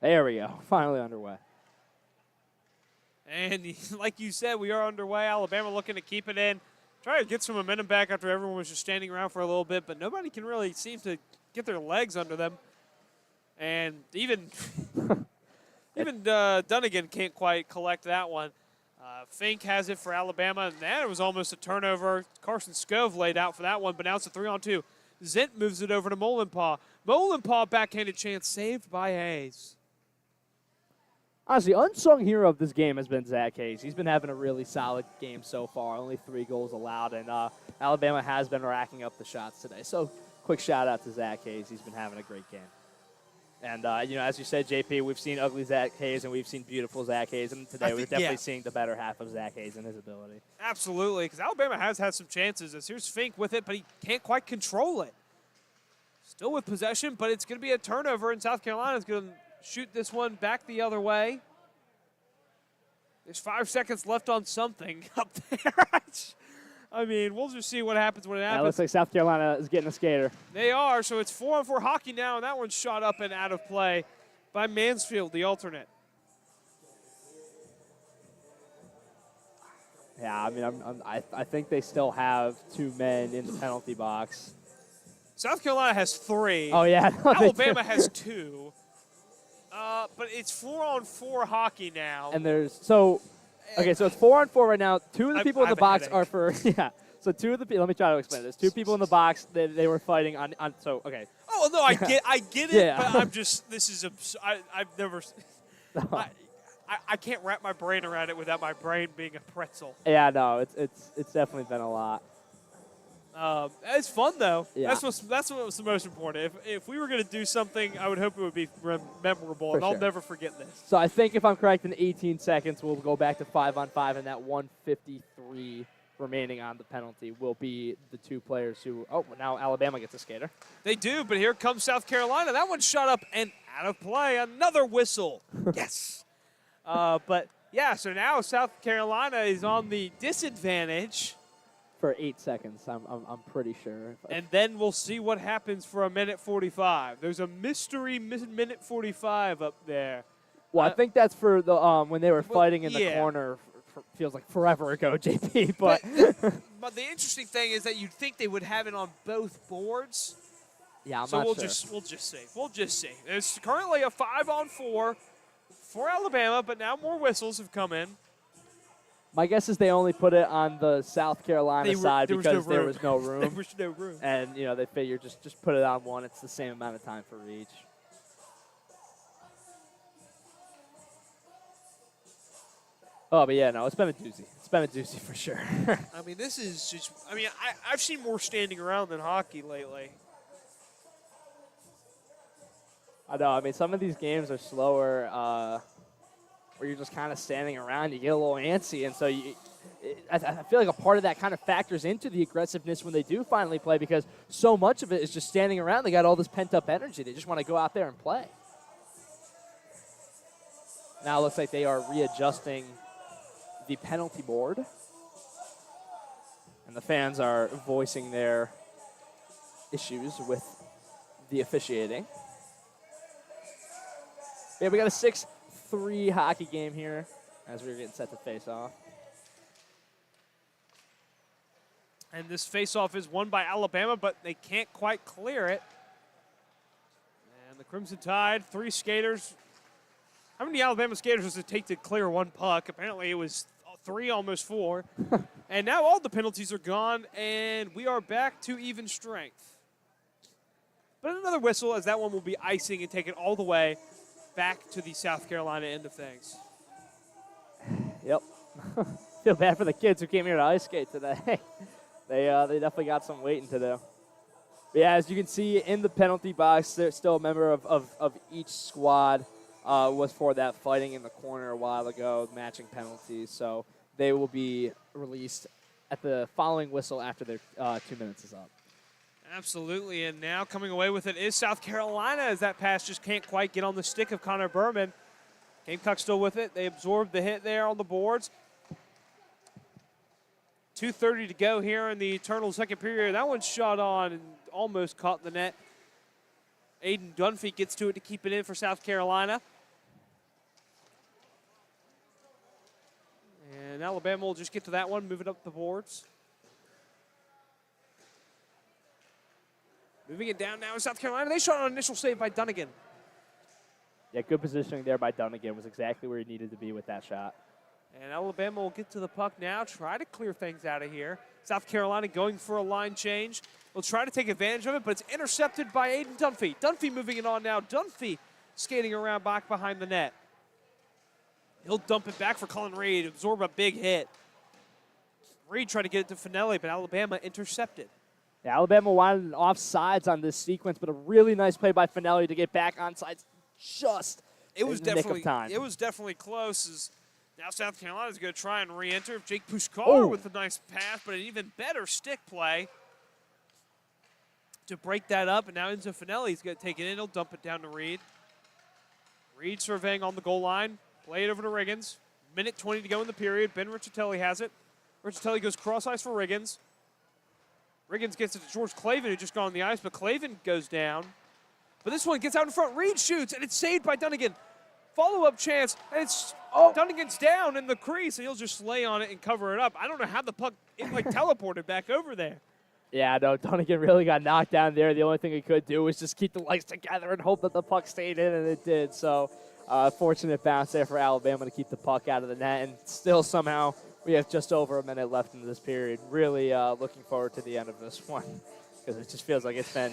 There we go. Finally underway. And like you said, we are underway. Alabama looking to keep it in. Try to get some momentum back after everyone was just standing around for a little bit, but nobody can really seem to get their legs under them. And even Dunnigan can't quite collect that one. Fink has it for Alabama, and that was almost a turnover. Carson Scove laid out for that one, but now it's a 3-on-2. Zint moves it over to Molenpaw. Molenpaw backhanded chance saved by Hayes. Honestly, unsung hero of this game has been Zach Hayes. He's been having a really solid game so far, only 3 goals allowed, and Alabama has been racking up the shots today. So quick shout-out to Zach Hayes. He's been having a great game. And, as you said, JP, we've seen ugly Zach Hayes and we've seen beautiful Zach Hayes, and today we're definitely seeing the better half of Zach Hayes and his ability. Absolutely, because Alabama has had some chances. As here's Fink with it, but he can't quite control it. Still with possession, but it's going to be a turnover, and South Carolina's going to shoot this one back the other way. There's 5 seconds left on something up there. I mean, we'll just see what happens when it happens. Yeah, looks like South Carolina is getting a skater. They are, so it's 4-on-4 hockey now, and that one's shot up and out of play by Mansfield, the alternate. Yeah, I mean, I think they still have 2 men in the penalty box. South Carolina has 3. Oh, yeah. Alabama has 2. But it's 4-on-4 hockey now. And there's so it's 4-on-4 right now. 2 of the people in the box headache. are for So 2 of the people. Let me try to explain this. 2 people in the box. They were fighting on. So okay. Oh no, I get it. Yeah. But I'm just I've never. I can't wrap my brain around it without my brain being a pretzel. Yeah, no, it's definitely been a lot. It's fun though. Yeah. That's what was the most important. If we were going to do something, I would hope it would be memorable, and I'll never forget this. So I think if I'm correct, in 18 seconds we'll go back to 5-on-5, and that 1:53 remaining on the penalty will be the 2 players who. Oh, now Alabama gets a skater. They do, but here comes South Carolina. That one shot up and out of play. Another whistle. Yes. But yeah, so now South Carolina is on the disadvantage. For 8 seconds, I'm pretty sure. And then we'll see what happens for a minute 45. There's a mystery minute 45 up there. Well, I think that's for the when they were fighting in the yeah. corner. Feels like forever ago, JP. But but the interesting thing is that you'd think they would have it on both boards. Yeah, I'm so not we'll sure. we'll just see. There's currently a 5-on-4 for Alabama, but now more whistles have come in. My guess is they only put it on the South Carolina side because there was no room. There was no room. And, they figure just put it on one. It's the same amount of time for each. Oh, but yeah, no, it's been a doozy. It's been a doozy for sure. I mean, this is just, I've seen more standing around than hockey lately. I know. I mean, some of these games are slower where you're just kind of standing around. You get a little antsy, and so I feel like a part of that kind of factors into the aggressiveness when they do finally play, because so much of it is just standing around. They got all this pent-up energy. They just want to go out there and play. Now it looks like they are readjusting the penalty board, and the fans are voicing their issues with the officiating. Yeah, we got a 6-3 hockey game here as we're getting set to face off. And this face-off is won by Alabama, but they can't quite clear it. And the Crimson Tide, 3 skaters. How many Alabama skaters does it take to clear 1 puck? Apparently it was 3, almost 4. And now all the penalties are gone, and we are back to even strength. But another whistle, as that one will be icing and take it all the way back to the South Carolina end of things. Yep. Feel bad for the kids who came here to ice skate today. They definitely got some waiting to do. But yeah, as you can see in the penalty box, there's still a member of each squad was for that fighting in the corner a while ago, matching penalties. So they will be released at the following whistle after their 2 minutes is up. Absolutely, and now coming away with it is South Carolina, as that pass just can't quite get on the stick of Connor Berman. Gamecock still with it. They absorbed the hit there on the boards. 2:30 to go here in the eternal second period. That one's shot on and almost caught the net. Aiden Dunphy gets to it to keep it in for South Carolina. And Alabama will just get to that one, move it up the boards. Moving it down now in South Carolina. They shot an initial save by Dunnigan. Yeah, good positioning there by Dunnigan. Was exactly where he needed to be with that shot. And Alabama will get to the puck now, try to clear things out of here. South Carolina going for a line change. They'll try to take advantage of it, but it's intercepted by Aiden Dunphy. Dunphy moving it on now. Dunphy skating around back behind the net. He'll dump it back for Colin Reed, absorb a big hit. Reed tried to get it to Finelli, but Alabama intercepted. Yeah, Alabama wanted an offsides on this sequence, but a really nice play by Finelli to get back onside just in the nick of time. It was definitely close. As now South Carolina's going to try and re-enter. Jake Pushkar with a nice pass, but an even better stick play to break that up. And now Enzo Finelli's going to take it in. He'll dump it down to Reed. Reed surveying on the goal line. Play it over to Riggins. Minute 20 to go in the period. Ben Riccitelli has it. Riccitelli goes cross ice for Riggins. Riggins gets it to George Clavin, who just got on the ice, but Clavin goes down. But this one gets out in front. Reed shoots, and it's saved by Dunnigan. Follow-up chance, and it's Dunnigan's down in the crease, and he'll just lay on it and cover it up. I don't know how the puck teleported back over there. Yeah, no, Dunnigan really got knocked down there. The only thing he could do was just keep the legs together and hope that the puck stayed in, and it did. So, fortunate bounce there for Alabama to keep the puck out of the net, and still somehow we have just over a minute left in this period. Really looking forward to the end of this one because it just feels like it's been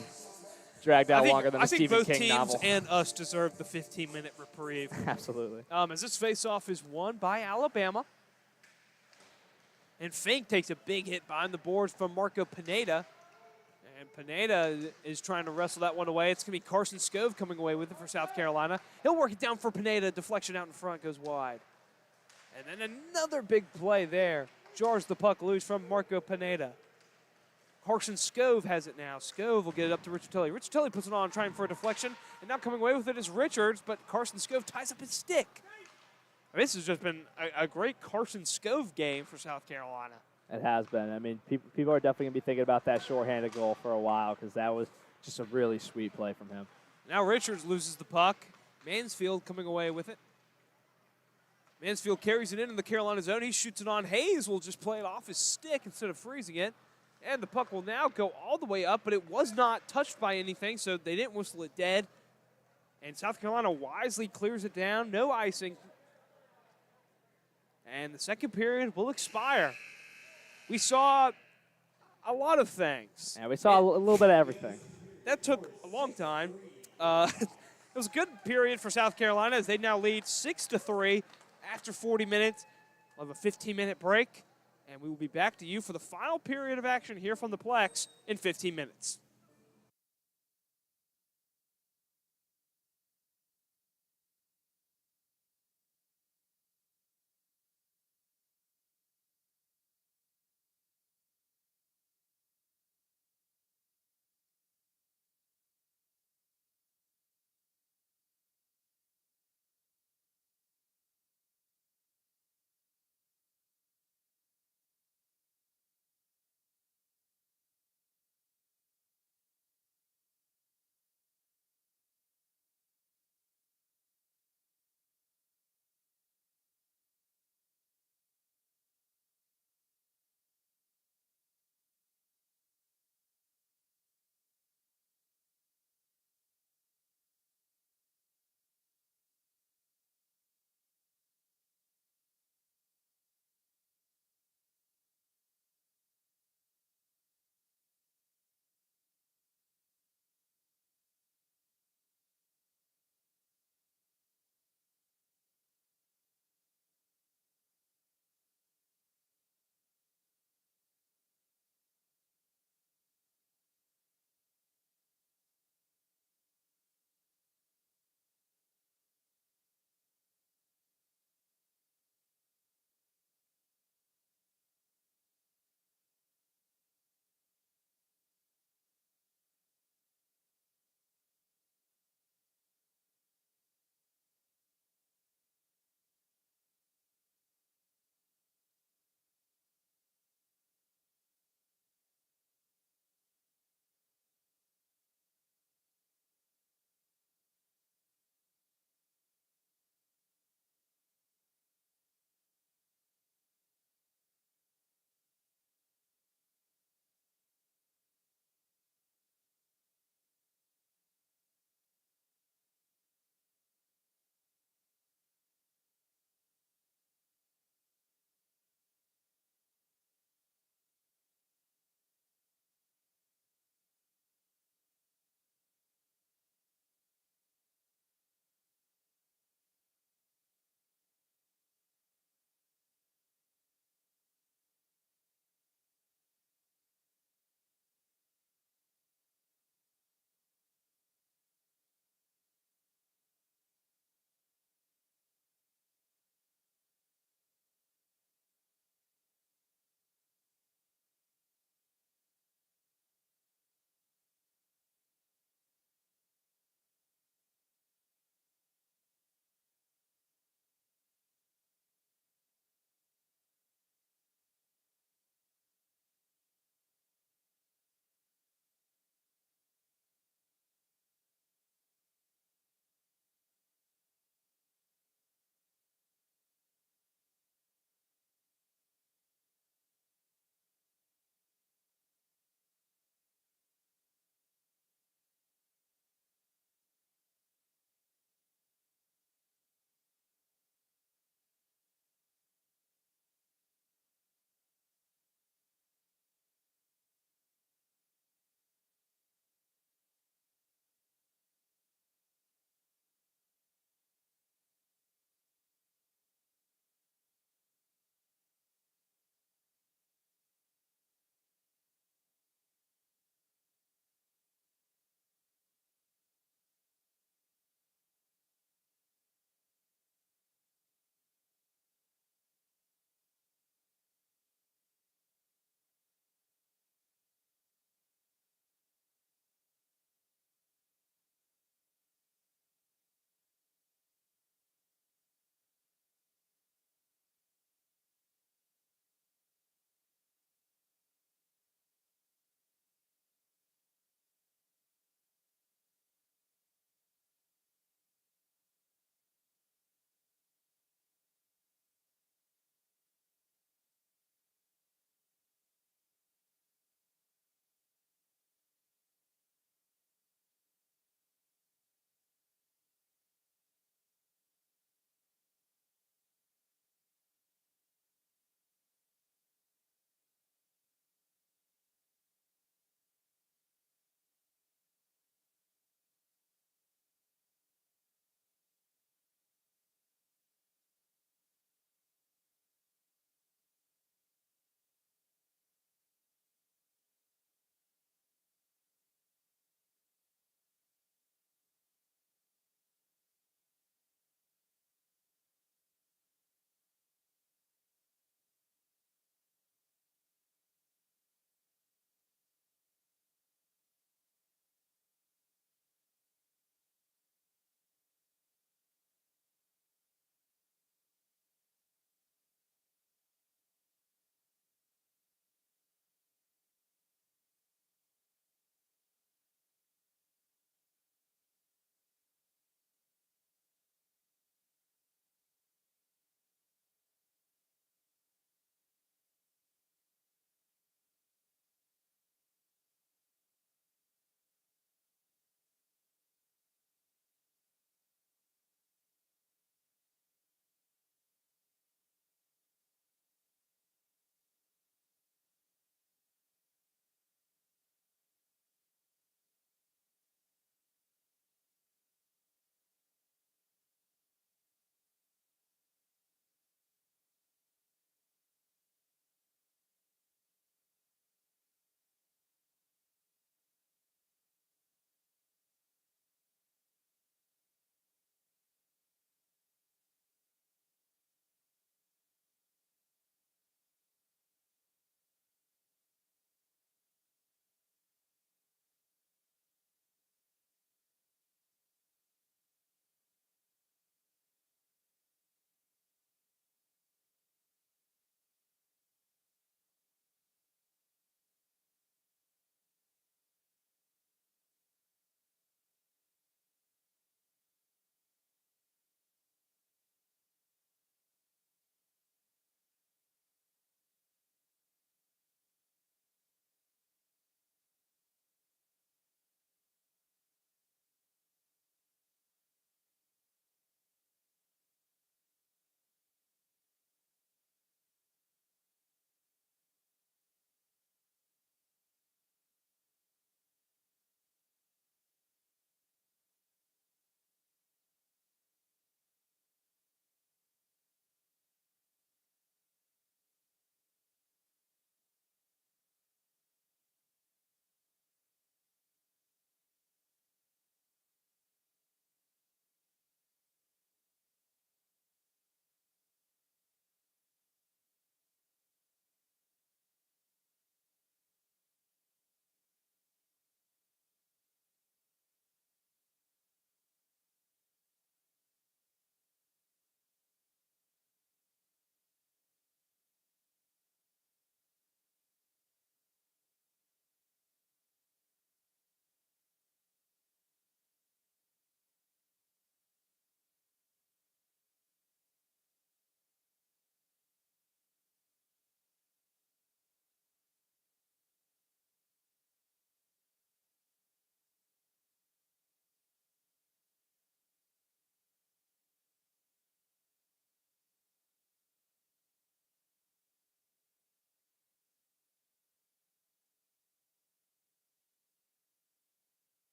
dragged out longer than a Stephen King novel. I think both teams and us deserve the 15-minute reprieve. Absolutely. As this face-off is won by Alabama. And Fink takes a big hit behind the boards from Marco Pineda. And Pineda is trying to wrestle that one away. It's going to be Carson Scove coming away with it for South Carolina. He'll work it down for Pineda. Deflection out in front goes wide. And then another big play there. Jars the puck loose from Marco Pineda. Carson Scove has it now. Scove will get it up to Riccitelli. Riccitelli puts it on, trying for a deflection. And now coming away with it is Richards, but Carson Scove ties up his stick. This has just been a great Carson Scove game for South Carolina. It has been. I mean, people are definitely going to be thinking about that shorthanded goal for a while because that was just a really sweet play from him. Now Richards loses the puck. Mansfield coming away with it. Mansfield carries it in the Carolina zone. He shoots it on. Hayes will just play it off his stick instead of freezing it. And the puck will now go all the way up, but it was not touched by anything, so they didn't whistle it dead. And South Carolina wisely clears it down. No icing. And the second period will expire. We saw a lot of things. Yeah, we saw a little bit of everything. That took a long time. It was a good period for South Carolina as they now lead 6-3 after 40 minutes. We'll have a 15-minute break, and we will be back to you for the final period of action here from the Plex in 15 minutes.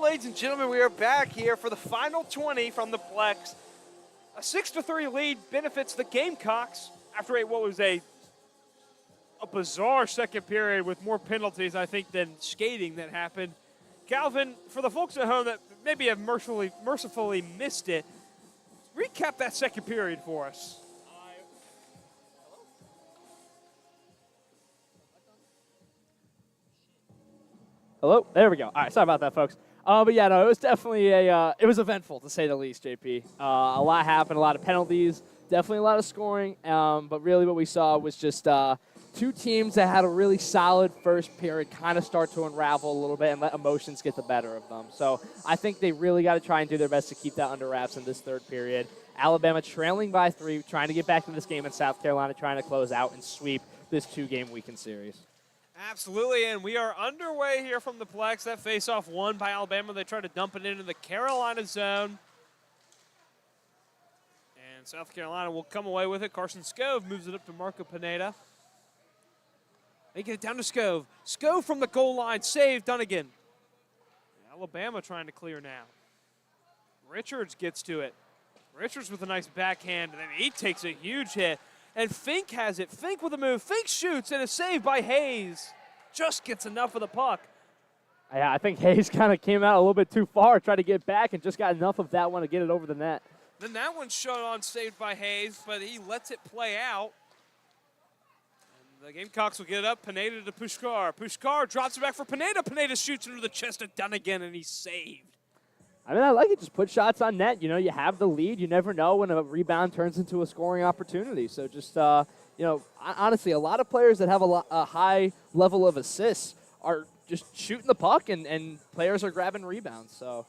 ladies and gentlemen, we are back here for the final 20 from the Plex. A 6-3 lead benefits the Gamecocks after what was a bizarre second period with more penalties, I think, than skating that happened. Calvin, for the folks at home that maybe have mercifully missed it, recap that second period for us. Hello? There we go. All right, sorry about that, folks. But yeah, no, it was definitely it was eventful, to say the least, JP. A lot happened, a lot of penalties, definitely a lot of scoring, but really what we saw was just two teams that had a really solid first period kind of start to unravel a little bit and let emotions get the better of them. So I think they really got to try and do their best to keep that under wraps in this third period. Alabama trailing by 3, trying to get back to this game, in South Carolina trying to close out and sweep this 2-game weekend series. Absolutely, and we are underway here from the Plex. That face-off won by Alabama. They tried to dump it into the Carolina zone. And South Carolina will come away with it. Carson Scove moves it up to Marco Pineda. They get it down to Scove. Scove from the goal line, save Dunnigan. Alabama trying to clear now. Richards gets to it. Richards with a nice backhand, and then he takes a huge hit. And Fink has it. Fink with a move. Fink shoots, and a save by Hayes. Just gets enough of the puck. Yeah, I think Hayes kind of came out a little bit too far, tried to get back, and just got enough of that one to get it over the net. Then that one's shot on, saved by Hayes, but he lets it play out. And the Gamecocks will get it up. Pineda to Pushkar. Pushkar drops it back for Pineda. Pineda shoots into the chest of Dunnigan, and he's saved. I mean, I like it. Just put shots on net. You know, you have the lead. You never know when a rebound turns into a scoring opportunity. So just, you know, honestly, a lot of players that have a high level of assists are just shooting the puck, and players are grabbing rebounds. So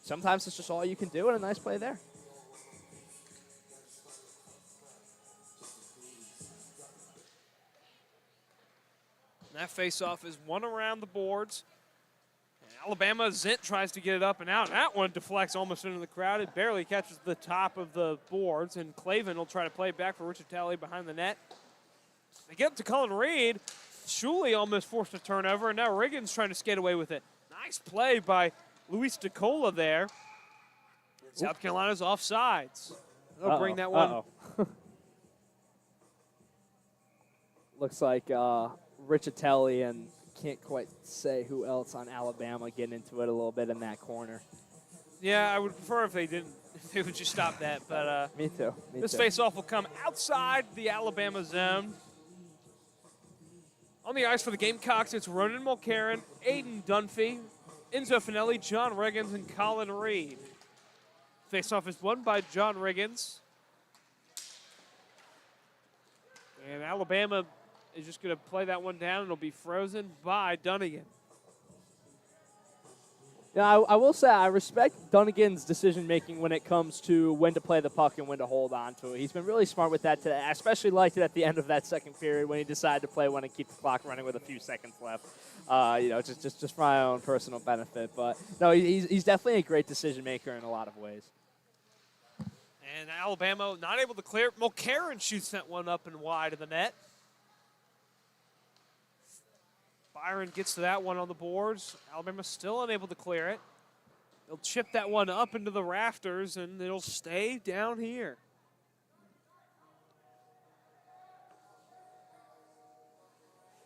sometimes it's just all you can do, and a nice play there. That face-off is won around the boards. Alabama, Zint tries to get it up and out. That one deflects almost into the crowd. It barely catches the top of the boards, and Clavin will try to play it back for Richard Talley behind the net. They get up to Cullen Reed. Shuley almost forced a turnover, and now Riggins trying to skate away with it. Nice play by Luis DeCola there. South Carolina's offsides. They'll bring that one. Looks like Riccitelli and can't quite say who else on Alabama getting into it a little bit in that corner. Yeah, I would prefer if they didn't, if they would just stop that. But Me too. This face-off will come outside the Alabama zone. On the ice for the Gamecocks, it's Ronan Mulcairn, Aiden Dunphy, Enzo Finelli, John Riggins, and Colin Reed. Face-off is won by John Riggins. And Alabama is just going to play that one down. It'll be frozen by Dunnigan. Yeah, I will say I respect Dunnigan's decision-making when it comes to when to play the puck and when to hold on to it. He's been really smart with that today. I especially liked it at the end of that second period when he decided to play one and keep the clock running with a few seconds left. You know, just for my own personal benefit. But, no, he's definitely a great decision-maker in a lot of ways. And Alabama not able to clear it. Mulcairn shoots that one up and wide of the net. Byron gets to that one on the boards. Alabama still unable to clear it. They'll chip that one up into the rafters, and it'll stay down here.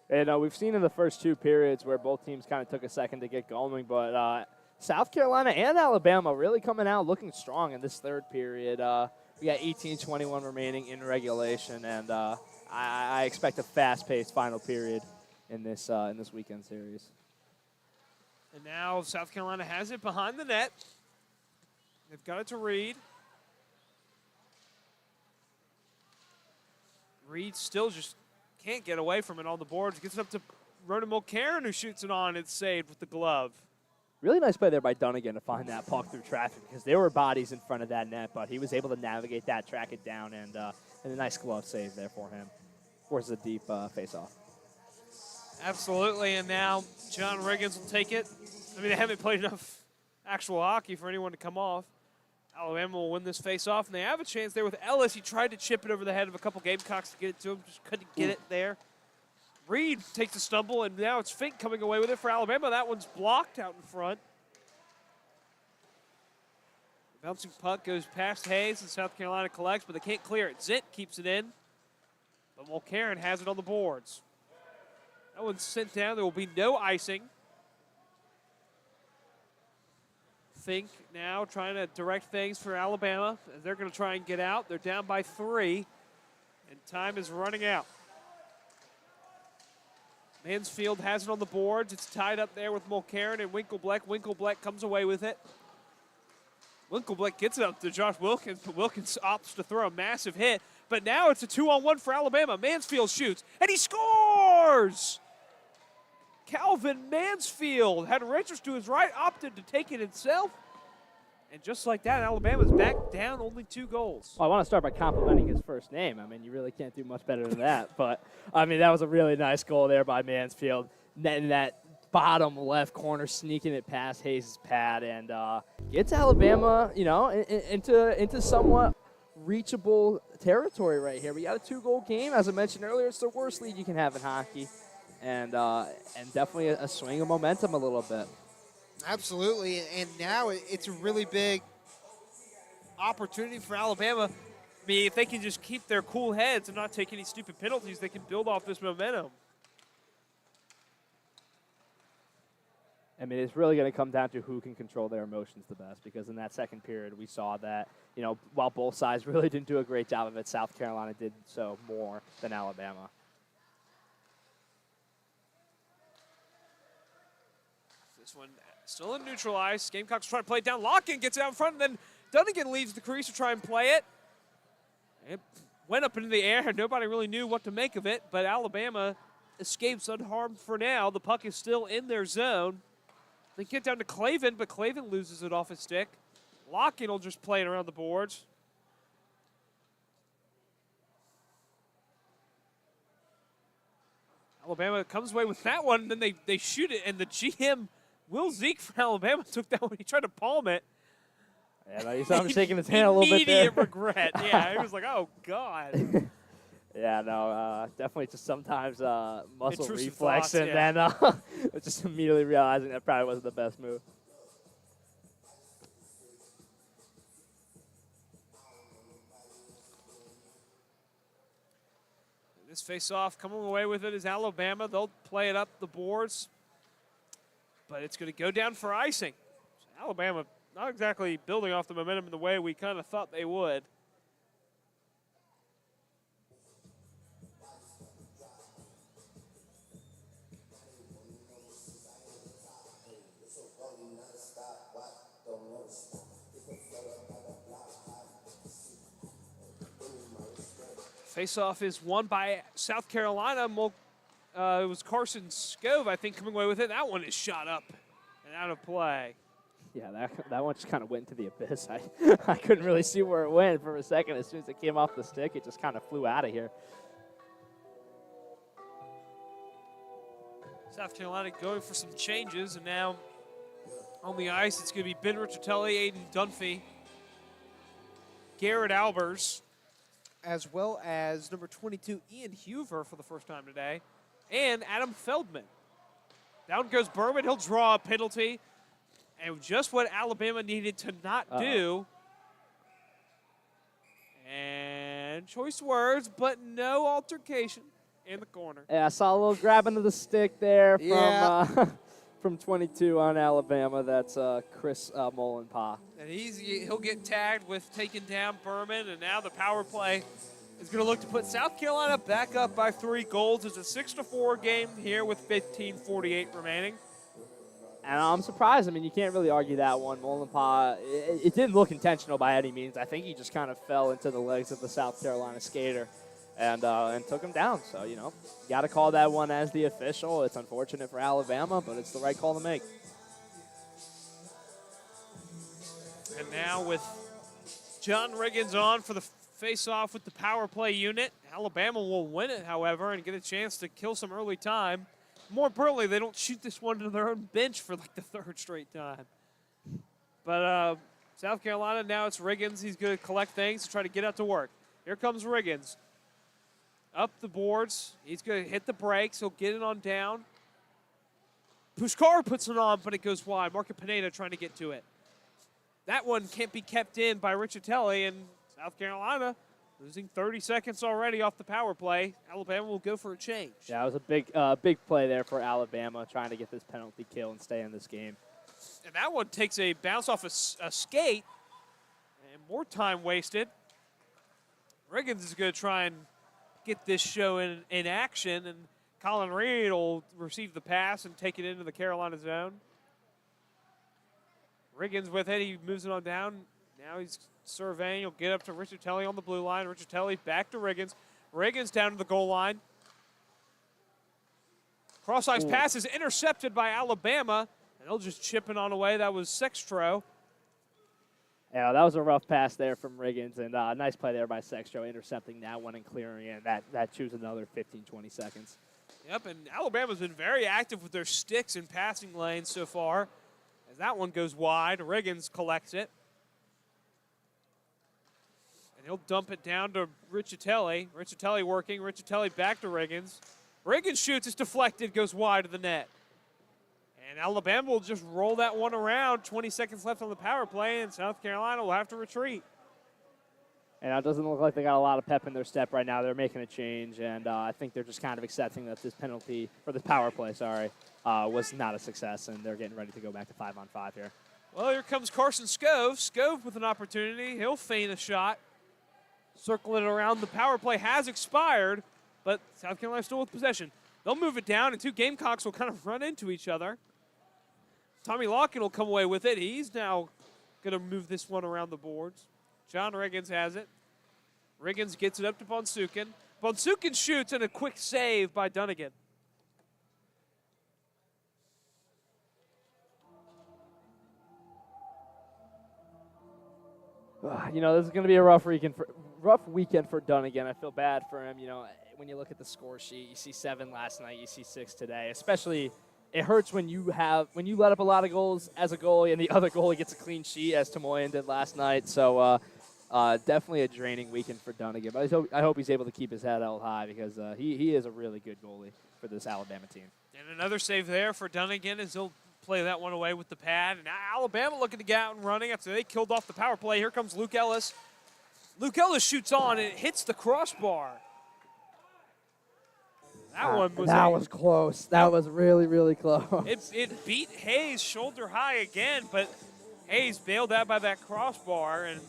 And we've seen in the first two periods where both teams kind of took a second to get going, but South Carolina and Alabama really coming out looking strong in this third period. We got 18:21 remaining in regulation, and I expect a fast-paced final period in this weekend series. And now South Carolina has it behind the net. They've got it to Reed. Reed still just can't get away from it on the boards. Gets it up to Ronan Mulcairn, who shoots it on. It's saved with the glove. Really nice play there by Dunnigan to find that puck through traffic because there were bodies in front of that net, but he was able to navigate that, track it down, and a nice glove save there for him. Forces a deep face-off. Absolutely, and now John Riggins will take it. I mean, they haven't played enough actual hockey for anyone to come off. Alabama will win this face-off, and they have a chance there with Ellis. He tried to chip it over the head of a couple Gamecocks to get it to him, just couldn't get it there. Reed takes a stumble, and now it's Fink coming away with it for Alabama. That one's blocked out in front. Bouncing puck goes past Hayes, and South Carolina collects, but they can't clear it. Zint keeps it in, but Mulcairn has it on the boards. That one's sent down. There will be no icing. Fink now trying to direct things for Alabama. They're going to try and get out. They're down by 3, and time is running out. Mansfield has it on the boards. It's tied up there with Mulcairn and Winklebleck. Winklebleck comes away with it. Winklebleck gets it up to Josh Wilkins, but Wilkins opts to throw a massive hit. But now it's a 2-on-1 for Alabama. Mansfield shoots, and he scores! Calvin Mansfield had Richards to his right, opted to take it himself. And just like that, Alabama's back down only 2 goals. Well, I want to start by complimenting his first name. I mean, you really can't do much better than that. But, I mean, that was a really nice goal there by Mansfield. Netting that bottom left corner, sneaking it past Hayes' pad, and gets Alabama, you know, into somewhat reachable territory right here. We got a 2-goal game. As I mentioned earlier, it's the worst lead you can have in hockey. And definitely a swing of momentum a little bit. Absolutely, and now it's a really big opportunity for Alabama. I mean, if they can just keep their cool heads and not take any stupid penalties, they can build off this momentum. I mean, it's really going to come down to who can control their emotions the best, because in that second period, we saw that, you know, while both sides really didn't do a great job of it, South Carolina did so more than Alabama. This one still in neutral ice. Gamecocks trying to play it down. Locken gets it out in front, and then Dunnigan leaves the crease to try and play it. It went up into the air. Nobody really knew what to make of it, but Alabama escapes unharmed for now. The puck is still in their zone. They get down to Clavin, but Clavin loses it off his stick. Locken will just play it around the boards. Alabama comes away with that one, and then they shoot it, and the GM, Will Zeke from Alabama, took that one. He tried to palm it. Yeah, you saw him shaking his hand a little bit there. Immediate regret. Yeah, he was like, oh, God. Yeah, no, definitely just sometimes muscle Intrusive reflex, thoughts, and yeah. then just immediately realizing that probably wasn't the best move. This face-off coming away with it is Alabama. They'll play it up the boards, but it's going to go down for icing. So Alabama not exactly building off the momentum in the way we kind of thought they would. Face-off is won by South Carolina. It was Carson Scove, I think, coming away with it. That one is shot up and out of play. Yeah, that one just kind of went into the abyss. I couldn't really see where it went for a second. As soon as it came off the stick, it just kind of flew out of here. South Carolina going for some changes, and now on the ice, it's going to be Ben Ricciatelli, Aiden Dunphy, Garrett Albers, as well as number 22, Ian Huver for the first time today, and Adam Feldman. Down goes Berman. He'll draw a penalty, and just what Alabama needed to not do. And choice words, but no altercation in the corner. Yeah, I saw a little grabbing of the stick there from Yeah. from 22 on Alabama. That's Chris Mullenpaw. And he'll get tagged with taking down Berman, and now the power play is going to look to put South Carolina back up by 3 goals. It's a 6-4 game here with 15:48 remaining. And I'm surprised. I mean, you can't really argue that one. Mullenpaw, it didn't look intentional by any means. I think he just kind of fell into the legs of the South Carolina skater and took him down. So, you know, got to call that one as the official. It's unfortunate for Alabama, but it's the right call to make. And now with John Riggins on for the face-off with the power play unit, Alabama will win it, however, and get a chance to kill some early time. More importantly, they don't shoot this one to their own bench for like the 3rd straight time. But South Carolina, now it's Riggins. He's going to collect things to try to get out to work. Here comes Riggins. Up the boards. He's going to hit the brakes. He'll get it on down. Pushkar puts it on, but it goes wide. Marco Pineda trying to get to it. that one can't be kept in by Riccitelli, and South Carolina losing 30 seconds already off the power play. Alabama will go for a change. Yeah, it was a big play there for Alabama, trying to get this penalty kill and stay in this game. And that one takes a bounce off a skate, and more time wasted. Riggins is going to try and get this show in action, and Colin Reed will receive the pass and take it into the Carolina zone. Riggins with it. He moves it on down. Now he's surveying. He'll get up to Riccitelli on the blue line. Riccitelli back to Riggins. Riggins down to the goal line. Cross-ice pass is intercepted by Alabama, and they'll just chip it on away. That was Sextro. Yeah, that was a rough pass there from Riggins, and a nice play there by Sextro, intercepting that one and clearing it. That chews another 15, 20 seconds. Yep, and Alabama's been very active with their sticks in passing lanes so far. As that one goes wide, Riggins collects it. And he'll dump it down to Riccitelli. Riccitelli working. Riccitelli back to Riggins. Riggins shoots. It's deflected. Goes wide of the net. And Alabama will just roll that one around. 20 seconds left on the power play, and South Carolina will have to retreat. And it doesn't look like they got a lot of pep in their step right now. They're making a change, and I think they're just kind of accepting that this penalty, or the power play, was not a success, and they're getting ready to go back to 5-on-5 here. Well, here comes Carson Scove. Scove with an opportunity. He'll feint a shot. Circle it around. The power play has expired, but South Carolina still with possession. They'll move it down, and two Gamecocks will kind of run into each other. Tommy Locken will come away with it. He's now going to move this one around the boards. John Riggins has it. Riggins gets it up to Bonsukin. Bonsukin shoots, and a quick save by Dunnigan. You know, this is going to be a rough weekend for Dunnigan. I feel bad for him. You know, when you look at the score sheet, you see 7 last night, you see 6 today. Especially, it hurts when you let up a lot of goals as a goalie, and the other goalie gets a clean sheet, as Tamoyan did last night. So definitely a draining weekend for Dunnigan. But I hope he's able to keep his head held high, because he is a really good goalie for this Alabama team. And another save there for Dunnigan as he'll play that one away with the pad. And now Alabama looking to get out and running after they killed off the power play. Here comes Luke Ellis. Luke Ellis shoots on, and it hits the crossbar. That was close. That was really, really close. It beat Hayes shoulder high again, but Hayes bailed out by that crossbar, and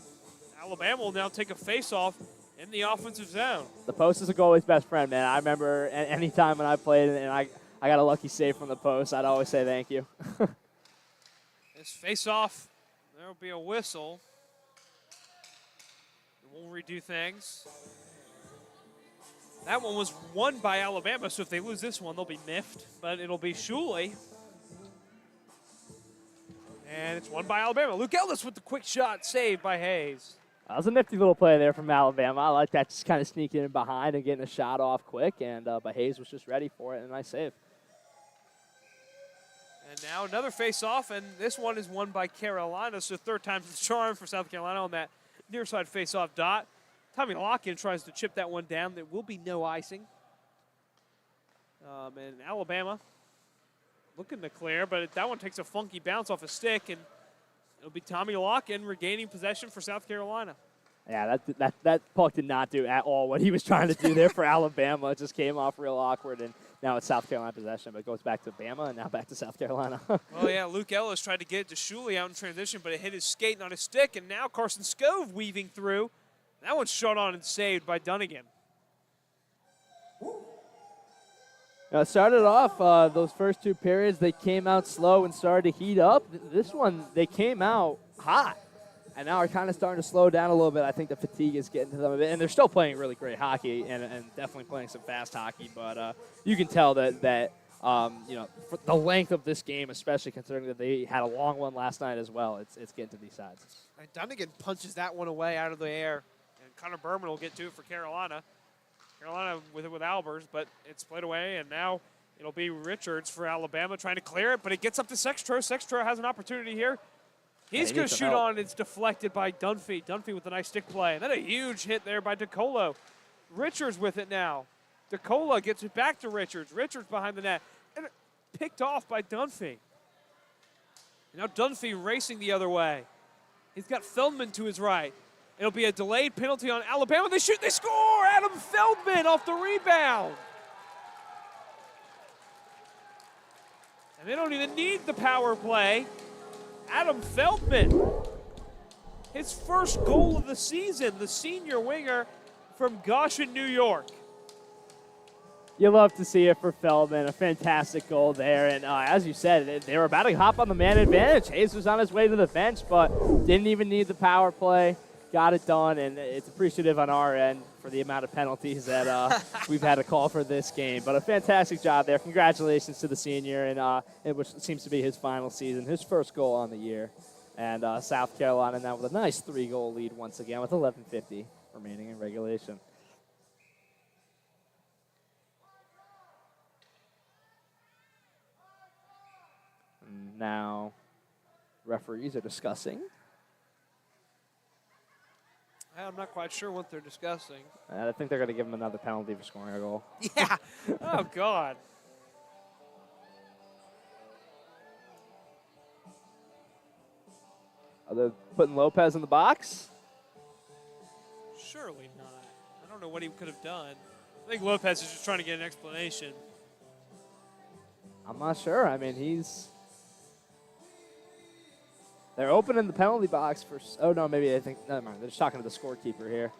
Alabama will now take a face-off in the offensive zone. The post is a goalie's best friend, man. I remember any time when I played and I got a lucky save from the post, I'd always say thank you. This face-off, there will be a whistle. We'll redo things. That one was won by Alabama, so if they lose this one, they'll be miffed. But it'll be Shuley. And it's won by Alabama. Luke Ellis with the quick shot, saved by Hayes. That was a nifty little play there from Alabama. I like that, just kind of sneaking in behind and getting a shot off quick. And but Hayes was just ready for it, and a nice save. And now another face-off, and this one is won by Carolina, so third time's the charm for South Carolina on that near side face-off dot. Tommy Locken tries to chip that one down. There will be no icing. And Alabama looking to clear, but that one takes a funky bounce off a stick, and it'll be Tommy Locken regaining possession for South Carolina. Yeah, that puck did not do at all what he was trying to do there for Alabama. It just came off real awkward, and now it's South Carolina possession, but it goes back to Bama and now back to South Carolina. Well, yeah, Luke Ellis tried to get it to Shuley out in transition, but it hit his skate, not his stick, and now Carson Scove weaving through. That one's shot on and saved by Dunnigan. Now, it started off those first 2 periods, they came out slow and started to heat up. This one, they came out hot, and now are kind of starting to slow down a little bit. I think the fatigue is getting to them a bit, and they're still playing really great hockey and definitely playing some fast hockey. But you can tell that you know, for the length of this game, especially considering that they had a long one last night as well, it's getting to these sides. And Dunnigan punches that one away out of the air, and Connor Berman will get to it for Carolina. Carolina with it with Albers, but it's played away, and now it'll be Richards for Alabama trying to clear it, but it gets up to Sextro. Sextro has an opportunity here. He's going to shoot on. It's deflected by Dunphy. Dunphy with a nice stick play. And then a huge hit there by DeColo. Richards with it now. DeColo gets it back to Richards. Richards behind the net. And picked off by Dunphy. Now Dunphy racing the other way. He's got Feldman to his right. It'll be a delayed penalty on Alabama. They shoot, they score! Adam Feldman off the rebound. And they don't even need the power play. Adam Feldman, his first goal of the season, the senior winger from Goshen, New York. You love to see it for Feldman. A fantastic goal there. And as you said, they were about to hop on the man advantage. Hayes was on his way to the bench, but didn't even need the power play. Got it done, and it's appreciative on our end for the amount of penalties that we've had to call for this game. But a fantastic job there. Congratulations to the senior, and which seems to be his final season, his first goal on the year. And South Carolina now with a nice 3-goal lead once again with 11:50 remaining in regulation. Now, referees are discussing. I'm not quite sure what they're discussing. I think they're going to give him another penalty for scoring a goal. Yeah. Oh, God. Are they putting Lopez in the box? Surely not. I don't know what he could have done. I think Lopez is just trying to get an explanation. I'm not sure. I mean, they're opening the penalty box for. Oh no, maybe I think. Never mind. They're just talking to the scorekeeper here.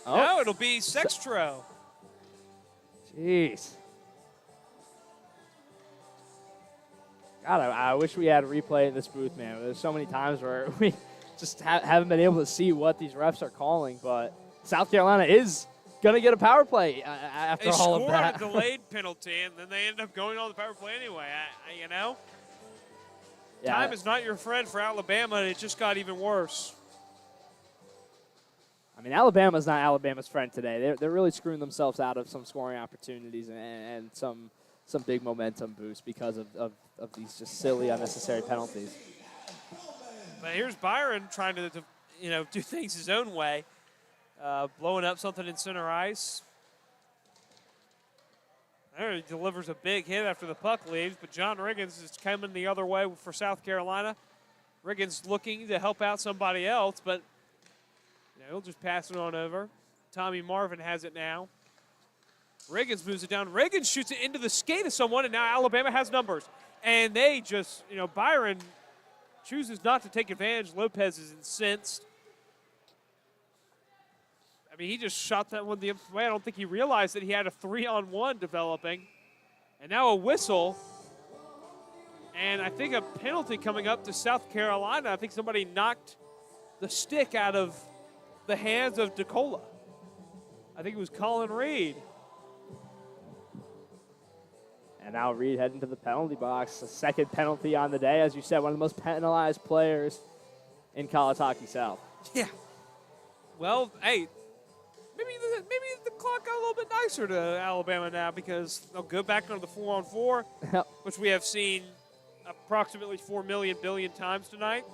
Oh. No, it'll be Sextro. Jeez. God, I wish we had a replay in this booth, man. There's so many times where we just haven't been able to see what these refs are calling, but South Carolina is going to get a power play after all of that. They scored a delayed penalty, and then they end up going on the power play anyway. You know? Yeah. Time is not your friend for Alabama, and it just got even worse. I mean, Alabama's not Alabama's friend today. They're really screwing themselves out of some scoring opportunities and some big momentum boosts because of these just silly, unnecessary penalties. But here's Byron trying to do things his own way. Blowing up something in center ice. There he delivers a big hit after the puck leaves, but John Riggins is coming the other way for South Carolina. Riggins looking to help out somebody else, but he'll just pass it on over. Tommy Marvin has it now. Riggins moves it down. Riggins shoots it into the skate of someone, and now Alabama has numbers. And they just, Byron chooses not to take advantage. Lopez is incensed. I mean, he just shot that one the way. I don't think he realized that he had a 3-on-1 developing. And now a whistle. And I think a penalty coming up to South Carolina. I think somebody knocked the stick out of the hands of DeCola. I think it was Colin Reed. And now Reed heading to the penalty box. A second penalty on the day. As you said, one of the most penalized players in college hockey south. Yeah. Well, hey, maybe the clock got a little bit nicer to Alabama now because they'll go back on the 4-on-4, which we have seen approximately 4 billion times tonight.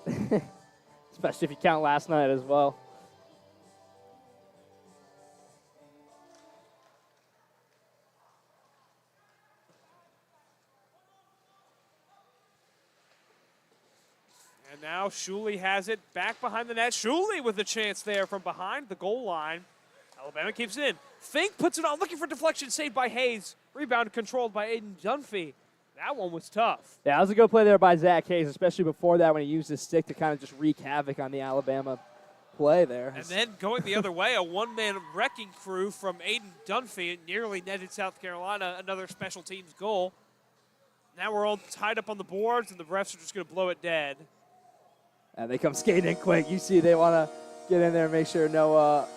Especially if you count last night as well. And now Shuley has it back behind the net. Shuley with a chance there from behind the goal line. Alabama keeps it in. Fink puts it on, looking for deflection, saved by Hayes. Rebound controlled by Aiden Dunphy. That one was tough. Yeah, that was a good play there by Zach Hayes, especially before that when he used his stick to kind of just wreak havoc on the Alabama play there. And then going the other way, a one-man wrecking crew from Aiden Dunphy nearly netted South Carolina another special teams goal. Now we're all tied up on the boards, and the refs are just going to blow it dead. And they come skating in quick. You see they want to get in there and make sure no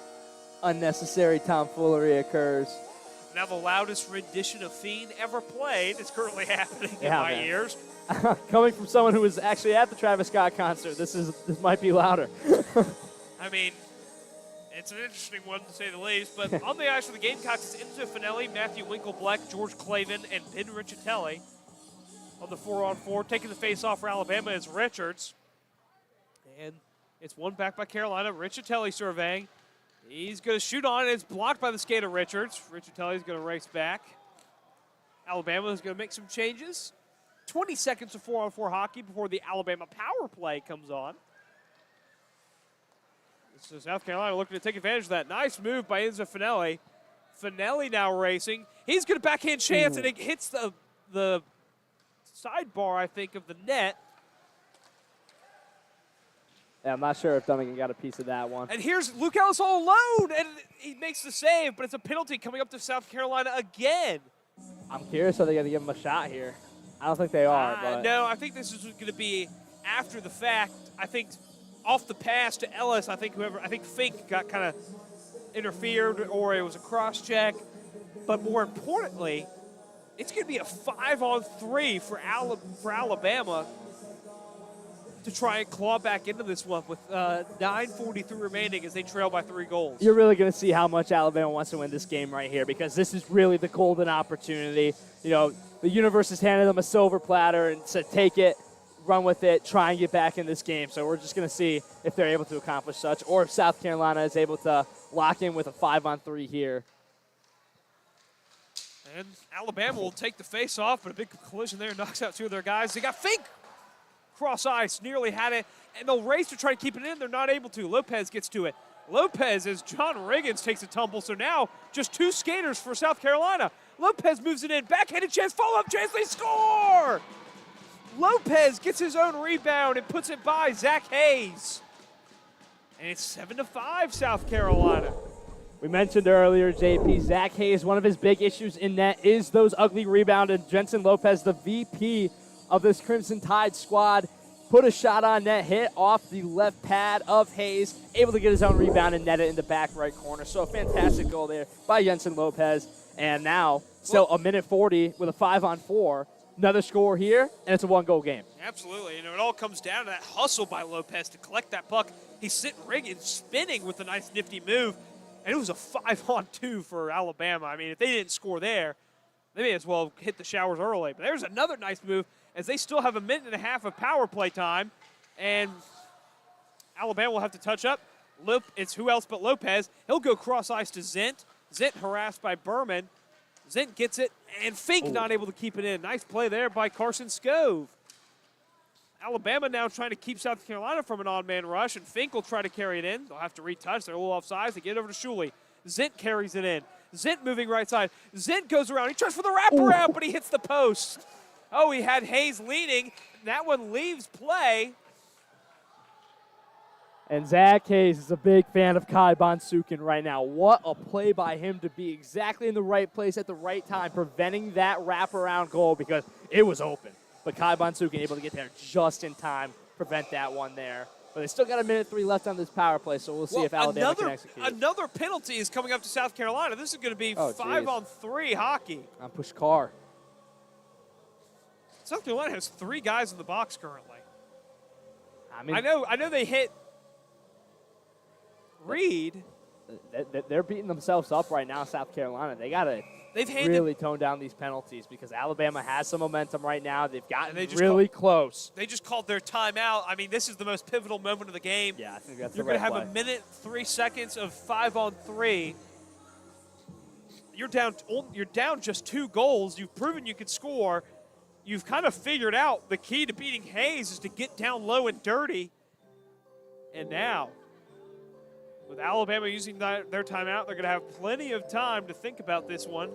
unnecessary tomfoolery occurs. Now the loudest rendition of Fiend ever played is currently happening in my ears. Coming from someone who was actually at the Travis Scott concert, this might be louder. I mean, it's an interesting one to say the least, but on the ice for the Gamecocks, it's Enzo Finelli, Matthew Winkleblack, George Clavin, and Ben Riccitelli. On the 4-on-4, taking the face-off for Alabama is Richards. And it's one back by Carolina. Riccitelli surveying. He's going to shoot on, and it's blocked by the skate of Richards. Riccitelli's going to race back. Alabama is going to make some changes. 20 seconds of 4-on-4 hockey before the Alabama power play comes on. So South Carolina looking to take advantage of that. Nice move by Enzo Finelli. Finelli now racing. He's going to backhand chance, and it hits the sidebar, I think, of the net. Yeah, I'm not sure if Dunnigan got a piece of that one. And here's Luke Ellis all alone, and he makes the save, but it's a penalty coming up to South Carolina again. I'm curious if they're going to give him a shot here. I don't think they are. But No, I think this is going to be after the fact. I think off the pass to Ellis, I think Fink got kind of interfered, or it was a cross check. But more importantly, it's going to be a 5-on-3 for Alabama to try and claw back into this one with 9:43 remaining as they trail by 3 goals. You're really going to see how much Alabama wants to win this game right here, because this is really the golden opportunity. You know, the universe has handed them a silver platter and said, take it, run with it, try and get back in this game. So we're just going to see if they're able to accomplish such, or if South Carolina is able to lock in with a 5-on-3 here. And Alabama will take the face off, but a big collision there knocks out 2 of their guys. They got Fink cross ice, nearly had it, and they'll race to try to keep it in. They're not able to. Lopez gets to it. Lopez, as John Riggins takes a tumble, so now just 2 skaters for South Carolina. Lopez moves it in, backhanded chance, follow-up chance, they score! Lopez gets his own rebound and puts it by Zach Hayes. And it's 7-5 South Carolina. We mentioned earlier, JP, Zach Hayes, one of his big issues in net is those ugly rebounds. And Jensen Lopez, the VP of this Crimson Tide squad, put a shot on net, hit off the left pad of Hayes, able to get his own rebound and net it in the back right corner. So a fantastic goal there by Jensen Lopez. And now, still a minute 40 with a 5-on-4. Another score here, and it's a 1-goal game. Absolutely. You know, it all comes down to that hustle by Lopez to collect that puck. He's sitting Riggins spinning with a nice nifty move. And it was a 5-on-2 for Alabama. I mean, if they didn't score there, they may as well hit the showers early. But there's another nice move as they still have a minute and a half of power play time. And Alabama will have to touch up. It's who else but Lopez. He'll go cross ice to Zent. Zent harassed by Berman. Zent gets it, and Fink not able to keep it in. Nice play there by Carson Scove. Alabama now trying to keep South Carolina from an on-man rush, and Fink will try to carry it in. They'll have to retouch. They're a little offsides. They get it over to Shuley. Zent carries it in. Zent moving right side. Zent goes around. He tries for the wraparound, but he hits the post. Oh, he had Hayes leaning. That one leaves play. And Zach Hayes is a big fan of Kai Bonsukin right now. What a play by him to be exactly in the right place at the right time, preventing that wraparound goal because it was open. But Kai Bonsukin able to get there just in time, prevent that one there. But they still got a minute 3 left on this power play, so we'll see if Alabama can execute. Another penalty is coming up to South Carolina. This is going to be 5-on-3 hockey. On push car. South Carolina has 3 guys in the box currently. I mean, I know they hit Reed. They're beating themselves up right now, South Carolina. They got to really tone down these penalties because Alabama has some momentum right now. They've gotten really close. They just called their timeout. I mean, this is the most pivotal moment of the game. Yeah, I think that's You're the right going to play. have a minute 3 seconds of 5-on-3. You're down just 2 goals. You've proven you could score. You've kind of figured out the key to beating Hayes is to get down low and dirty. And now, with Alabama using their timeout, they're going to have plenty of time to think about this one.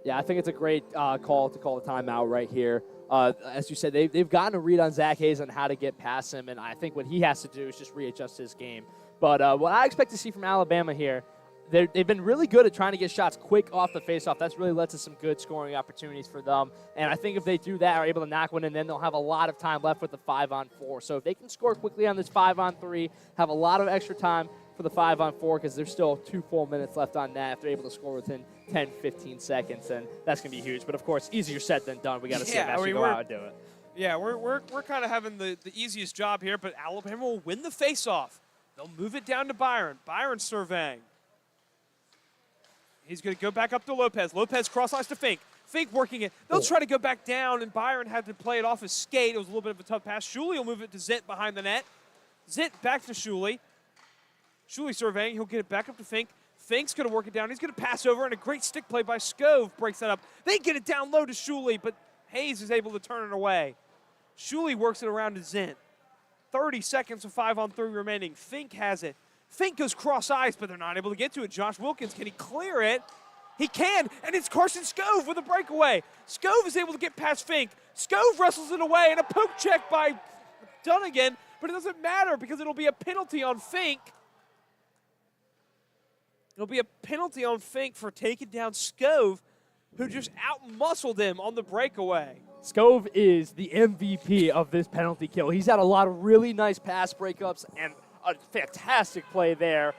Yeah, I think it's a great call to call a timeout right here. As you said, they've gotten a read on Zach Hayes on how to get past him, and I think what he has to do is just readjust his game. But what I expect to see from Alabama here, they've been really good at trying to get shots quick off the faceoff. That's really led to some good scoring opportunities for them. And I think if they do that, are able to knock one in, then they'll have a lot of time left with the 5-on-4. So if they can score quickly on this 5-on-3, have a lot of extra time for the 5-on-4 because there's still 2 full minutes left on that. If they're able to score within 10, 15 seconds, then that's going to be huge. But, of course, easier said than done. We got to see them actually go out and do it. Yeah, we're kind of having the easiest job here, but Alabama will win the faceoff. They'll move it down to Byron. Byron surveying. He's going to go back up to Lopez. Lopez cross ice to Fink. Fink working it. They'll try to go back down, and Byron had to play it off his skate. It was a little bit of a tough pass. Shuley will move it to Zent behind the net. Zent back to Shuley. Shuley surveying. He'll get it back up to Fink. Fink's going to work it down. He's going to pass over, and a great stick play by Scove breaks that up. They get it down low to Shuley, but Hayes is able to turn it away. Shuley works it around to Zint. 30 seconds with 5-on-3 remaining. Fink has it. Fink goes cross ice, but they're not able to get to it. Josh Wilkins, can he clear it? He can, and it's Carson Scove with a breakaway. Scove is able to get past Fink. Scove wrestles it away, and a poke check by Dunnigan, but it doesn't matter because it'll be a penalty on Fink. It'll be a penalty on Fink for taking down Scove, who just out-muscled him on the breakaway. Scove is the MVP of this penalty kill. He's had a lot of really nice pass breakups and a fantastic play there.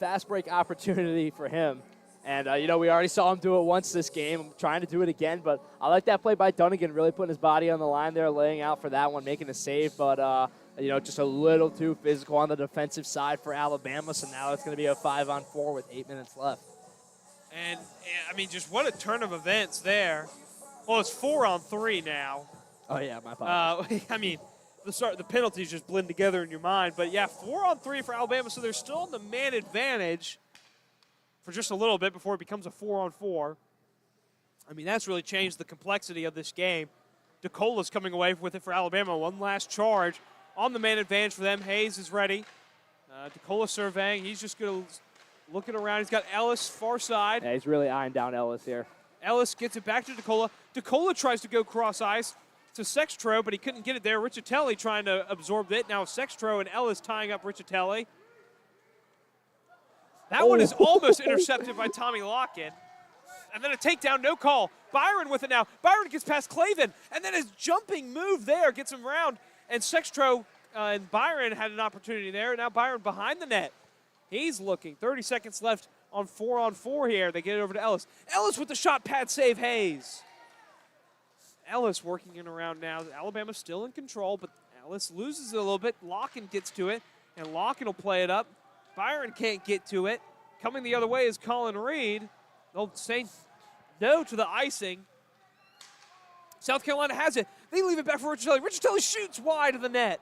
Fast break opportunity for him. And, we already saw him do it once this game. I'm trying to do it again, but I like that play by Dunnigan, really putting his body on the line there, laying out for that one, making a save. But, just a little too physical on the defensive side for Alabama. So now it's going to be a 5-on-4 with 8 minutes left. And, just what a turn of events there. Well, it's 4-on-3 now. Oh, yeah, my apologies. The penalties just blend together in your mind. But, yeah, 4-on-3 for Alabama, so they're still in the man advantage for just a little bit before it becomes a 4-on-4. That's really changed the complexity of this game. DeCola's coming away with it for Alabama. One last charge on the man advantage for them. Hayes is ready. DeCola surveying. He's just going to looking around. He's got Ellis far side. Yeah, he's really eyeing down Ellis here. Ellis gets it back to DeCola. DeCola tries to go cross ice to Sextro, but he couldn't get it there. Riccitelli trying to absorb it. Now Sextro and Ellis tying up Riccitelli. That one is almost intercepted by Tommy Locken. And then a takedown, no call. Byron with it now. Byron gets past Clavin, and then his jumping move there gets him around. And Sextro and Byron had an opportunity there. Now Byron behind the net. He's looking. 30 seconds left on 4-on-4 here. They get it over to Ellis. Ellis with the shot pad save, Hayes. Ellis working in around now. Alabama's still in control, but Ellis loses it a little bit. Locken gets to it, and Locken will play it up. Byron can't get to it. Coming the other way is Colin Reed. They'll say no to the icing. South Carolina has it. They leave it back for Riccitelli. Riccitelli shoots wide of the net.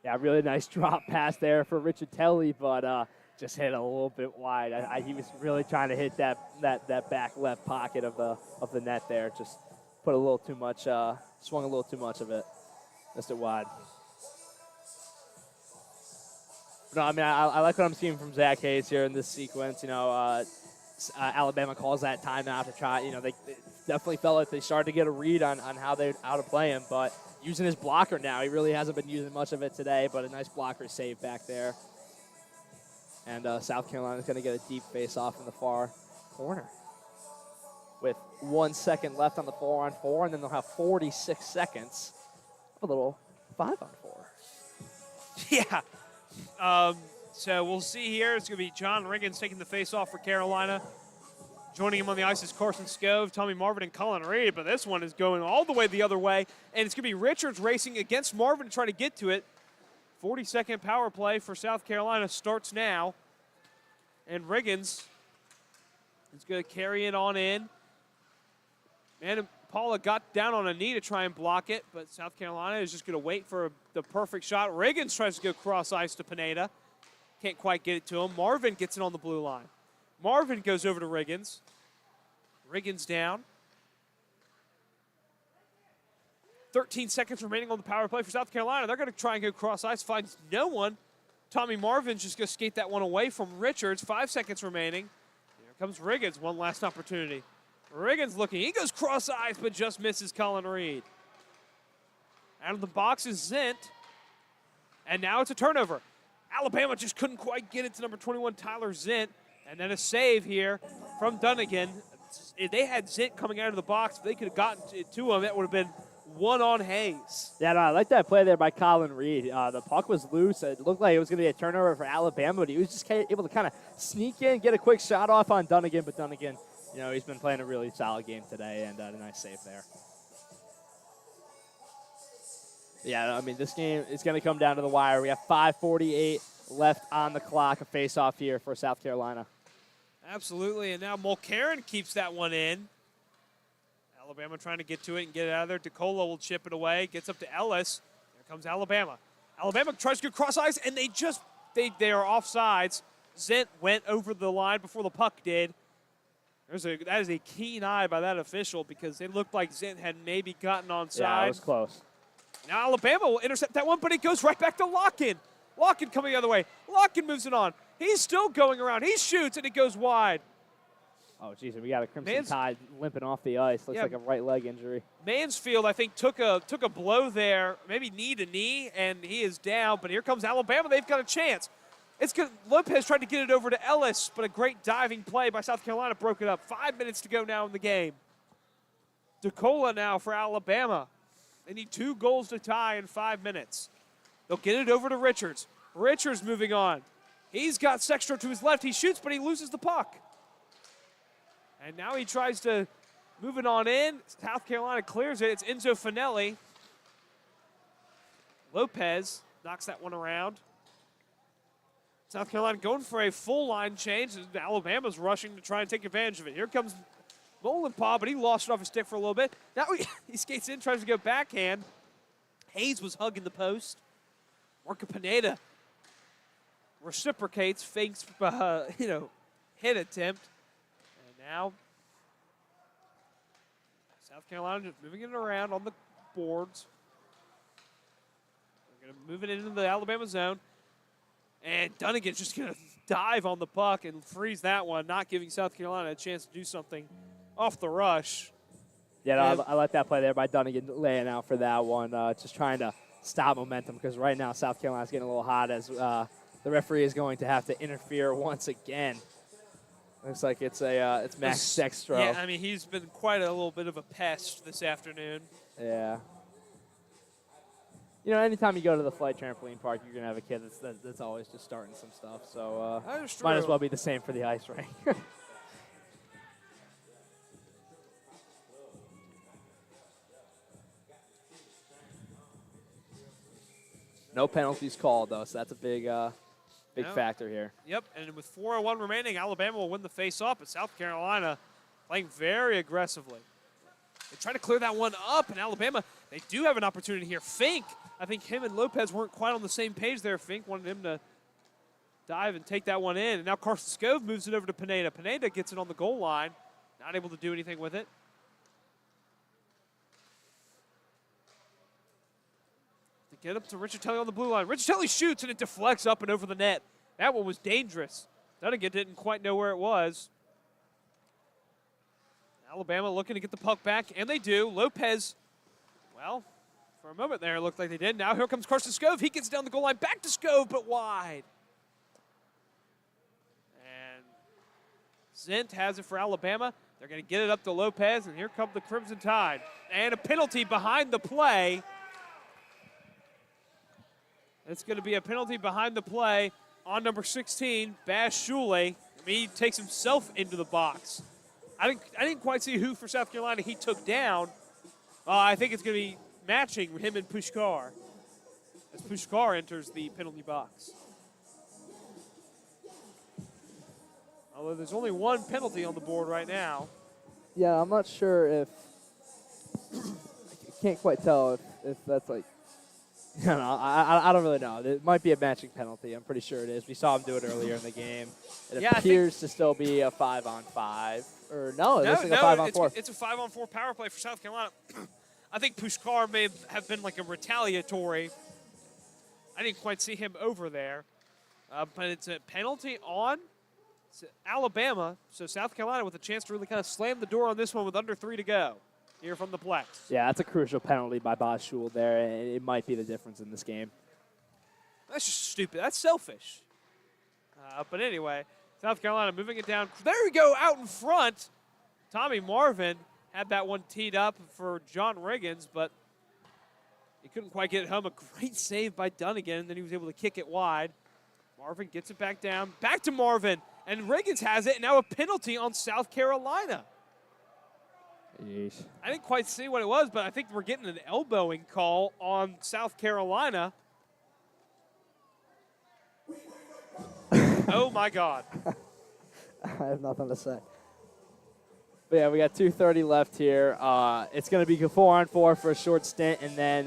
Yeah, really nice drop pass there for Riccitelli, but just hit a little bit wide. He was really trying to hit that back left pocket of the net there. Just put a little too much, swung a little too much of it. Missed it wide. No, I like what I'm seeing from Zach Hayes here in this sequence. Alabama calls that timeout to try. They definitely felt like they started to get a read on how to play him, but using his blocker now. He really hasn't been using much of it today, but a nice blocker save back there. And South Carolina's going to get a deep face-off in the far corner with 1 second left on the 4-on-4, and then they'll have 46 seconds of a little 5-on-4. Yeah. So we'll see here. It's going to be John Riggins taking the face-off for Carolina. Joining him on the ice is Carson Scove, Tommy Marvin, and Colin Reed, but this one is going all the way the other way, and it's going to be Richards racing against Marvin to try to get to it. 40-second power play for South Carolina starts now, and Riggins is going to carry it on in. And Paula got down on a knee to try and block it, but South Carolina is just going to wait for the perfect shot. Riggins tries to go cross ice to Pineda. Can't quite get it to him. Marvin gets it on the blue line. Marvin goes over to Riggins. Riggins down. 13 seconds remaining on the power play for South Carolina. They're going to try and go cross ice, finds no one. Tommy Marvin's just going to skate that one away from Richards. 5 seconds remaining. Here comes Riggins, one last opportunity. Riggins looking. He goes cross ice, but just misses Colin Reed. Out of the box is Zint. And now it's a turnover. Alabama just couldn't quite get it to number 21, Tyler Zint. And then a save here from Dunnigan. If they had Zint coming out of the box, if they could have gotten it to him, that would have been one on Hayes. Yeah, no, I like that play there by Colin Reed. The puck was loose. It looked like it was going to be a turnover for Alabama, but he was just able to kind of sneak in, get a quick shot off on Dunnigan. But Dunnigan, he's been playing a really solid game today, and a nice save there. Yeah, this game is going to come down to the wire. We have 5:48 left on the clock, a face-off here for South Carolina. Absolutely, and now Mulcairn keeps that one in. Alabama trying to get to it and get it out of there. DeCola will chip it away, gets up to Ellis. Here comes Alabama. Alabama tries to go cross ice, and they are offsides. Zint went over the line before the puck did. That is a keen eye by that official because it looked like Zint had maybe gotten onside. Yeah, it was close. Now Alabama will intercept that one, but it goes right back to Locken. Locken coming the other way. Locken moves it on. He's still going around. He shoots, and it goes wide. Oh, geez, and we got a Crimson Tide limping off the ice. Looks like a right leg injury. Mansfield, I think, took a blow there, maybe knee to knee, and he is down. But here comes Alabama. They've got a chance. It's good. Lopez tried to get it over to Ellis, but a great diving play by South Carolina broke it up. 5 minutes to go now in the game. DeCola now for Alabama. They need 2 goals to tie in 5 minutes. They'll get it over to Richards. Richards moving on. He's got Sextro to his left. He shoots, but he loses the puck. And now he tries to move it on in. South Carolina clears it. It's Enzo Finelli. Lopez knocks that one around. South Carolina going for a full line change. Alabama's rushing to try and take advantage of it. Here comes Molenpaw, but he lost it off his stick for a little bit. Now he skates in, tries to go backhand. Hayes was hugging the post. Marco Pineda reciprocates, fakes, hit attempt. Now, South Carolina just moving it around on the boards. They're going to move it into the Alabama zone. And Dunnigan's just going to dive on the puck and freeze that one, not giving South Carolina a chance to do something off the rush. Yeah, no, I like that play there by Dunnigan laying out for that one, just trying to stop momentum because right now South Carolina's getting a little hot as the referee is going to have to interfere once again. Looks like it's Max Sextro. Yeah, I mean, he's been quite a little bit of a pest this afternoon. Yeah. You know, anytime you go to the Flight Trampoline Park, you're going to have a kid that's always just starting some stuff. So might as well be the same for the ice rink. No penalties called, though, so that's a big factor here. Yep, and with 4:01 remaining, Alabama will win the face-off, but South Carolina playing very aggressively. They try to clear that one up, and Alabama, they do have an opportunity here. Fink, I think him and Lopez weren't quite on the same page there. Fink wanted him to dive and take that one in, and now Carson Scove moves it over to Pineda. Pineda gets it on the goal line, not able to do anything with it. Get up to Riccitelli on the blue line. Riccitelli shoots, and it deflects up and over the net. That one was dangerous. Dunnigan didn't quite know where it was. Alabama looking to get the puck back, and they do. Lopez, well, for a moment there, it looked like they did. Now here comes Carson Scove. He gets down the goal line. Back to Scove, but wide. And Zint has it for Alabama. They're going to get it up to Lopez, and here come the Crimson Tide. And a penalty behind the play. It's going to be a penalty behind the play on number 16, Bash Shule. He takes himself into the box. I didn't quite see who for South Carolina he took down. I think it's going to be matching him and Pushkar as Pushkar enters the penalty box. Although there's only one penalty on the board right now. Yeah, I'm not sure if I can't quite tell if that's like. I don't really know. It might be a matching penalty. I'm pretty sure it is. We saw him do it earlier in the game. It appears to still be a 5-on-5. Or no, it looks like a 5-on-4. It's a 5-on-4 power play for South Carolina. I think Pushkar may have been like a retaliatory. I didn't quite see him over there. But it's a penalty on Alabama. So South Carolina with a chance to really kind of slam the door on this one with under 3 to go. Here from the Plex. Yeah, that's a crucial penalty by Boz Schul there, and it might be the difference in this game. That's just stupid. That's selfish. But anyway, South Carolina moving it down. There we go, out in front. Tommy Marvin had that one teed up for John Riggins, but he couldn't quite get it home. A great save by Dunnigan, and then he was able to kick it wide. Marvin gets it back down. Back to Marvin, and Riggins has it, and now a penalty on South Carolina. Yeesh. I didn't quite see what it was, but I think we're getting an elbowing call on South Carolina. Oh, my God. I have nothing to say. But, yeah, we got 2:30 left here. It's going to be 4-on-4 for a short stint, and then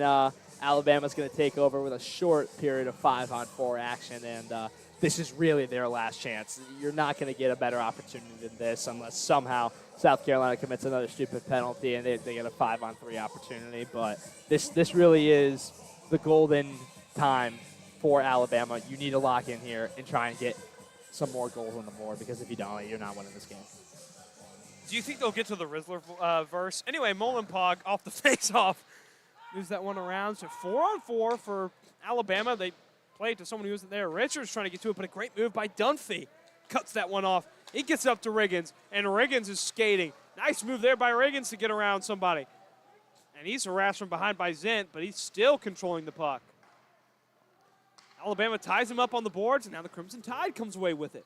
Alabama's going to take over with a short period of 5-on-4 action. And this is really their last chance. You're not going to get a better opportunity than this unless somehow South Carolina commits another stupid penalty and they get a 5-on-3 opportunity. But this really is the golden time for Alabama. You need to lock in here and try and get some more goals on the board, because if you don't, you're not winning this game. Do you think they'll get to the Rizzler verse? Anyway, Molenpog off the face-off moves that one around. So 4-on-4 for Alabama. They play it to someone who isn't there. Richards trying to get to it, but a great move by Dunphy. Cuts that one off. He gets up to Riggins, and Riggins is skating. Nice move there by Riggins to get around somebody. And he's harassed from behind by Zint, but he's still controlling the puck. Alabama ties him up on the boards, and now the Crimson Tide comes away with it.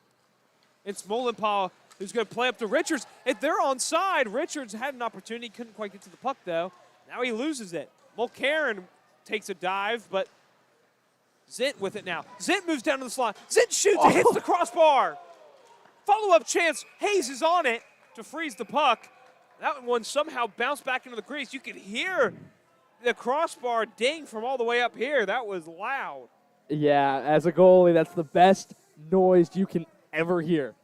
It's Molenpog who's going to play up to Richards. If they're onside, Richards had an opportunity, couldn't quite get to the puck, though. Now he loses it. Mulcairn takes a dive, but Zint with it now. Zint moves down to the slot. Zint shoots and hits the crossbar. Follow-up chance. Hayes is on it to freeze the puck. That one somehow bounced back into the crease. You could hear the crossbar ding from all the way up here. That was loud. Yeah, as a goalie, that's the best noise you can ever hear,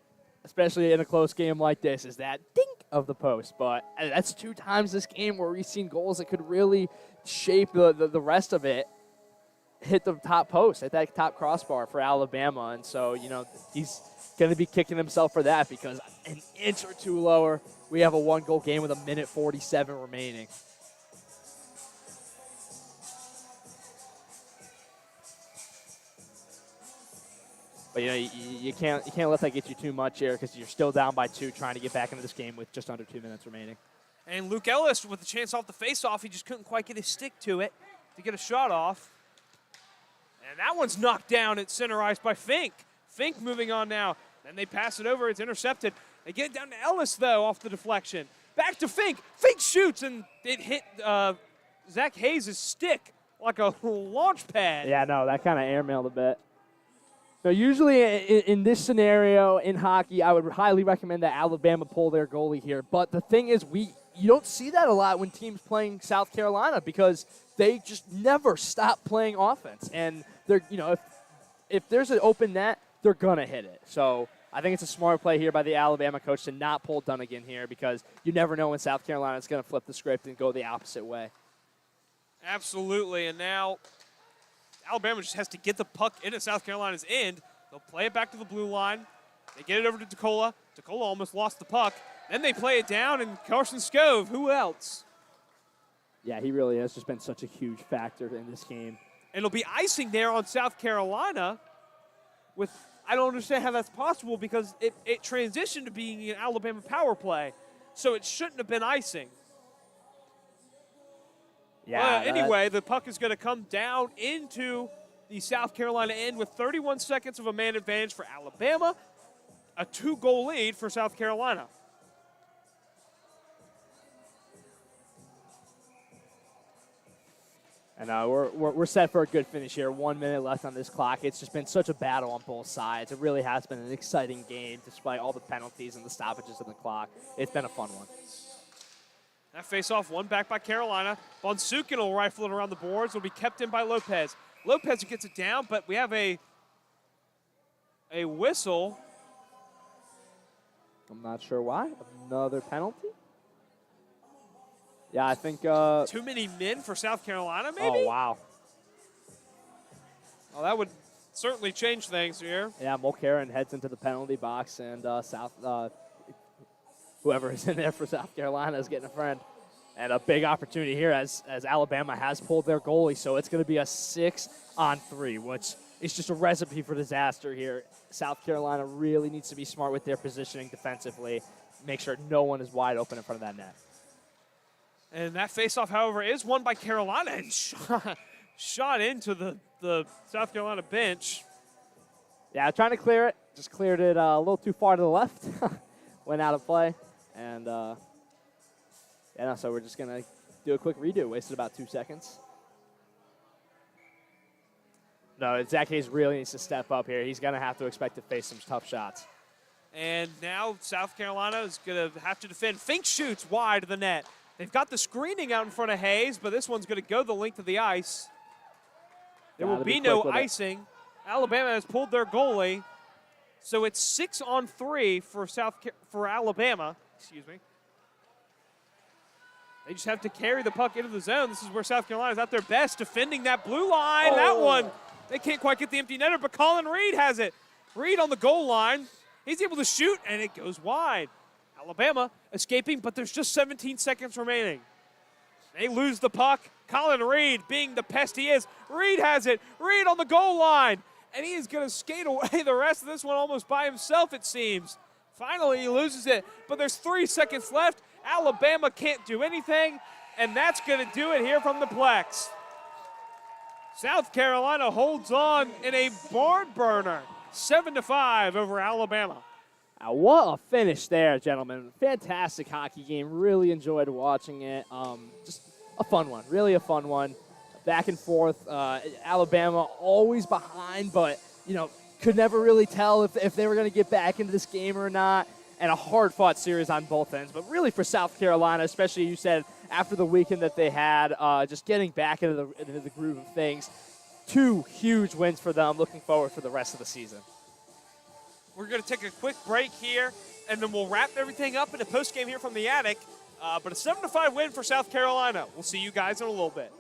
especially in a close game like this, is that ding of the post. But that's 2 times this game where we've seen goals that could really shape the rest of it hit the top post, at that top crossbar for Alabama. And so, you know, he's going to be kicking himself for that, because an inch or 2 lower, we have a 1-goal game with 1:47 remaining. But, you know, you can't let that get you too much here, because you're still down by 2 trying to get back into this game with just under 2 minutes remaining. And Luke Ellis with the chance off the faceoff. He just couldn't quite get his stick to it to get a shot off. And that one's knocked down at center ice by Fink. Fink moving on now. Then they pass it over. It's intercepted. They get it down to Ellis, though, off the deflection. Back to Fink. Fink shoots, and it hit Zach Hayes' stick like a launch pad. Yeah, no, that kind of airmailed a bit. Now, usually in this scenario in hockey, I would highly recommend that Alabama pull their goalie here. But the thing is, you don't see that a lot when teams playing South Carolina, because they just never stop playing offense. And they're, you know, if there's an open net, they're gonna hit it. So I think it's a smart play here by the Alabama coach to not pull Dunnigan here, because you never know when South Carolina is gonna flip the script and go the opposite way. Absolutely, and now Alabama just has to get the puck into South Carolina's end. They'll play it back to the blue line. They get it over to DeCola. DeCola almost lost the puck. Then they play it down, and Carson Scove, who else? Yeah, he really has just been such a huge factor in this game. And it'll be icing there on South Carolina. I don't understand how that's possible, because it transitioned to being an Alabama power play, so it shouldn't have been icing. Yeah. Anyway, the puck is going to come down into the South Carolina end with 31 seconds of a man advantage for Alabama, a 2-goal lead for South Carolina. And we're set for a good finish here. 1 minute left on this clock. It's just been such a battle on both sides. It really has been an exciting game, despite all the penalties and the stoppages on the clock. It's been a fun one. That face-off won back by Carolina. Bonsukin will rifle it around the boards. It'll be kept in by Lopez. Lopez gets it down, but we have a whistle. I'm not sure why. Another penalty? Yeah, I think... Too many men for South Carolina, maybe? Oh, wow. Well, that would certainly change things here. Yeah, Mulcairn heads into the penalty box, and whoever is in there for South Carolina is getting a friend. And a big opportunity here as Alabama has pulled their goalie, so it's going to be a 6-on-3, which is just a recipe for disaster here. South Carolina really needs to be smart with their positioning defensively, make sure no one is wide open in front of that net. And that faceoff, however, is won by Carolina and shot into the South Carolina bench. Yeah, trying to clear it. Just cleared it a little too far to the left. Went out of play. And, so we're just going to do a quick redo. Wasted about 2 seconds. No, Zach Hayes really needs to step up here. He's going to have to expect to face some tough shots. And now South Carolina is going to have to defend. Fink shoots wide of the net. They've got the screening out in front of Hayes, but this one's going to go the length of the ice. There will be no icing. Alabama has pulled their goalie, so it's 6-on-3 for Alabama. Excuse me. They just have to carry the puck into the zone. This is where South Carolina's at their best, defending that blue line. Oh. That one, they can't quite get the empty netter, but Colin Reed has it. Reed on the goal line. He's able to shoot, and it goes wide. Alabama escaping, but there's just 17 seconds remaining. They lose the puck. Colin Reed, being the pest he is, Reed has it. Reed on the goal line, and he is going to skate away the rest of this one almost by himself, it seems. Finally, he loses it, but there's 3 seconds left. Alabama can't do anything, and that's going to do it here from the Plex. South Carolina holds on in a barn burner, 7-5 over Alabama. What a finish there, gentlemen. Fantastic hockey game. Really enjoyed watching it. Just a fun one. Really a fun one. Back and forth. Alabama always behind, but, could never really tell if they were going to get back into this game or not. And a hard-fought series on both ends. But really for South Carolina, especially you said after the weekend that they had, just getting back into the groove of things. 2 huge wins for them. Looking forward for the rest of the season. We're going to take a quick break here, and then we'll wrap everything up in a postgame here from the attic. But a 7-5 win for South Carolina. We'll see you guys in a little bit.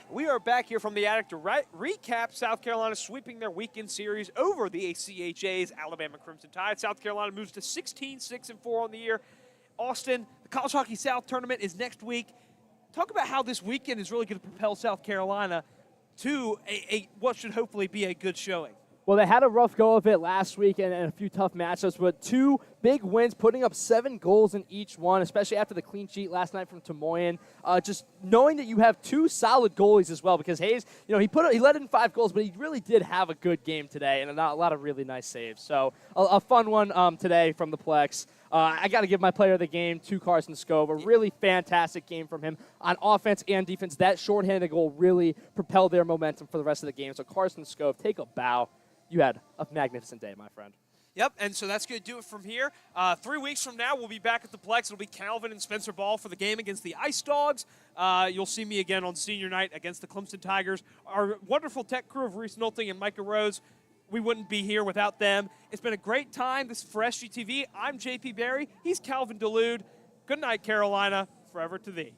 We are back here from the attic to recap South Carolina sweeping their weekend series over the ACHA's Alabama Crimson Tide. South Carolina moves to 16-6-4 on the year. Austin, the College Hockey South tournament is next week. Talk about how this weekend is really going to propel South Carolina to what should hopefully be a good showing. Well, they had a rough go of it last week and a few tough matchups, but 2 big wins, putting up 7 goals in each one, especially after the clean sheet last night from Tomoyan. Just knowing that you have 2 solid goalies as well, because Hayes, he let in 5 goals, but he really did have a good game today and a lot of really nice saves. So a fun one today from the Plex. I got to give my player of the game to Carson Skov. A really fantastic game from him on offense and defense. That shorthanded goal really propelled their momentum for the rest of the game. So Carson Skov, take a bow. You had a magnificent day, my friend. Yep, and so that's going to do it from here. 3 weeks from now, we'll be back at the Plex. It'll be Calvin and Spencer Ball for the game against the Ice Dogs. You'll see me again on senior night against the Clemson Tigers. Our wonderful tech crew of Reece, Nolting, and Micah, Rhoades, we wouldn't be here without them. It's been a great time. This is for SGTV. I'm JP Barry. He's Calvin DeLude. Good night, Carolina. Forever to thee.